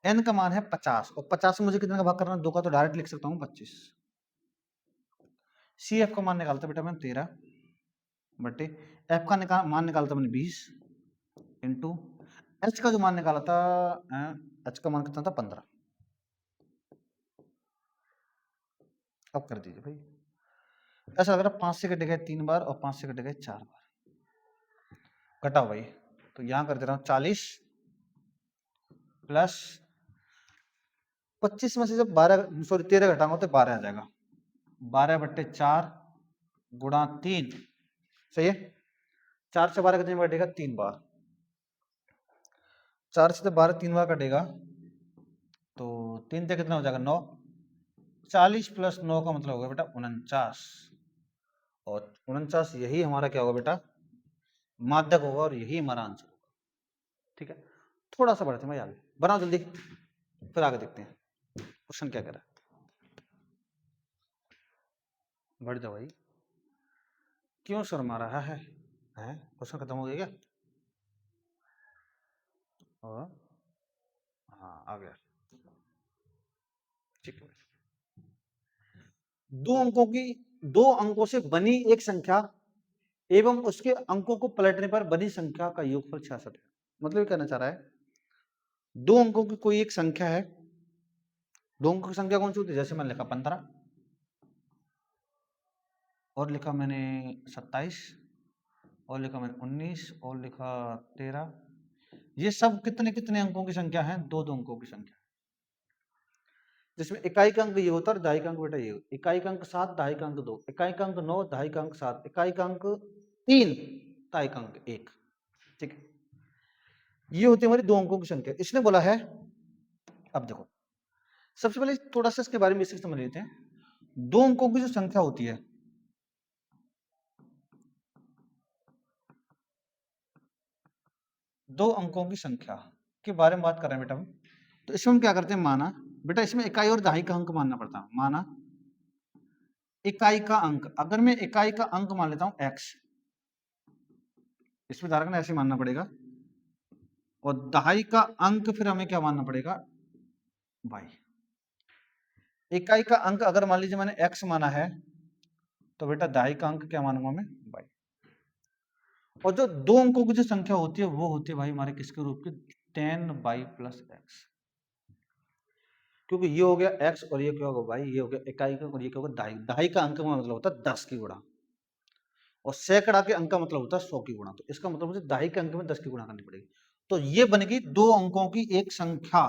एन का मान है 50, और 50 से मुझे कितने का भाग करना है? 2 का, तो डायरेक्ट लिख सकता हूँ 25। सी एफ का मान निकालता बेटा मैंने 13 बटे, एफ का मान निकालता मैंने 20 इंटू, एच का जो मान निकाला था, एच का मान कितना था? 15। अब कर दीजिए भाई, ऐसा लग रहा है 5 से कटे गए 3 बार और 5 से कटे गए 4 बार। घटाओ भाई, तो यहां कर दे रहा हूं 40 प्लस 25 में से जब 13 घटाऊंगा तो 12 आ जाएगा, 12 बट्टे 4 गुणा 3, सही है। 4 से 12 कितने बार कटेगा? 3 बार। 4 से 12 3 बार कटेगा, तो 3 से कितना हो जाएगा? 9। 40 प्लस 9 का मतलब होगा बेटा 49, और 49 यही हमारा क्या होगा बेटा? माध्यक होगा, और यही हमारा आंसर होगा। ठीक है, थोड़ा सा बढ़ते हैं भाई आगे, बनाओ जल्दी, फिर आगे देखते हैं क्वेश्चन क्या कह रहा है। बढ़ जाओ भाई, क्यों शर्मा रहा है? क्वेश्चन खत्म हो गया क्या? और हाँ, आ गया। ठीक है, दो अंकों से बनी एक संख्या एवं उसके अंकों को पलटने पर बनी संख्या का योगफल 66 है। मतलब ये कहना चाह रहा है, दो अंकों की कोई एक संख्या है, दो अंकों की संख्या कौन सी होती है? जैसे मैंने लिखा 15, और लिखा मैंने 27, और लिखा मैंने 19, और लिखा 13। ये सब कितने कितने अंकों की संख्या है? दो दो अंकों की संख्या, जिसमें इकाई का अंक ये होता है और दहाई का अंक बेटा ये होता है। इकाई का अंक 7, दहाई का अंक 2, इकाई का अंक 9, दहाई का अंक 7, इकाई का अंक 3, दहाई का अंक 1। ठीक है, ये होती है हमारी दो अंकों की संख्या। इसने बोला है, अब देखो, सबसे पहले थोड़ा सा इसके बारे में बेसिक समझ लेते हैं। दो अंकों की जो संख्या होती है, दो अंकों की संख्या के बारे में बात कर रहे हैं बेटा हम। तो इसमें हम क्या करते हैं, माना बेटा इसमें इकाई और दहाई का अंक मानना पड़ता है। माना इकाई का अंक, अगर मैं इकाई का अंक मान लेता हूं x, इसमें धारक ऐसे मानना पड़ेगा, और दहाई का अंक फिर हमें क्या मानना पड़ेगा? y। इकाई का अंक अगर मान लीजिए मैंने x माना है, तो बेटा दहाई का अंक क्या मानूंगा मैं? y। और जो दो अंकों की जो संख्या होती है वो होती है भाई हमारे किसके रूप की? 10y plus x। क्योंकि ये हो गया x और ये क्या होगा भाई? ये हो गया इकाई का, और ये क्या होगा? दहाई। दहाई का अंक का मतलब होता है 10 की गुणा, और सैकड़ा के अंक का मतलब होता है 100 की गुणा। तो इसका मतलब मुझे दहाई के अंक में 10 की गुणा करनी पड़ेगी। तो ये बनेगी दो अंकों की एक संख्या।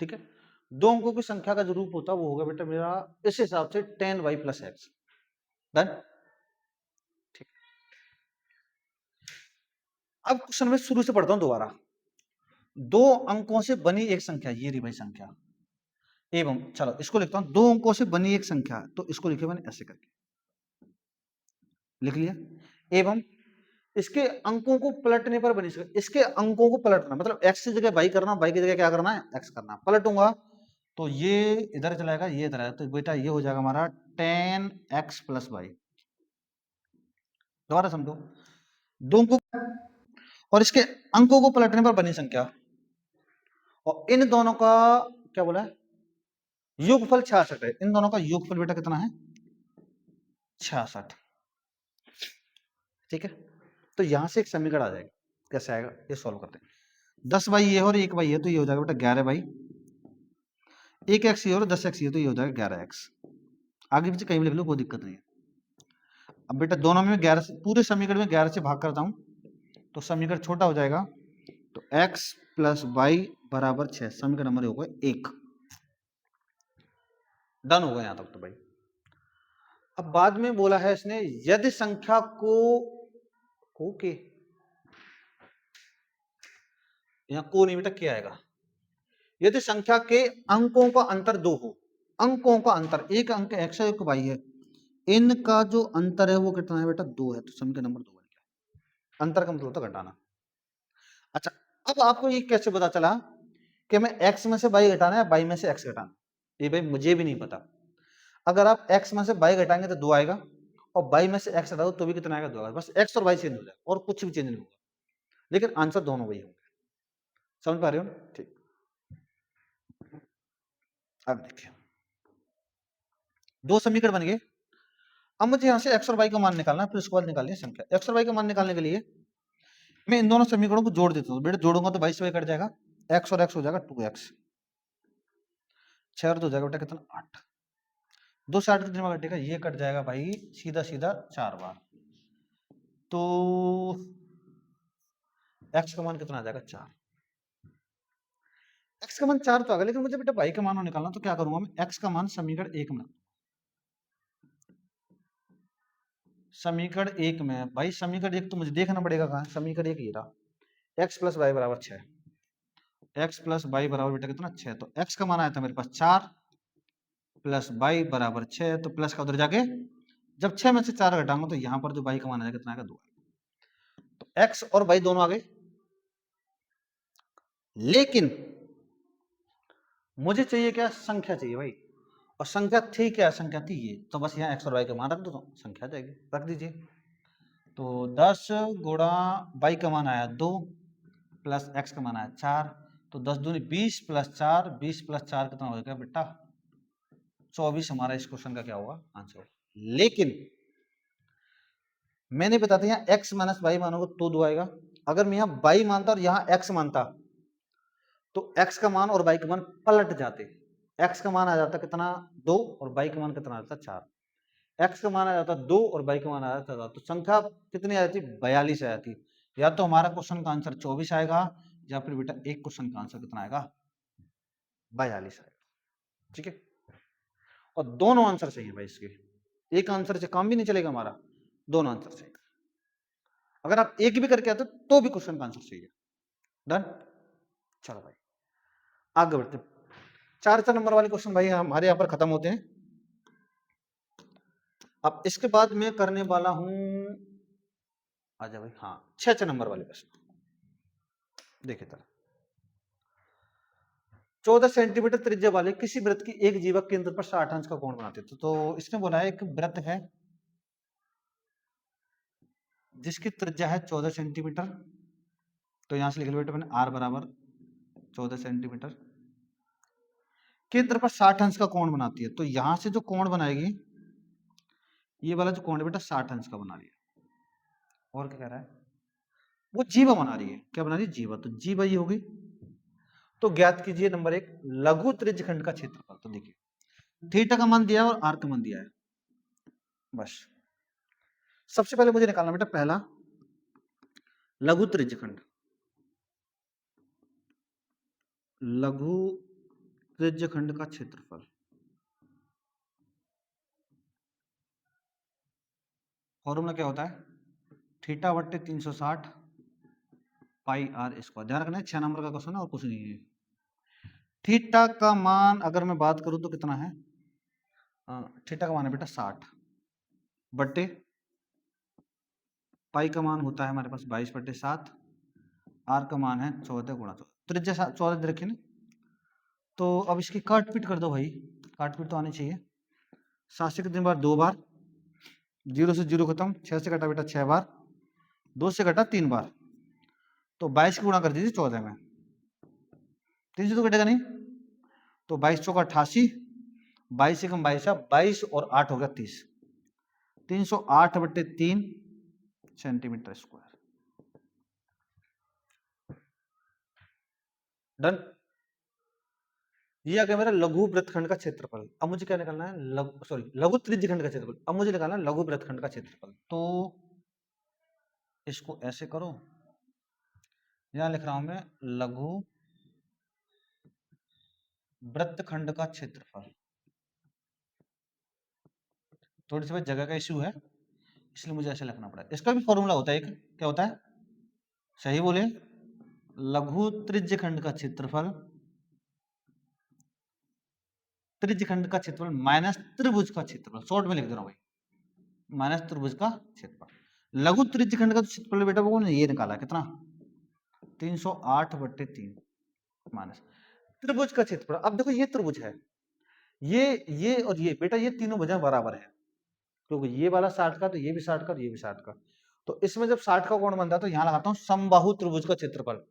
ठीक है, दो अंकों की संख्या का जो रूप होता है वो होगा बेटा मेरा इस हिसाब से 10y प्लस एक्स। डन। ठीक, अब क्वेश्चन में शुरू से पढ़ता हूं दोबारा। दो अंकों से बनी एक संख्या, ये रही भाई संख्या, एवं चलो इसको लिखता हूं, दो अंकों से बनी एक संख्या, तो इसको लिखे मैंने ऐसे करके लिख लिया। एवं इसके अंकों को पलटने पर बनी संख्या, इसके अंकों को पलटना मतलब x की जगह y करना, y की जगह क्या करना है? x करना। पलटूंगा तो ये इधर चलाएगा, ये इधर आएगा, तो बेटा ये हो जाएगा हमारा 10x प्लस वाई। दोबारा समझो, दो अंकों और इसके अंकों को पलटने पर बनी संख्या, और इन दोनों का क्या बोला है, योगफल 66 है, इन दोनों का योगफल बेटा कितना है 66। ठीक है, तो यहां से एक समीकरण आ जाएगा, कैसे आएगा ये सॉल्व करते हैं। 10 बाई ये और 1 बाई ये, तो ये हो जाएगा बेटा 11 बाई 1x ये और 10x ये, तो ये हो जाएगा 11x। आगे पीछे कहीं भी लिख लो कोई दिक्कत नहीं है। अब बेटा दोनों में 11 से, पूरे समीकरण में 11 से भाग करता हूं तो समीकरण छोटा हो जाएगा, तो x प्लस वाई बराबर 6, समीकरण नंबर होगा 1। डन होगा यहां तक तो भाई। अब बाद में बोला है इसने, यदि संख्या को के, यहां को नहीं बेटा क्या आएगा, यदि संख्या के अंकों का अंतर 2 हो, अंकों का अंतर, एक अंक x है एक y है, इनका जो अंतर है वो कितना है बेटा 2 है, तो समीकरण नंबर 2 बन गया। अंतर का मतलब होता है घटाना। अच्छा, अब आपको ये कैसे पता चला कि मैं x में से y घटाना है y में से x घटाना, ये भाई मुझे भी नहीं पता। अगर आप x में से y घटाएंगे तो 2 आएगा, और y में से x घटाओ तो भी कितना आएगा 2 आएगा, बस x और y चेंज हो जाएगा और कुछ भी चेंज नहीं होगा, लेकिन आंसर दोनों वही होंगे। समझ पा रहे हो? ठीक, अब देखिए 2 समीकरण बन गए। अब मुझे यहाँ से x और y का मान निकालना है, फिर उसके बाद निकालनी है संख्या। x और y का मान निकालने के लिए मैं इन दोनों समीकरणों को जोड़ देता हूँ बेटा, जोड़ूंगा तो 22 से y कट जाएगा, x और x हो जाएगा 2x, 6 और 2 हो जाएगा बेटा कितना 8, 2 से 8 कितने में कटेगा, ये कट जाएगा भाई सीधा सीधा 4 बार, तो x का मान कितना आ जाएगा 4। x का मान 4 तो आ गया, लेकिन मुझे बेटा y का मान निकालना, तो क्या करूंगा मैं, x का मान समीकरण 1 में, समीकरण 1 में भाई, समीकरण 1 तो मुझे देखना पड़ेगा कहां, समीकरण 1 ये रहा, x प्लस वाई बराबर 6, x प्लस वाई बराबर बेटा कितना 6, तो x का मान आया था मेरे पास 4 प्लस वाई बराबर 6, तो प्लस का उधर जाके जब 6 में से 4 घटाऊंगा तो यहाँ पर जो y का मान आएगा कितना आएगा 2, तो x और y दोनों आ गए, लेकिन मुझे चाहिए क्या, संख्या चाहिए भाई, और संख्या थी क्या, संख्या थी ये, तो बस यहाँ x और y का मान रख दो तो संख्या आ जाएगी, रख दीजिए। तो 10 गुणा y का मान आया 2 प्लस x का मान आया 4, तो 10 दूनी 20 प्लस 4, 20 प्लस 4 कितना हो गया बेटा 24, हमारा इस क्वेश्चन का क्या होगा आंसर। लेकिन मैंने बताया था यहाँ x माइनस वाई मानोगे तो 2 आएगा, अगर मैं यहाँ y मानता और यहाँ x मानता तो x का मान और y का मान पलट जाते, x का मान आ जाता कितना 2 और y का मान कितना आ जाता 4, x का मान आ जाता 2 और y का मान आ जाता 4, तो संख्या कितनी आ जाती 42 आ जाती। या तो हमारा क्वेश्चन का आंसर 24 आएगा, या फिर बेटा एक क्वेश्चन का आंसर कितना आएगा 42 आएगा। ठीक है, और दोनों आंसर सही है भाई इसके, एक आंसर से काम भी नहीं चलेगा हमारा, दोनों आंसर सही। अगर आप एक भी करके आते तो भी क्वेश्चन का आंसर सही है। डन, चलो भाई आगे बढ़ते, 4 नंबर वाले क्वेश्चन भाई हमारे यहाँ पर खत्म होते हैं। अब इसके बाद मैं करने वाला हूं, आजा भाई, हाँ 6 नंबर वाले प्रश्न देखिए तरह, 14 सेंटीमीटर त्रिज्या वाले किसी वृत्त की एक जीवा केंद्र पर 60 अंश का कोण बनाते थे। तो इसने बोला है एक वृत्त है जिसकी त्रिज्या है 14 सेंटीमीटर, तो यहां से लिख लो बेटा मैंने r बराबर 14 सेंटीमीटर, केंद्र पर 60 अंश का कोण बनाती है। तो यहां से जो कोण बनाएगी, ये वाला जो कोण है बेटा 60 अंश का बना रही है। और क्या कह रहा है, वो जीवा बना रही है, क्या बना रही है जीवा, तो जीवा ये होगी। तो ज्ञात कीजिए नंबर 1 लघु त्रिज्यखंड का क्षेत्रफल। तो देखिए थीटा का मान दिया है और आर का मान दिया है, बस सबसे पहले मुझे निकालना बेटा पहला लघु त्रिज्यखंड, लघु त्रिज्यखंड का क्षेत्रफल, फॉर्मूला क्या होता है थीटा बट्टे 360 पाई आर स्क्वायर। ध्यान रखना है 6 नंबर का क्वेश्चन है और कुछ नहीं है। थीटा का मान अगर मैं बात करूं तो कितना है, थीटा का मान है बेटा 60 बट्टे पाई का मान होता है हमारे पास 22/7, आर का मान है 14 गुणा 14, त्रिज्या 14 दे रखी ना, तो अब इसकी काट पीट कर दो भाई, काट पीट तो आनी चाहिए। 7 से कितनी बार 2 बार, 0 से 0 खत्म, 6 से कटा बेटा 6 बार, 2 से कटा 3 बार, तो 22 की गुणा कर दीजिए 14 में, 3 से तो कटेगा नहीं, तो 22 चौका 88, 22 एकम 22, 22 और 8 हो गया 30, 308/3 सेंटीमीटर स्क्वायर। डन। ये आ गया मेरा लघु वृत्तखंड का क्षेत्रफल। अब मुझे क्या निकालना है, लघु त्रिज्यखंड का क्षेत्रफल। अब मुझे निकालना है लघु वृत्तखंड का क्षेत्रफल। तो इसको ऐसे करो, यहां लिख रहा हूं मैं लघु वृत्तखंड का क्षेत्रफल। थोड़ी सी जगह का इश्यू है, इसलिए मुझे ऐसे लिखना पड़ा। इसका भी फॉर्मूला होता है एक, क्या होता है, सही बोले, लघु त्रिज्यखंड का क्षेत्रफल, त्रिज्यखंड का क्षेत्रफल माइनस त्रिभुज का क्षेत्रफल। शॉर्ट में लिख दे रहा हूं भाई, माइनस त्रिभुज का क्षेत्रफल। लघु त्रिज्यखंड का क्षेत्रफल बेटा वो ये निकाला कितना, 308/3 माइनस त्रिभुज का क्षेत्रफल। अब देखो ये त्रिभुज है, ये और ये बेटा, ये तीनों भुजाएं बराबर है, क्योंकि ये वाला 60 का, तो ये भी 60 का, तो ये भी 60 का। तो इसमें जब 60 का कोण बनता है, तो यहां लगाता हूं समबाहु त्रिभुज का क्षेत्रफल।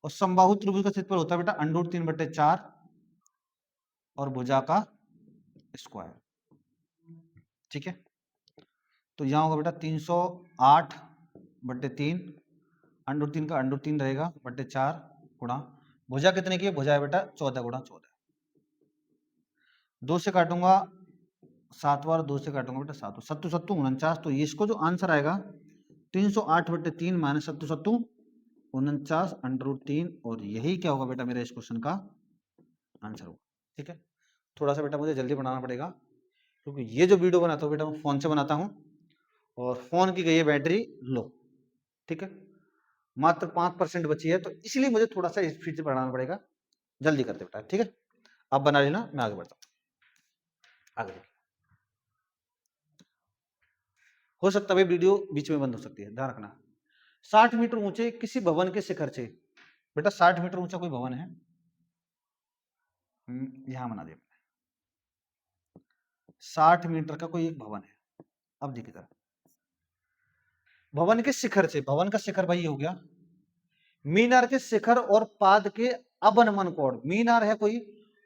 और समबाहु त्रिभुज का क्षेत्रफल होता है बेटा √3/4 और भुजा का स्क्वायर। ठीक है, तो यहां होगा बेटा 308/3, √3 का √3 रहेगा बट्टे 4 गुणा भुजा कितने की है, भुजा है बेटा 14 गुणा 14। 2 से काटूंगा 7 बार, 2 से काटूंगा बेटा 7, 7 7 49। तो इसको जो आंसर आएगा 308/3 माइनस 7 7 49 √3, और यही क्या होगा बेटा मेरा इस क्वेश्चन का आंसर होगा। ठीक है, थोड़ा सा बेटा मुझे जल्दी बनाना पड़ेगा, क्योंकि ये जो वीडियो बनाता हूँ बेटा मैं फोन से बनाता हूँ, और फोन की गई है बैटरी लो। ठीक है, मात्र 5% बची है, तो इसलिए मुझे थोड़ा सा स्पीड से बढ़ाना पड़ेगा। जल्दी करते बेटा, ठीक है, आप बना लेना, मैं आगे बढ़ता हूँ। आगे हो सकता है वीडियो बीच में बंद हो सकती है, ध्यान रखना। 60 मीटर ऊंचे किसी भवन के शिखर से, बेटा 60 मीटर ऊंचा कोई भवन है, यहां बना दिया 60 मीटर का कोई एक भवन है। अब देखिए भवन के शिखर से, भवन का शिखर भाई हो गया, मीनार के शिखर और पाद के अवनमन कोण, मीनार है कोई,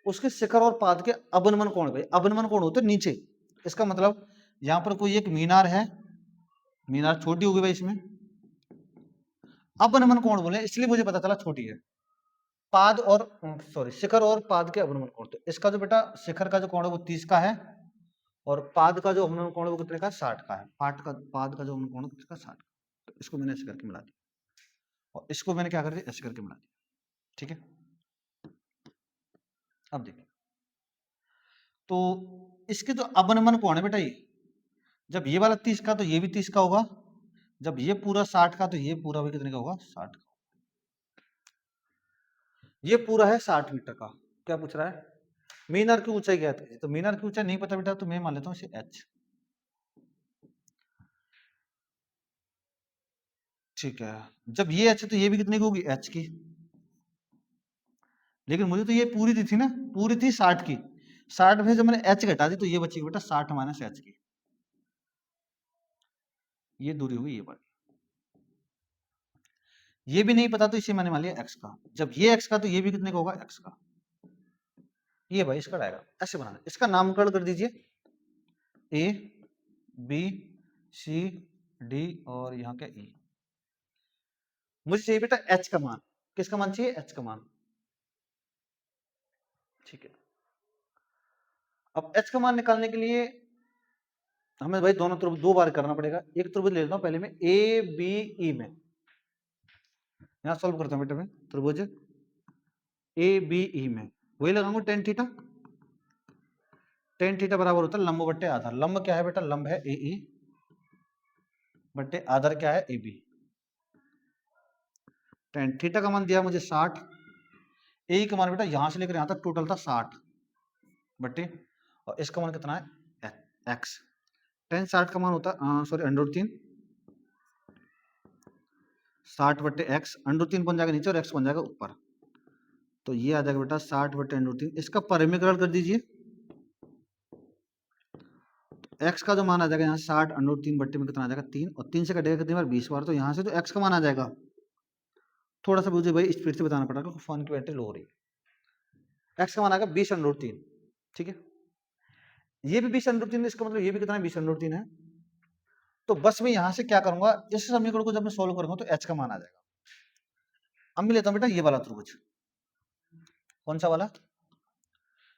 उसके शिखर और पाद के अवनमन कोण, भाई अवनमन कोण होते नीचे। इसका मतलब यहां पर कोई एक मीनार है, मीनार छोटी होगी भाई इसमें, अवनमन कोण बोले इसलिए मुझे पता चला छोटी है। पाद और शिखर और पाद के अवनमन कोण, तो इसका जो बेटा शिखर का जो कोण है वो 30 का है, और पाद का जो अवनमन कोण है वो कितने का, 60 का है। पाद का जो अवनमन कोण है किसका, 60 का। तो इसको मैंने ऐसे करके मिला दिया, और इसको मैंने क्या कर दिया, ऐसे करके मिला दिया। ठीक है, अब देखिए, तो इसके जो अवनमन कोण है बेटा, ये जब ये वाला 30 का, तो ये भी 30 का होगा, जब ये पूरा 60 का, तो ये पूरा भी कितने का होगा, 60 का। ये पूरा है 60 मीटर का। क्या पूछ रहा है, मीनार की ऊंचाई क्या है, तो मीनार की ऊंचाई नहीं पता बेटा, तो मैं मान लेता हूँ इसे h। ठीक है, जब ये h है तो ये भी कितने की होगी, h की। लेकिन मुझे तो ये पूरी दी थी ना, पूरी थी 60 की, 60 में जब मैंने h घटा दी, तो ये बची बेटा 60 माइनस h की, ये दूरी होगी ये वाली। ये भी नहीं पता, तो इसे मैंने मान लिया x का। जब ये x का, तो ये भी कितने का होगा, x का। ये भाई इसका डायग्राम ऐसे बनाना, इसका नामकरण कर दीजिए A B C D और यहाँ क्या E। मुझे चाहिए बेटा h का मान, किसका मान चाहिए, h का मान। ठीक है, अब h का मान निकालने के लिए हमें भाई दोनों त्रिभुज 2 बार करना पड़ेगा। एक त्रिभुज ले लेता हूं पहले में ए बी ई में, यहां सॉल्व करता हूं बेटा मैं त्रिभुज ए बी ई में, वही लगाऊंगा टेन थीटा। टेन थीटा बराबर होता है लंब बट्टे आधार। लंब क्या है बेटा, लंब है ए ई बट्टे आधार क्या है ए बी। टेन थीटा का मान दिया मुझे 60, ए का मान बेटा यहां से लेकर यहां तक टोटल था 60 बट्टे, और इसका मान कितना है एक्स। टेन 60 का मान होता है सॉरी √3 60 बट्टे एक्स, √3 बन जाएगा नीचे और एक्स बन जाएगा ऊपर, तो ये आ जाएगा बेटा 60 बट्टे √3। इसका परिमीकरण कर दीजिए, एक्स का जो मान आ जाएगा यहाँ 60 √3 बट्टे में कितना आ जाएगा 3, और 3 से कटेगा कितनी बार 20 बार, तो यहाँ से तो एक्स का मान आ जाएगा। थोड़ा सा मुझे भाई स्पीड से बताना पड़ेगा क्योंकि फोन की बैटरी लो हो रही है। x का मान आएगा 20√3, ठीक है। ये भी 20√3 है, इसका मतलब ये भी कितना है, 20√3 है। तो बस मैं यहां से क्या करूंगा, इस समीकरण को जब मैं सोल्व करूंगा तो h का मान आ जाएगा। अब मैं लेता हूं बेटा ये वाला त्रिभुज, कौन सा वाला,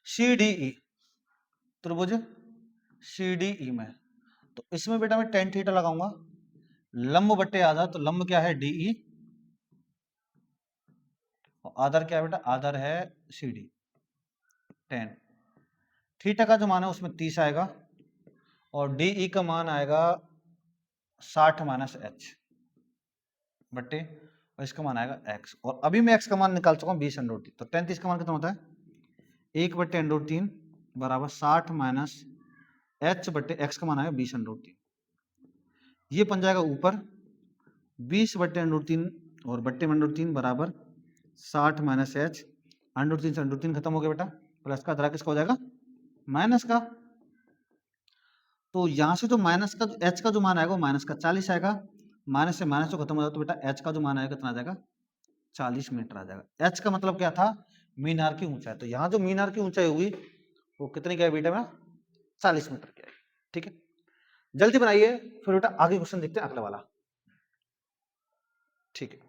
CDE त्रिभुज CDE में। तो इसमें बेटा मैं tan थीटा लगाऊंगा, लंब बट्टे आधार, तो लंब क्या है DE और आधार क्या है बेटा, आधार है CD। tan थीटा का जो मान है उसमें 30 आएगा और DE का मान आएगा 60 माइनस h बट्टे, और इसका मान आएगा x। और अभी मैं x का मान निकाल चुका हूँ 20√3, तो tan 30 का मान कितना होता है, 1/√3 बराबर 60 माइनस h बट्टे x का मान आएगा 20√3। ये बन जाएगा ऊपर 20/√3 और बट्टे में √3 बराबर 60 माइनस h, √3 से √3 खत्म हो गया बेटा, प्लस का अदरा किसका हो जाएगा, माइनस का। तो यहां से जो माइनस का h का जो मान आएगा वो माइनस का 40 आएगा, माइनस से माइनस जो खत्म हो जाएगा तो बेटा h का जो मान आएगा कितना आ जाएगा, 40 मीटर आ जाएगा। h का मतलब क्या था, मीनार की ऊंचाई। तो यहाँ जो मीनार की ऊंचाई होगी वो कितनी क्या है बेटा में, 40 मीटर की आएगी, ठीक है। जल्दी बनाइए, फिर बेटा आगे क्वेश्चन देखते हैं अगला वाला, ठीक है।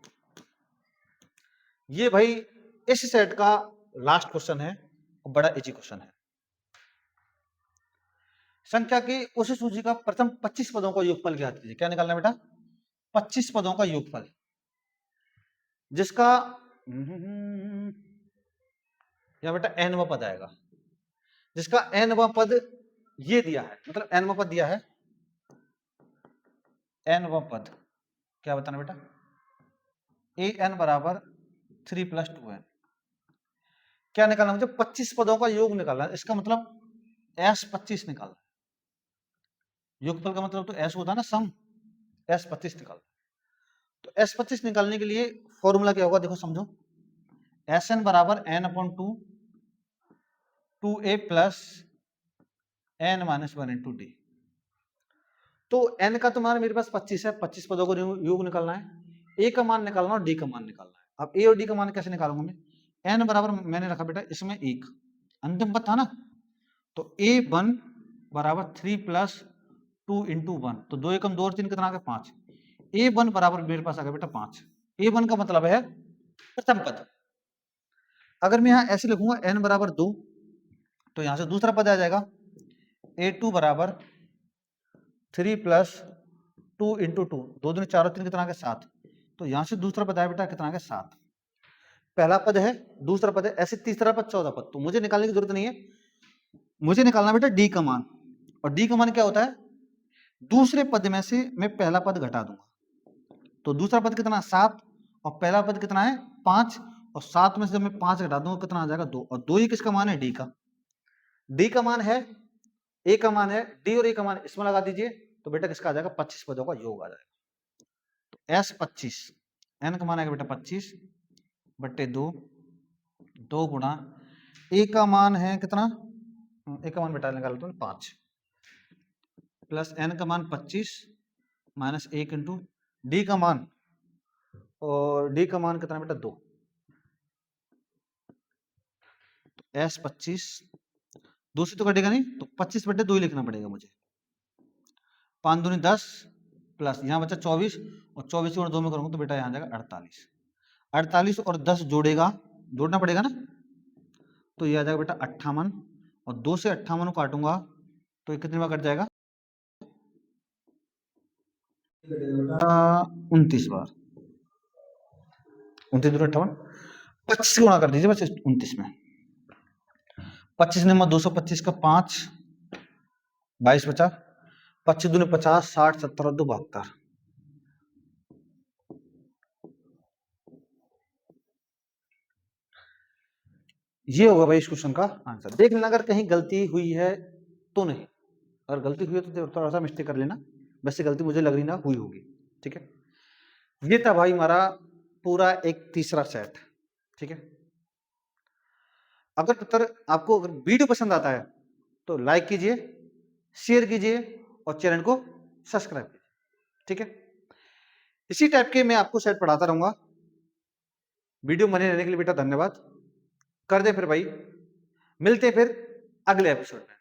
ये भाई इस सेट का लास्ट क्वेश्चन है और बड़ा इजी क्वेश्चन है। संख्या की उस सूची का प्रथम 25 पदों का योगफल ज्ञात कीजिए। क्या निकालना है बेटा, 25 पदों का योगफल, जिसका या बेटा nवा पद आएगा, जिसका nवा पद ये दिया है, मतलब nवा पद दिया है, nवा पद क्या बताना बेटा, an बराबर 3 + 2n। क्या निकालना मुझे, 25 पदों का योग निकालना है, इसका मतलब s25 निकालना है। योगफल का मतलब तो s होता है ना, सम, s25 निकालना। तो s25 निकालने के लिए फॉर्मूला क्या होगा, देखो समझो, Sn बराबर n/2 2a plus n minus 1 into D. तो n का तो मान मेरे पास 25 है, 25 पदों को योग निकालना है, a का मान निकालना और d का मान निकालना है। अब a और d का मान कैसे निकालूंगा मैं, n बराबर मैंने रखा बेटा इसमें 1 अंतिम पद था ना, तो a1 बराबर 3 + 2 इंटू 1, तो 2 एकम 2 और 3 कितना आ गया 5। a1 बराबर मेरे पास आ गया बेटा 5। a1 का मतलब है प्रथम पद। अगर मैं यहाँ ऐसे लिखूंगा n बराबर 2, तो यहां से दूसरा पद आ जाएगा a2 बराबर 3 + 2 इंटू 2, 2 दूनी 4 और 3 कितना आ गया 7। तो यहां से दूसरा पद आया बेटा कितना आ गया 7। पहला पद है, दूसरा पद है, ऐसे तीसरा पद, चौथा पद। तो मुझे निकालने की जरूरत नहीं है, मुझे निकालना बेटा डी का मान। और डी का मान क्या होता है, दूसरे पद में से मैं पहला पद घटा दूंगा। तो दूसरा पद कितना 7 और पहला पद कितना है 5, और 7 में से जब मैं 5 घटा दूंगा कितना आ जाएगा 2, और 2 ही किसका मान है, डी का। डी का मान है, ए का मान है, डी और ए का मान इसमें लगा दीजिए, तो बेटा किसका आ जाएगा 25 पदों का योग आ जाएगा। तो S25, एन का मान आएगा बेटा 25 बट्टे 2, 2 गुणा ए का मान है कितना, ए का मान बेटा निकाल दो 5 प्लस एन का मान 25 माइनस 1 इंटू डी का मान, और डी का मान कितना बेटा 2। तो S25 दूसरी तो कटेगा नहीं, तो 25 बटे 2 ही लिखना पड़ेगा मुझे। 5 दूनी 10 प्लस यहाँ बचा 24, और 24 को 2 में करूंगा तो बेटा यहाँ जाएगा 48। 48 और 10 जोड़ेगा, जोड़ना पड़ेगा ना, तो ये आ जाएगा बेटा 58, और 2 से 58 को काटूंगा तो ये कितनी बार कट जाएगा, 29 बार। 29 दूनी 58, 25 गुणा कर दीजिए बस 29 में। 25 ने 225 का 5, 22 बचा, 25 दूनी 50, 60, 70 और 2 72। ये होगा भाई इस क्वेश्चन का आंसर। देख लेना अगर कहीं गलती हुई है तो नहीं, अगर गलती हुई है तो थोड़ा सा मिस्टेक कर लेना, वैसे गलती मुझे लग रही ना हुई होगी, ठीक है। ये था भाई हमारा पूरा एक तीसरा सेट, ठीक है। अगर पुत्र आपको अगर वीडियो पसंद आता है तो लाइक कीजिए, शेयर कीजिए और चैनल को सब्सक्राइब कीजिए, ठीक है। इसी टाइप के मैं आपको सेट पढ़ाता रहूंगा। वीडियो बने रहने के लिए बेटा धन्यवाद। कर दे फिर भाई। मिलते हैं फिर अगले एपिसोड में।